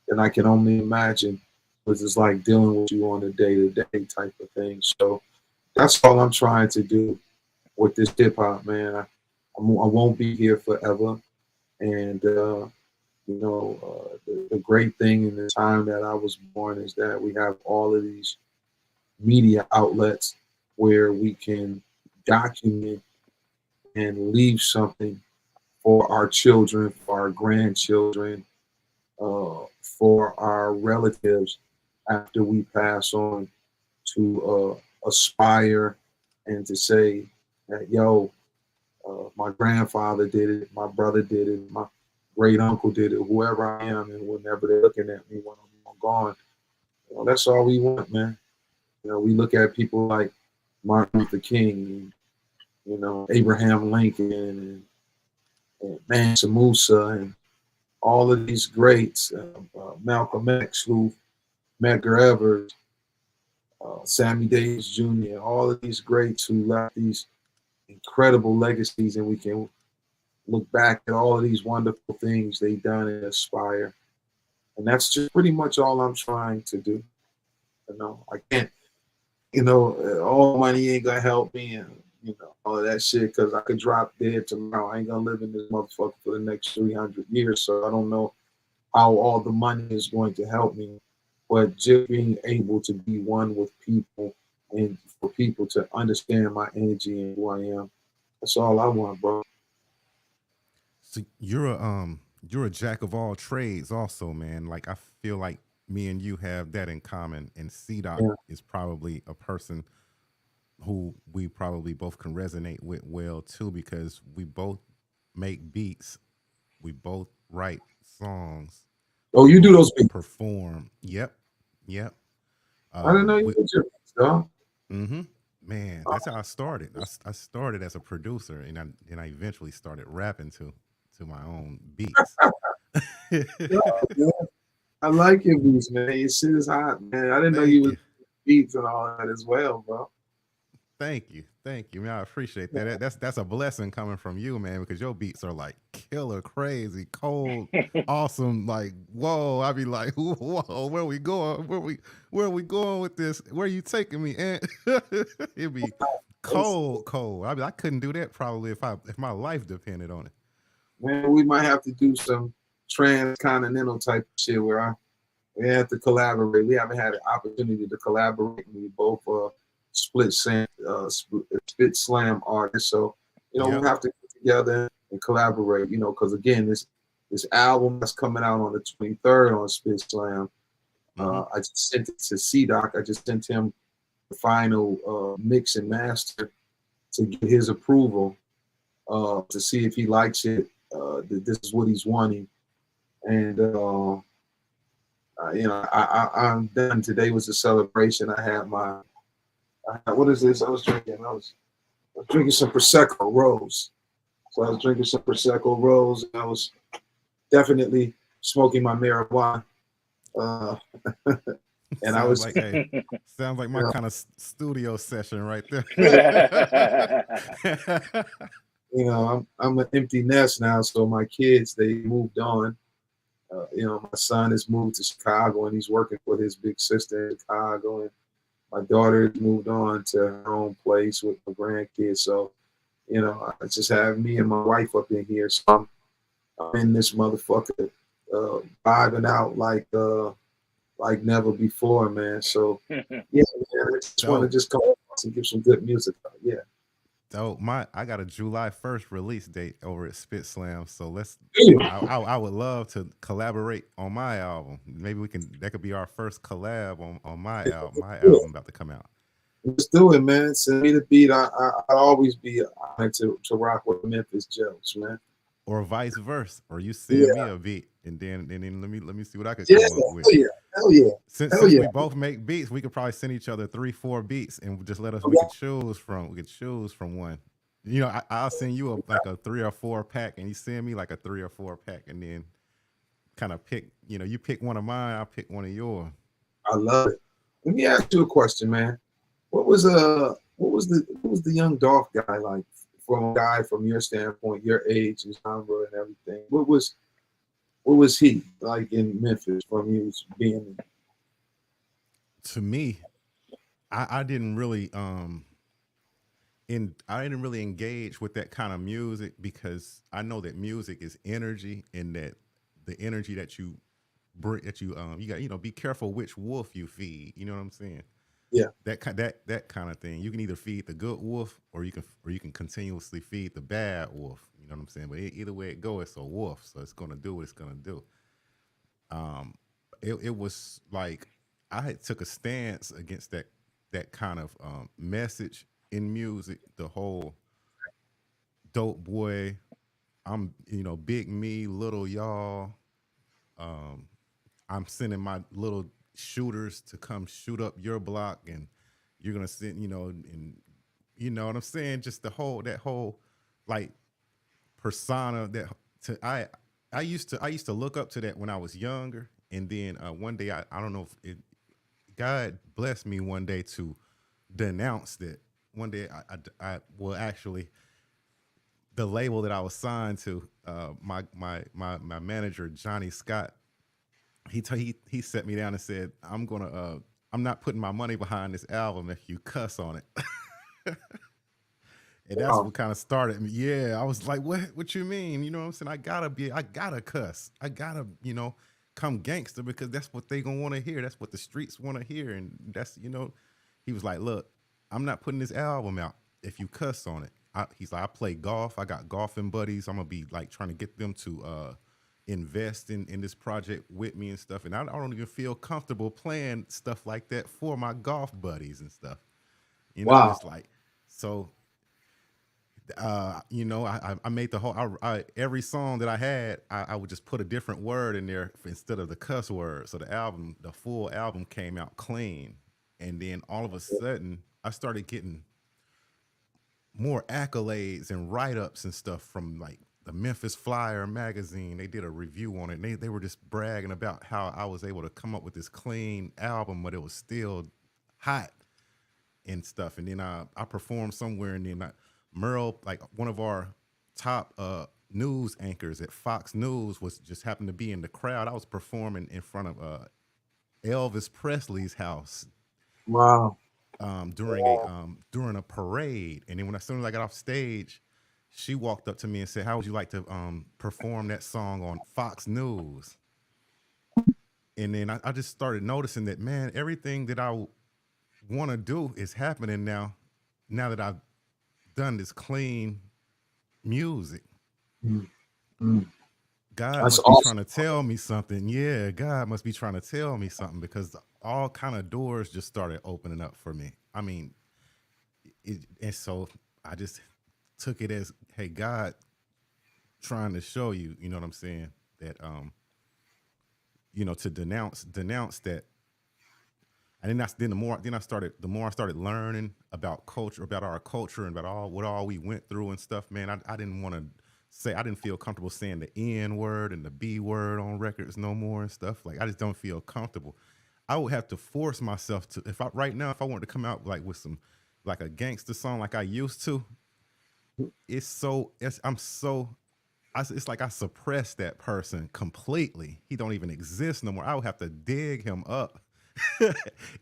then I can only imagine what it's like dealing with you on a day-to-day type of thing. So that's all I'm trying to do with this hip hop, man. I won't be here forever, and you know, the great thing in the time that I was born is that we have all of these media outlets where we can document and leave something for our children, for our grandchildren, for our relatives after we pass on, to aspire and to say that, yo, my grandfather did it, my brother did it, my great uncle did it, whoever I am, and whenever they're looking at me when I'm gone, you know, that's all we want, man. You know, we look at people like Martin Luther King, and, you know, Abraham Lincoln, and Mansa Musa, and all of these greats, Malcolm X, who Medgar Evers, Sammy Davis Jr., all of these greats who left these incredible legacies, and we can look back at all of these wonderful things they've done and aspire. And that's just pretty much all I'm trying to do. You know, I can't, you know, all money ain't gonna help me, and, you know, all of that shit, because I could drop dead tomorrow. I ain't gonna live in this motherfucker for the next 300 years, so I don't know how all the money is going to help me. But just being able to be one with people and for people to understand my energy and who I am, that's all I want, bro. So you're a jack of all trades also, man. Like I feel like me and you have that in common. And C-Doc Yeah. is probably a person who we probably both can resonate with well too, because we both make beats, we both write songs, Oh, we you do both those beats? perform. Yep. Yep. I didn't know you We, did your beats, dog. mm-hmm. Man, that's how I started. I started as a producer, and I eventually started rapping to my own beats. Yeah, man. I like your beats, man. Your shit is hot, man. I didn't know you Thank was you. beats and all that as well, bro. Thank you. Thank you. Man, I appreciate that. That's a blessing coming from you, man, because your beats are like killer, crazy, cold, awesome. Like, whoa. I be like, whoa, where we going? Where are we going with this? Where are you taking me? And it'd be It's, cold, cold. I couldn't do that probably if my life depended on it. man, we might have to do some transcontinental type of shit where we have to collaborate. We haven't had an opportunity to collaborate. We both split slam artists, so you know we Yep. have to get together and collaborate. You know, because again, this album that's coming out on the 23rd on Spit Slam. Mhm. I just sent it to C-Doc. I just sent him the final mix and master to get his approval to see if he likes it. That this is what he's wanting, and I'm done. Today was a celebration. I had what is this? I was drinking some Prosecco Rose. So I was drinking some Prosecco Rose, and I was definitely smoking my marijuana. And I was sounds like my kind of studio session right there. I'm an empty nest now, so my kids, they moved on. My son has moved to Chicago and he's working for his big sister in Chicago, and my daughter has moved on to her own place with my grandkids. So, I just have me and my wife up in here. So I'm in this motherfucker vibing out like never before, man. So yeah, man, I just want to just come and give some good music. Yeah. So I got a July 1st release date over at Spit Slam. So I would love to collaborate on my album. Maybe that could be our first collab on my album. My album about to come out. Let's do it, man. Send me the beat. I'll always be honored to rock with Memphis Jelks, man. Or vice versa. Or you send me a beat and then let me see what I could come up with. Hell yeah. Since we both make beats, we could probably send each other 3-4 beats and just let us we could choose from one. I'll send you a 3 or 4 pack and you send me like a 3 or 4 pack and then kind of pick, you pick one of mine, I'll pick one of yours. I love it. Let me ask you a question, man. What was the young Dolph guy like from your standpoint, your age and genre and everything? What was he like in Memphis from you being? To me, I didn't really engage with that kind of music because I know that music is energy and that the energy that you bring, that you got, be careful which wolf you feed. You know what I'm saying? Yeah. That kind of thing. You can either feed the good wolf or you can continuously feed the bad wolf. You know what I'm saying? But either way it goes, it's a wolf, so it's gonna do what it's gonna do. It was like I had took a stance against that kind of message in music. The whole dope boy, I'm big me, little y'all. I'm sending my little shooters to come shoot up your block, and you're gonna send and you know what I'm saying. Just that whole like persona I used to look up to that when I was younger, and then one day I don't know if God blessed me one day to denounce that. One day I well actually the label that I was signed to, my manager Johnny Scott, he set me down and said, I'm not putting my money behind this album if you cuss on it. And that's what kind of started me. Yeah, I was like, what you mean? You know what I'm saying? I gotta cuss. I gotta, come gangster because that's what they gonna want to hear. That's what the streets want to hear. And that's, he was like, look, I'm not putting this album out if you cuss on it. He's like, I play golf. I got golfing buddies. I'm gonna be like trying to get them to invest in this project with me and stuff. And I don't even feel comfortable playing stuff like that for my golf buddies and stuff. Wow. It's like, so I made the whole every song that I had, I would just put a different word in there instead of the cuss word. So the full album came out clean. And then all of a sudden I started getting more accolades and write-ups and stuff from like the Memphis Flyer magazine. They did a review on it, and they were just bragging about how I was able to come up with this clean album, but it was still hot and stuff. And then I performed somewhere, and then Merle, like one of our top news anchors at Fox News, was just happened to be in the crowd. I was performing in front of Elvis Presley's house. Wow. During a parade, and then as soon as I got off stage, she walked up to me and said, "How would you like to perform that song on Fox News?" And then I just started noticing that, man, everything that I want to do is happening now that I've done this clean music. God That's must be awesome. trying to tell me something. Yeah, God must be trying to tell me something because all kind of doors just started opening up for me. I mean, and so I just took it as, hey, God trying to show you, you know what I'm saying, that to denounce that. And then the more I started learning about culture, about our culture, and about what all we went through and stuff. Man, I didn't want to say, I didn't feel comfortable saying the N word and the B word on records no more and stuff. Like I just don't feel comfortable. I would have to force myself to, if I wanted to come out like with some like a gangster song like I used to, it's like I suppressed that person completely. He don't even exist no more. I would have to dig him up.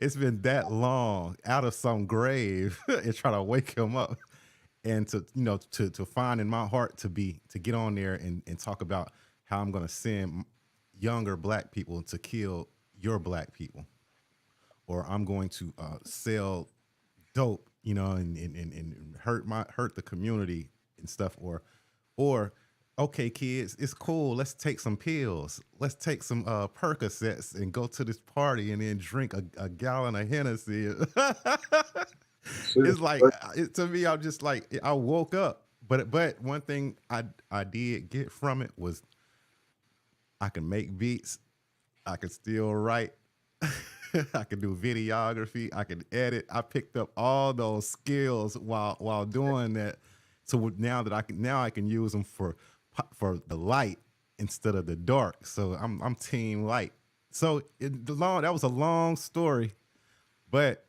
It's been that long out of some grave and try to wake him up and to find in my heart to get on there and talk about how I'm going to send younger black people to kill your black people, or I'm going to sell dope, and hurt the community and stuff, or okay, kids, it's cool. Let's take some pills. Let's take some Percocets and go to this party and then drink a gallon of Hennessy. It's like to me, I'm just like I woke up. But one thing I did get from it was I can make beats. I can still write. I can do videography. I can edit. I picked up all those skills while doing that. So now I can use them for the light instead of the dark. So I'm team light. So that was a long story, but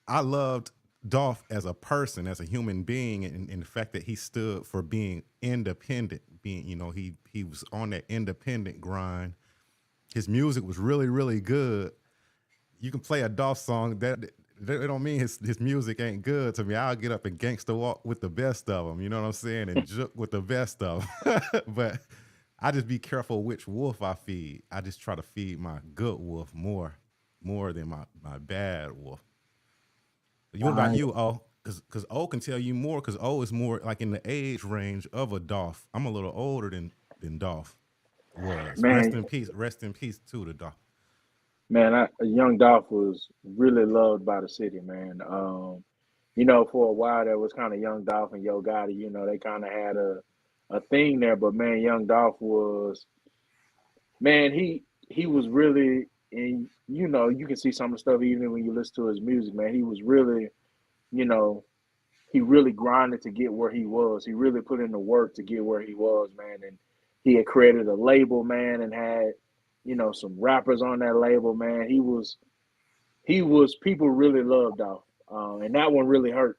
I loved Dolph as a person, as a human being, and the fact that he stood for being independent. He was on that independent grind. His music was really, really good. You can play a Dolph song that don't mean his music ain't good to me. I'll get up and gangster walk with the best of them, you know what I'm saying, and juke with the best of them. But I just be careful which wolf I feed. I just try to feed my good wolf more than my bad wolf. What about you, O? Because O can tell you more, because O is more like in the age range of a Dolph. I'm a little older than Dolph was. Man, Rest in peace to the Dolph. man, Young Dolph was really loved by the city, man. For a while there was kind of Young Dolph and Yo Gotti. They kind of had a thing there, but man, Young Dolph was, man, he was really, and you can see some of the stuff even when you listen to his music, man. He was really, you know, he really grinded to get where he was. He really put in the work to get where he was, man. And he had created a label, man, and had, some rappers on that label, man. He was people really loved Dolph. And that one really hurt.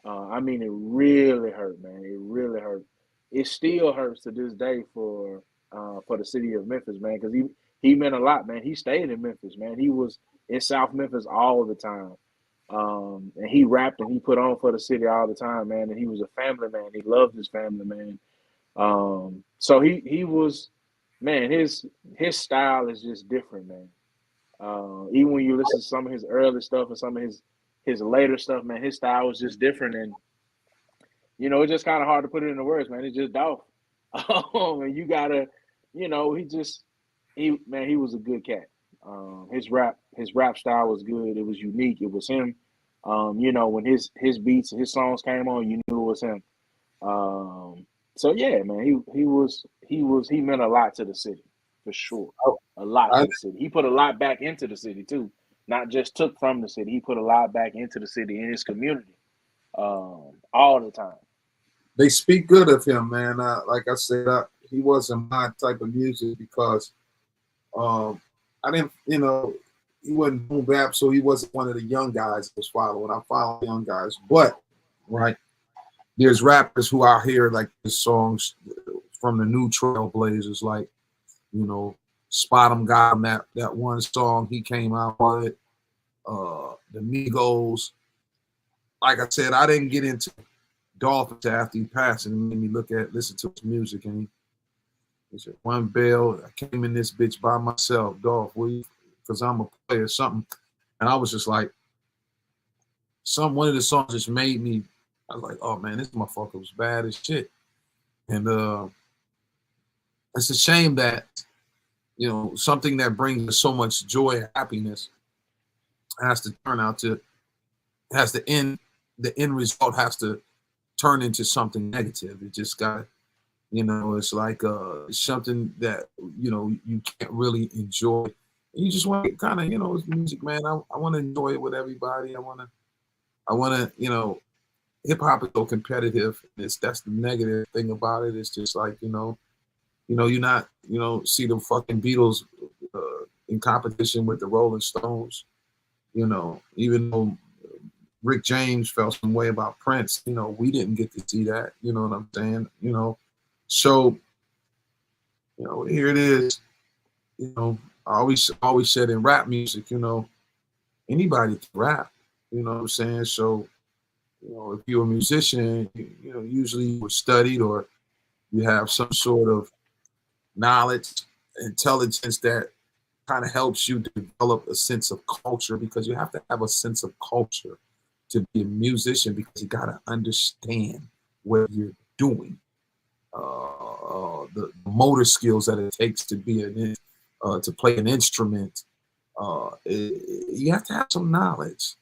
I mean, it really hurt, man. It really hurt. It still hurts to this day for the city of Memphis, man, because he meant a lot, man. He stayed in Memphis, man. He was in South Memphis all the time. And he rapped and he put on for the city all the time, man. And he was a family man. He loved his family, man. So he was, man. His style is just different, man. Even when you listen to some of his early stuff and some of his later stuff, man, his style was just different. And it's just kind of hard to put it into words, man. It's just Dolph. And you gotta, he was a good cat. His rap style was good. It was unique. It was him. When his beats and his songs came on, you knew it was him. So yeah, man, he meant a lot to the city for sure. A lot to the city. He put a lot back into the city too. Not just took from the city. He put a lot back into the city and his community. All the time. They speak good of him, man. Like I said, he wasn't my type of music because I didn't, he wasn't boom bap, so he wasn't one of the young guys I was following. I follow young guys, but right, there's rappers who out here like the songs from the new Trailblazers, like Spot 'em got 'em, that one song he came out with, the Migos. Like I said, I didn't get into Dolph until after he passed, and it made me listen to his music, and he said, "One bell, I came in this bitch by myself, Dolph, because I'm a player, something." And I was just like, one of the songs just made me, I was like, oh man, this motherfucker was bad as shit. And it's a shame that, something that brings us so much joy and happiness has to turn out to has to end the end result has to turn into something negative. It just got, it's like something that you can't really enjoy. You just want to kind of, it's music, man. I want to enjoy it with everybody. I want to, hip hop is so competitive. That's the negative thing about it. It's just like, you're not, see the fucking Beatles in competition with the Rolling Stones. Even though Rick James felt some way about Prince, we didn't get to see that. You know what I'm saying? So, here it is. I always said in rap music, anybody can rap. You know what I'm saying? So, if you're a musician, usually you were studied or you have some sort of knowledge, intelligence that kind of helps you develop a sense of culture, because you have to have a sense of culture to be a musician, because you got to understand what you're doing, the motor skills that it takes to be to play an instrument. You have to have some knowledge,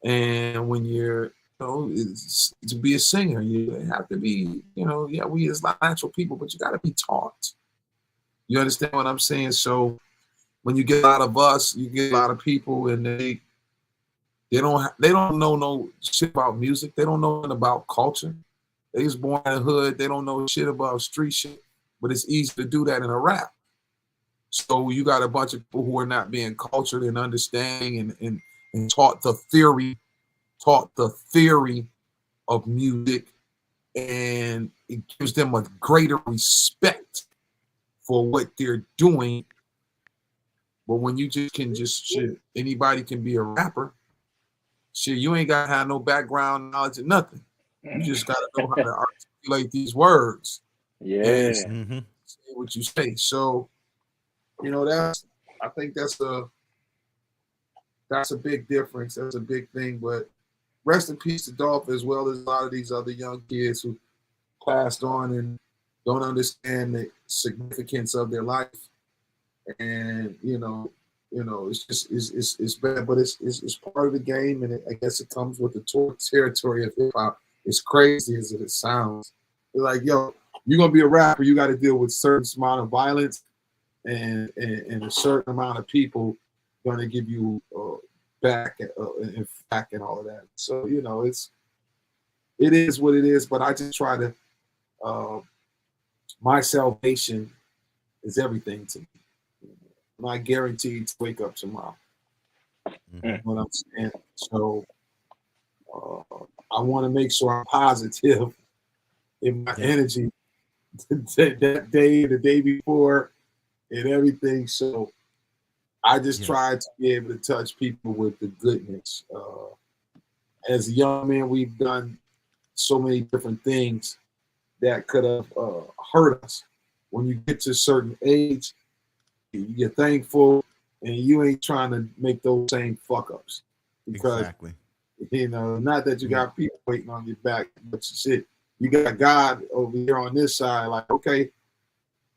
and when you're to be a singer, you have to be, we as natural people, but you got to be taught. You understand what I'm saying? So when you get a lot of us, you get a lot of people, and they don't know no shit about music. They don't know nothing about culture. They just born in the hood. They don't know shit about street shit. But it's easy to do that in a rap. So you got a bunch of people who are not being cultured and understanding and taught the theory of music, and it gives them a greater respect for what they're doing. But when you shit, anybody can be a rapper. Shit, you ain't gotta have no background knowledge or nothing. You just gotta know how to articulate these words. Yeah. And say what you say. So, I think that's a big difference. That's a big thing. But rest in peace to Dolph, as well as a lot of these other young kids who passed on and don't understand the significance of their life. And it's just it's bad, but it's part of the game, and I guess it comes with the territory of hip hop. As crazy as it sounds, they're like, yo, you're gonna be a rapper, you got to deal with certain amount of violence and a certain amount of people going to give you back and back and all of that. So it is what it is. But I just try to my salvation is everything to me. I'm not guaranteed to wake up tomorrow. You know what I'm saying? So I want to make sure I'm positive in my energy that day, the day before, and everything. So I just try to be able to touch people with the goodness. As a young man, we've done so many different things that could have hurt us. When you get to a certain age, you're thankful, and you ain't trying to make those same fuck ups. Because, not that you got people waiting on your back, but shit, you got God over here on this side. Like, okay,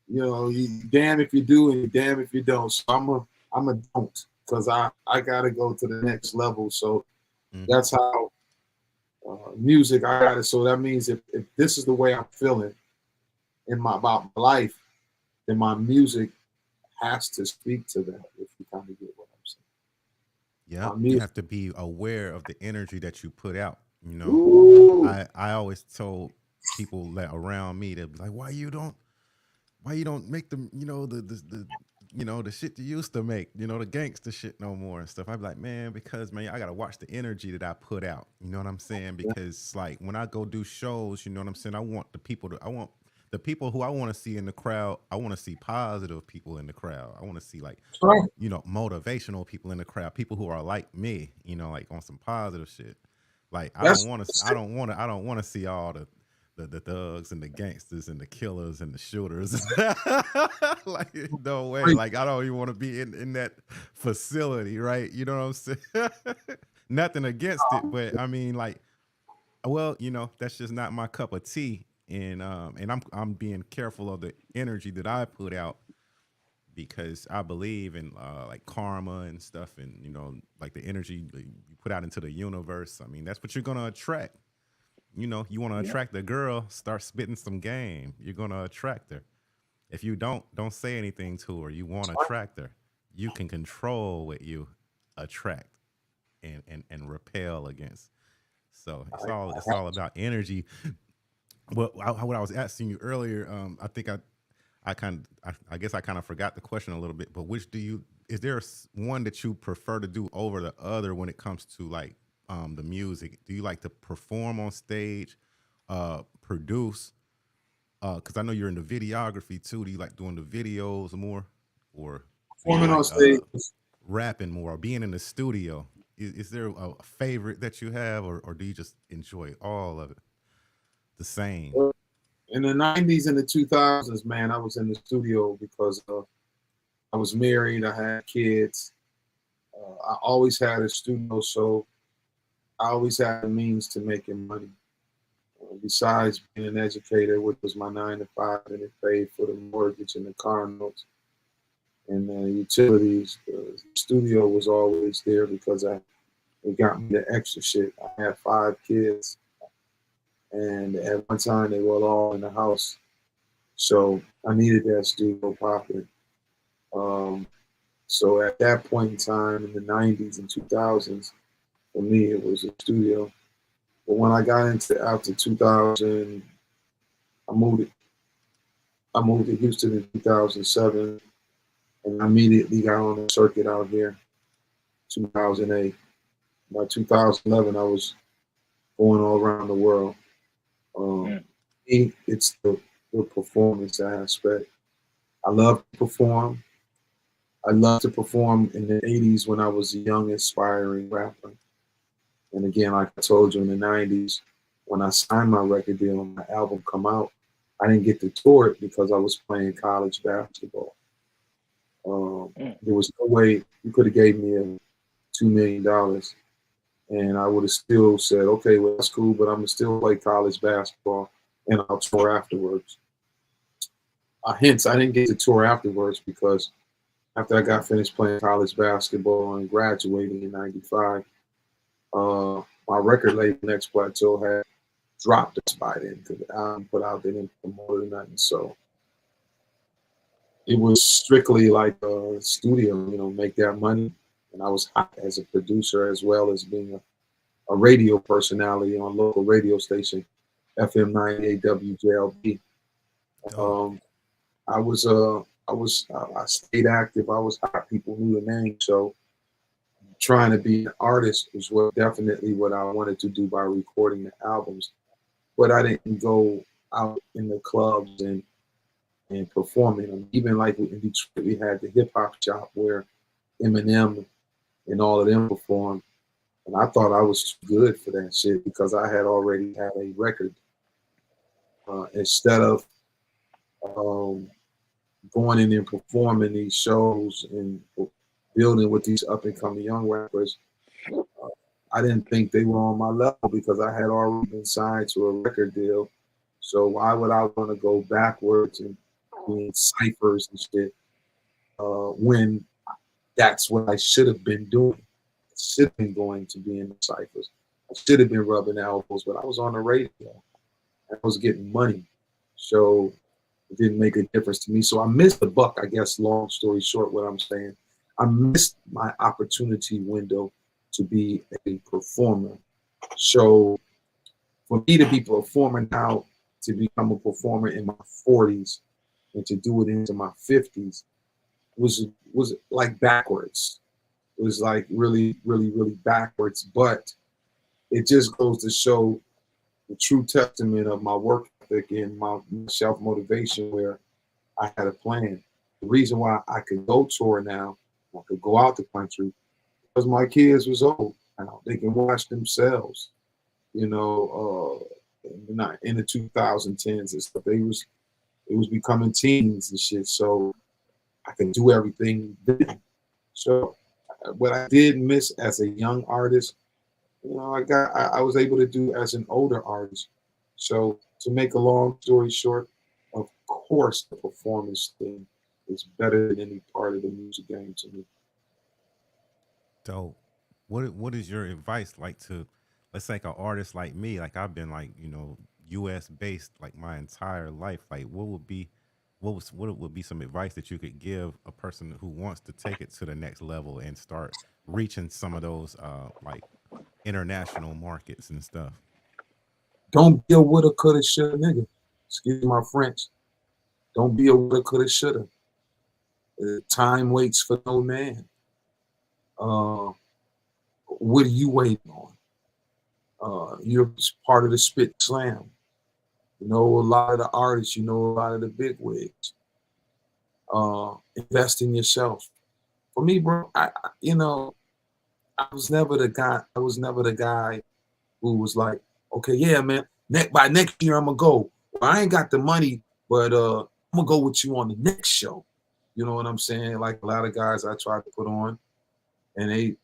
you damn if you do and you damn if you don't. So I'm a don't, because I gotta go to the next level. So that's how music, I got it. So that means if this is the way I'm feeling about my life, then my music has to speak to that, if you kind of get what I'm saying. Yeah, you have to be aware of the energy that you put out. I always told people that around me, that be like, why you don't make them, the shit you used to make, the gangster shit no more and stuff. I'd be like, man, because I gotta watch the energy that I put out. You know what I'm saying? Because like when I go do shows, you know what I'm saying, I want the people who I want to see in the crowd. I want to see positive people in the crowd. I want to see motivational people in the crowd, people who are like me, like on some positive shit. Like I don't want to see all the thugs and the gangsters and the killers and the shooters. Like, no way. Like, I don't even want to be in that facility, right? You know what I'm saying? Nothing against it, but I mean, like, well, that's just not my cup of tea. and I'm being careful of the energy that I put out because I believe in like karma and stuff, and like the energy that you put out into the universe. I mean, that's what you're gonna attract. You want to attract the girl, start spitting some game. You're gonna attract her. If you don't say anything to her, you want to attract her. You can control what you attract and repel against. So it's all about energy. What I was asking you earlier, I think I guess I kind of forgot the question a little bit. But is there one that you prefer to do over the other when it comes to like the music? Do you like to perform on stage, produce? Because I know you're in the videography too. Do you like doing the videos more, or do you Performing on like stage. rapping more, or being in the studio? Is there a favorite that you have, or do you just enjoy all of it the same? In the 90s and the 2000s, man, I was in the studio because I was married, I had kids. I always had a studio, so I always had the means to making money. Besides being an educator, which was my 9 to 5, and it paid for the mortgage and the car notes and the utilities, the studio was always there because it got me the extra shit. I had 5 kids, and at one time they were all in the house, so I needed that studio popping. So at that point in time, in the 90s and 2000s, for me it was a studio. But when I got after 2000, I moved to Houston in 2007, and I immediately got on the circuit out here. 2008. By 2011, I was going all around the world. It's the performance aspect. I love to perform. I loved to perform in the 80s when I was a young, aspiring rapper. And again, like I told you, in the 90s, when I signed my record deal and my album come out, I didn't get to tour it because I was playing college basketball. There was no way you could have gave me $2 million, and I would have still said, okay, well, that's cool, but I'm going to still play college basketball, and I'll tour afterwards. Hence, I didn't get to tour afterwards because after I got finished playing college basketball and graduating in 95, my record label, Next Plateau, had dropped us by then because the album put out, they didn't promote it or nothing. So it was strictly like a studio, make that money. And I was hot as a producer as well as being a radio personality on a local radio station, FM 98 WJLP. I stayed active. I was hot. People knew the name. So trying to be an artist was definitely what I wanted to do by recording the albums. But I didn't go out in the clubs and performing them. Even like in Detroit, we had the hip hop shop where Eminem and all of them performed. And I thought I was too good for that shit because I had already had a record. Instead of going in and performing these shows and building with these up and coming young rappers, I didn't think they were on my level because I had already been signed to a record deal. So why would I want to go backwards and doing ciphers and shit when that's what I should have been doing? I should have been going to be in the ciphers. I should have been rubbing elbows, but I was on the radio. I was getting money. So it didn't make a difference to me. So I missed the buck, I guess, long story short, what I'm saying. I missed my opportunity window to be a performer. So for me to be performing now, to become a performer in my 40s and to do it into my 50s was like backwards. It was like really, really, really backwards. But it just goes to show the true testament of my work ethic and my self-motivation, where I had a plan. The reason why I could go tour now, I could go out the country, because my kids was old now. They can watch themselves, in the 2010s and stuff. It was becoming teens and shit. So I can do everything then. So what I did miss as a young artist, I was able to do as an older artist. So to make a long story short, of course the performance thing is better than any part of the music game to me. So, what is your advice like to, let's say, like an artist like me? Like I've been like U.S. based like my entire life. Like what would be some advice that you could give a person who wants to take it to the next level and start reaching some of those like international markets and stuff? Don't be a woulda, coulda, shoulda nigga. Excuse my French. Don't be a woulda, coulda, shoulda. Time waits for no man. Uh, what are you waiting on? You're part of the Spit Slam. You know a lot of the artists. You know a lot of the big wigs. Invest in yourself. For me, bro, I was never the guy. I was never the guy who was like, okay, yeah, man. By next year, I'm gonna go. Well, I ain't got the money, but I'm gonna go with you on the next show. You know what I'm saying? Like a lot of guys I tried to put on, and they,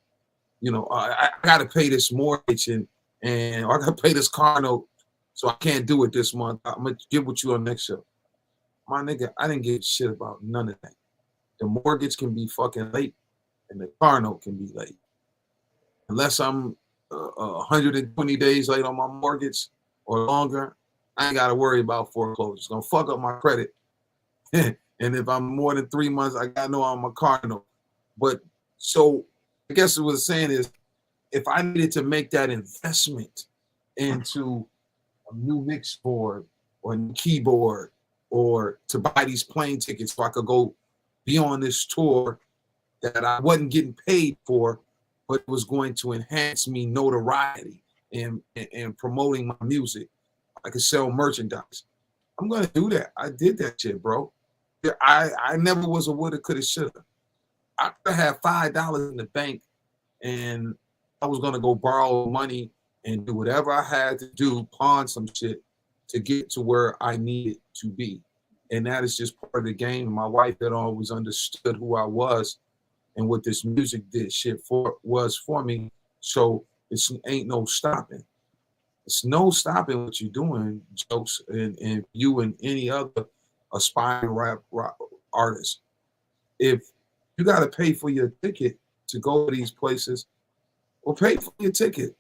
I got to pay this mortgage and I got to pay this car note, so I can't do it this month. I'm gonna get with you on the next show. My nigga, I didn't give a shit about none of that. The mortgage can be fucking late, and the car note can be late. Unless I'm 120 days late on my mortgage or longer, I ain't got to worry about foreclosure. It's gonna fuck up my credit. And if I'm more than 3 months, I gotta know I'm a car note. But so I guess what I'm saying is, if I needed to make that investment into a new mix board or a new keyboard, or to buy these plane tickets so I could go be on this tour that I wasn't getting paid for, but it was going to enhance me notoriety and promoting my music. I could sell merchandise. I'm gonna do that. I did that shit, bro. I never was a woulda, coulda, shoulda. I could have $5 in the bank, and I was gonna go borrow money and do whatever I had to do, pawn some shit to get to where I needed to be. And that is just part of the game. My wife had always understood who I was and what this music was for me. So it's ain't no stopping. It's no stopping what you're doing, Jokes, and you and any other aspiring rap artist. If you got to pay for your ticket to go to these places, well, pay for your ticket,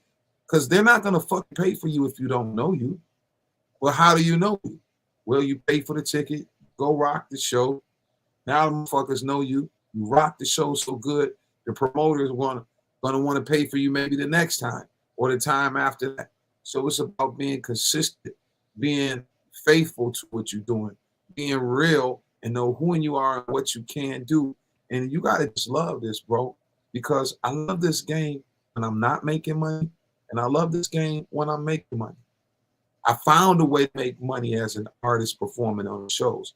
because they're not going to fucking pay for you if you don't know you. Well, how do you know you? Well, you pay for the ticket, go rock the show. Now the motherfuckers know you. You rock the show so good, the promoters gonna want to pay for you maybe the next time or the time after that. So it's about being consistent, being faithful to what you're doing, being real, and know who you are and what you can do. And you gotta just love this, bro, because I love this game when I'm not making money, and I love this game when I'm making money. I found a way to make money as an artist performing on shows.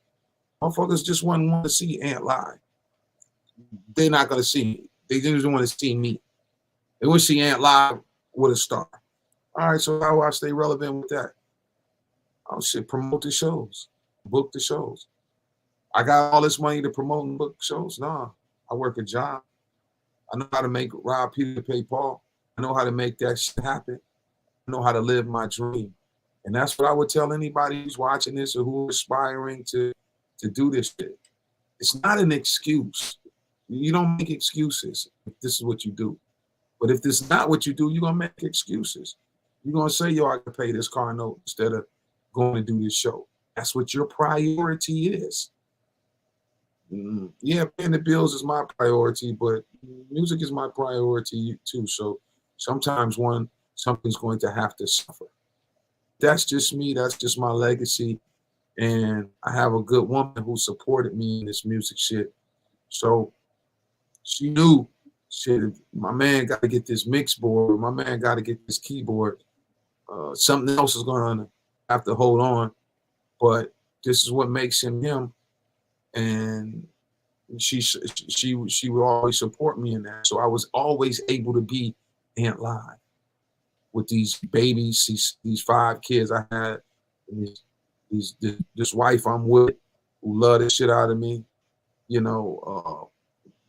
Motherfuckers just want to see Antlive. They're not going to see me. They just want to see me. They want to see Antlive with a star. All right, so how do I stay relevant with that? Oh shit, promote the shows, book the shows. I got all this money to promote and book shows? Nah, I work a job. I know how to make Rob Peter pay Paul. I know how to make that shit happen. I know how to live my dream. And that's what I would tell anybody who's watching this or who's aspiring to do this shit. It's not an excuse. You don't make excuses if this is what you do. But if this is not what you do, you're going to make excuses. You're going to say, yo, I can pay this car note instead of going to do this show. That's what your priority is. Yeah, paying the bills is my priority, but music is my priority too. So sometimes something's going to have to suffer. That's just me. That's just my legacy. And I have a good woman who supported me in this music shit. So she knew, shit, my man got to get this mix board. My man got to get this keyboard. Something else is going to have to hold on. But this is what makes him him. And she would always support me in that. So I was always able to be Antlive with these babies, these 5 kids I had, and this wife I'm with who loved the shit out of me. You know,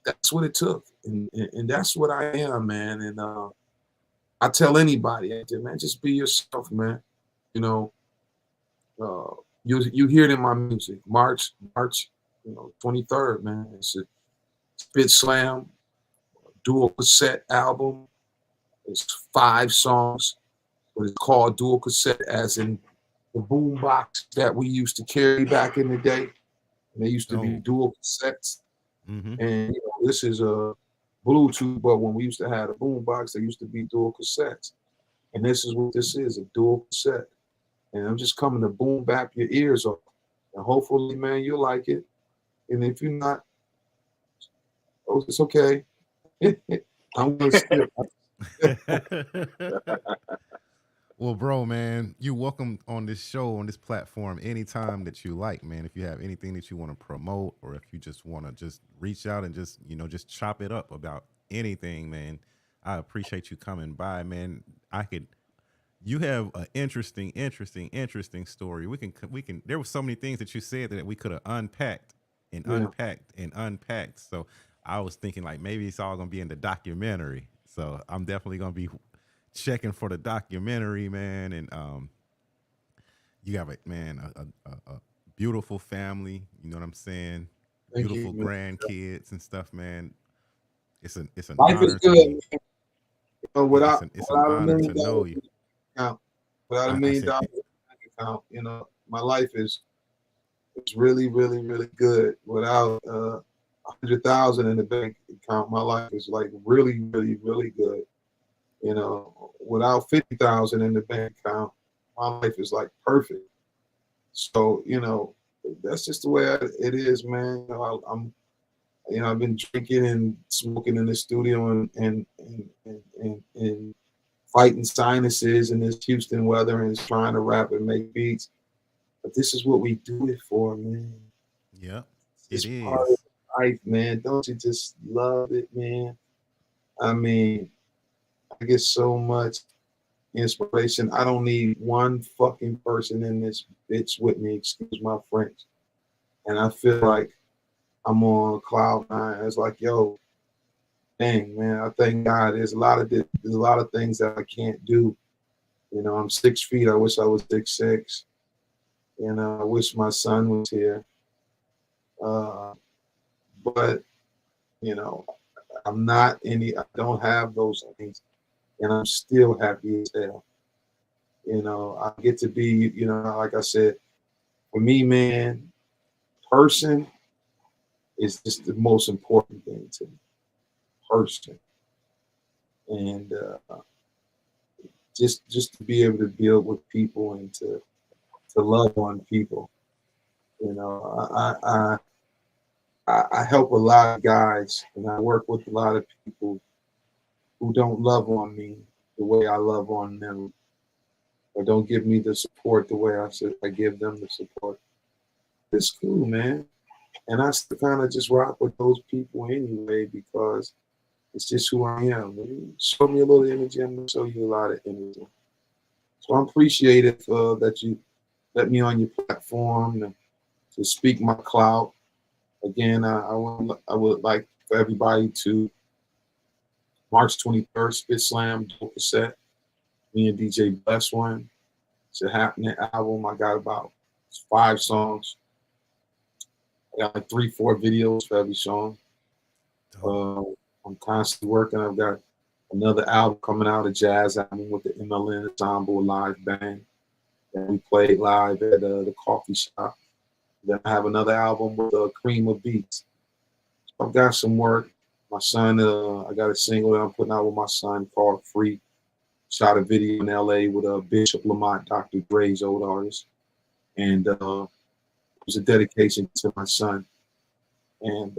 that's what it took, and that's what I am, man. And I tell anybody out there, man, just be yourself, man. You know, You hear it in my music. March, 23rd, man. It's a Spit Slam dual cassette album. It's 5 songs, but it's called dual cassette as in the boom box that we used to carry back in the day. And they used to be dual cassettes. Mm-hmm. And this is a Bluetooth, but when we used to have a boom box, they used to be dual cassettes. And this is what this is, a dual cassette. And I'm just coming to boom bap your ears off. And hopefully, man, you'll like it. And if you're not, oh, it's okay. I'm gonna skip. Well, bro, man, you're welcome on this show, on this platform, anytime that you like, man. If you have anything that you want to promote, or if you just want to just reach out and just, just chop it up about anything, man, I appreciate you coming by, man. You have an interesting story. We can, there were so many things that you said that we could have unpacked and unpacked. So I was thinking like maybe it's all going to be in the documentary. So I'm definitely going to be checking for the documentary, man. And you have a beautiful family, you know what I'm saying? Thank Beautiful you, grandkids and stuff, man. It's an life honor is good, to man. Without it's an honor to know you. Without $1 million bank account, my life is really, really, really good. Without 100,000 in the bank account, my life is like really, really, really good. Without 50,000 in the bank account, my life is like perfect. So, that's just the way it is, man. I've been drinking and smoking in the studio and fighting sinuses in this Houston weather and trying to rap and make beats. But this is what we do it for, man. Yeah, it's it part is. of life, man. Don't you just love it, man? I mean, I get so much inspiration. I don't need one fucking person in this bitch with me, excuse my French. And I feel like I'm on cloud 9. It's like, yo, dang, man, I thank God. There's a lot of things that I can't do. I'm 6 feet. I wish I was 6'6". I wish my son was here. But I'm not any. I don't have those things, and I'm still happy as hell. I get to be. Like I said, for me, man, person is just the most important thing to me. Person, and just to be able to deal with people and to love on people. I help a lot of guys, and I work with a lot of people who don't love on me the way I love on them, or don't give me the support the way I give them the support. It's cool, man. And I kind of just rock with those people anyway because it's just who I am. Man. Show me a little energy, I'm gonna show you a lot of energy. So I'm appreciative that you let me on your platform to speak my clout. Again, I would like for everybody to March 23rd, Spit Slam dual cassette. Me and DJ Bless one. It's a happening album. I got about 5 songs. I got like 3-4 videos for every song. I'm constantly working. I've got another album coming out, a jazz album with the MLN Ensemble live band that we played live at the coffee shop. Then I have another album with Cream of Beats. So I've got some work. My son, I got a single that I'm putting out with my son called Free. Shot a video in LA with Bishop Lamont, Dr. Dre's old artist. And it was a dedication to my son. And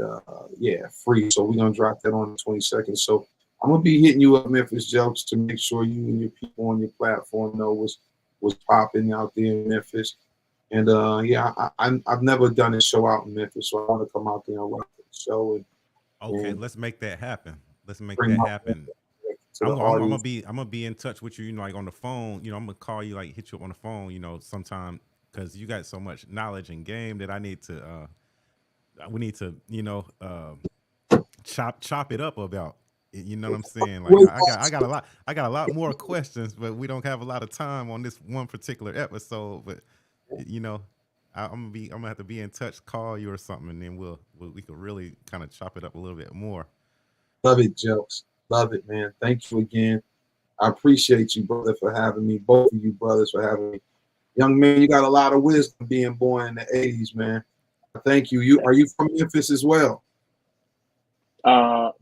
yeah, Free. So we're going to drop that on the 22nd. So I'm going to be hitting you up, Memphis Jelks, to make sure you and your people on your platform know what's popping out there in Memphis. And yeah, I've never done a show out in Memphis, so I want to come out there and rock the show. Okay, let's make that happen. Let's make that happen. I'm gonna be in touch with you, like on the phone. I'm gonna call you, like hit you up on the phone, sometime, because you got so much knowledge and game that I need to. We need to, chop it up about. You know what I'm saying? Like I got a lot more questions, but we don't have a lot of time on this one particular episode. But you know, I'm gonna have to be in touch, call you or something, and then we could really kind of chop it up a little bit more. Love it, Jelks. Love it, man. Thank you again. I appreciate you, brother, for having me. Both of you brothers for having me. Young man, you got a lot of wisdom being born in the 80s, man. Thank you. Are you from Memphis as well?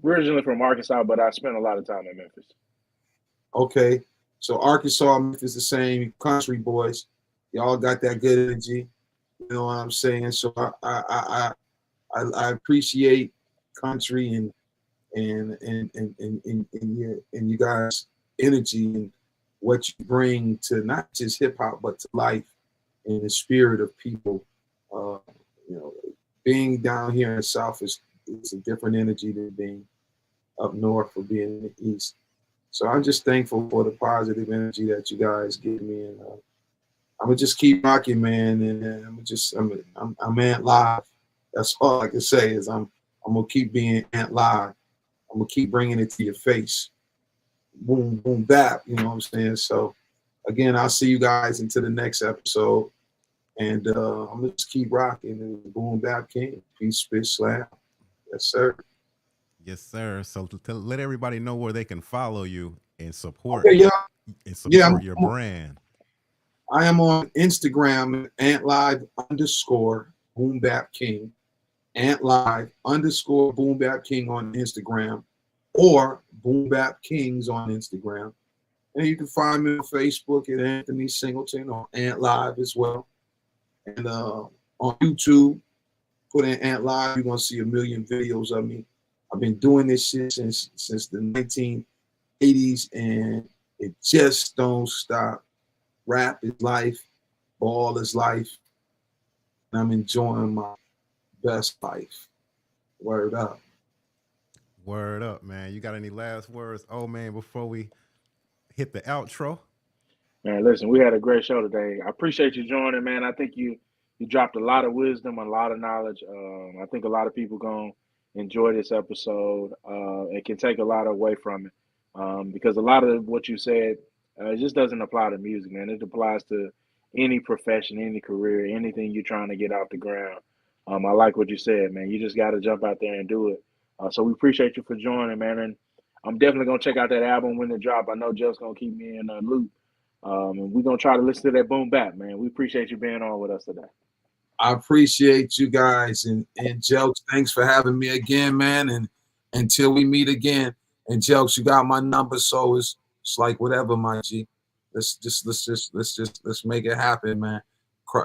Originally from Arkansas, but I spent a lot of time in Memphis. Okay. So Arkansas and Memphis the same, country boys. Y'all got that good energy. You know what I'm saying? So I appreciate country and you guys' energy and what you bring to not just hip hop but to life and the spirit of people. You know, being down here in the South is a different energy than being up north or being in the East. So I'm just thankful for the positive energy that you guys give me, and I'm gonna just keep rocking, man. And I'm Antlive. That's all I can say is I'm gonna keep being Antlive. I'm gonna keep bringing it to your face. Boom, boom, bap. You know what I'm saying? So again, I'll see you guys into the next episode, and I'm gonna just keep rocking. And boom, bap, king, peace, spit, slam. Yes, sir. Yes, sir. So to let everybody know where they can follow you and support, your brand. I am on Instagram, Antlive_Boom Bap King, Antlive_Boom Bap King on Instagram, or Boom Bap Kings on Instagram. And you can find me on Facebook at Anthony Singleton or Antlive as well. And on YouTube, put in Antlive, you're gonna see a million videos of me. I've been doing this shit since the 1980s, and it just don't stop. Rap is life, ball is life, and I'm enjoying my best life. Word up. Word up, man. You got any last words, man, before we hit the outro? Man, listen, we had a great show today. I appreciate you joining, man. I think you dropped a lot of wisdom, a lot of knowledge. I think a lot of people gonna enjoy this episode. It can take a lot away from it, because a lot of what you said it just doesn't apply to music, man. It applies to any profession, any career, anything you're trying to get off the ground. I like what you said, man. You just got to jump out there and do it. So we appreciate you for joining, man. And I'm definitely going to check out that album when it drops. I know Jeff's going to keep me in the loop. And we're going to try to listen to that boom bap, man. We appreciate you being on with us today. I appreciate you guys. And Jelks, thanks for having me again, man. And until we meet again. And Jelks, you got my number, so it's like whatever, my G. Let's make it happen, man.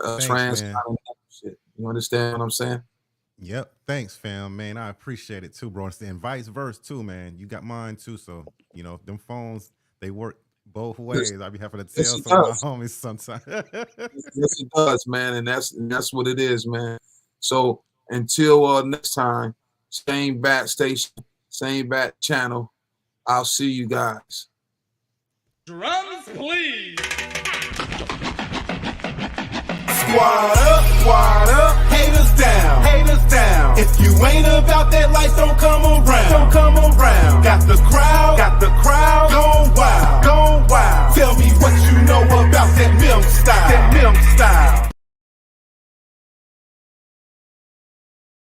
Thanks, man. Shit. You understand what I'm saying? Yep. Thanks, fam, man. I appreciate it too, bro. And vice versa too, man. You got mine too, so you know them phones, they work both ways. I be having to tell some of my homies sometimes. Yes, it does, man, and that's what it is, man. So until next time, same bat station, same bat channel. I'll see you guys. Drums, please. Squad up, haters down. If you ain't about that life, don't come around. Got the crowd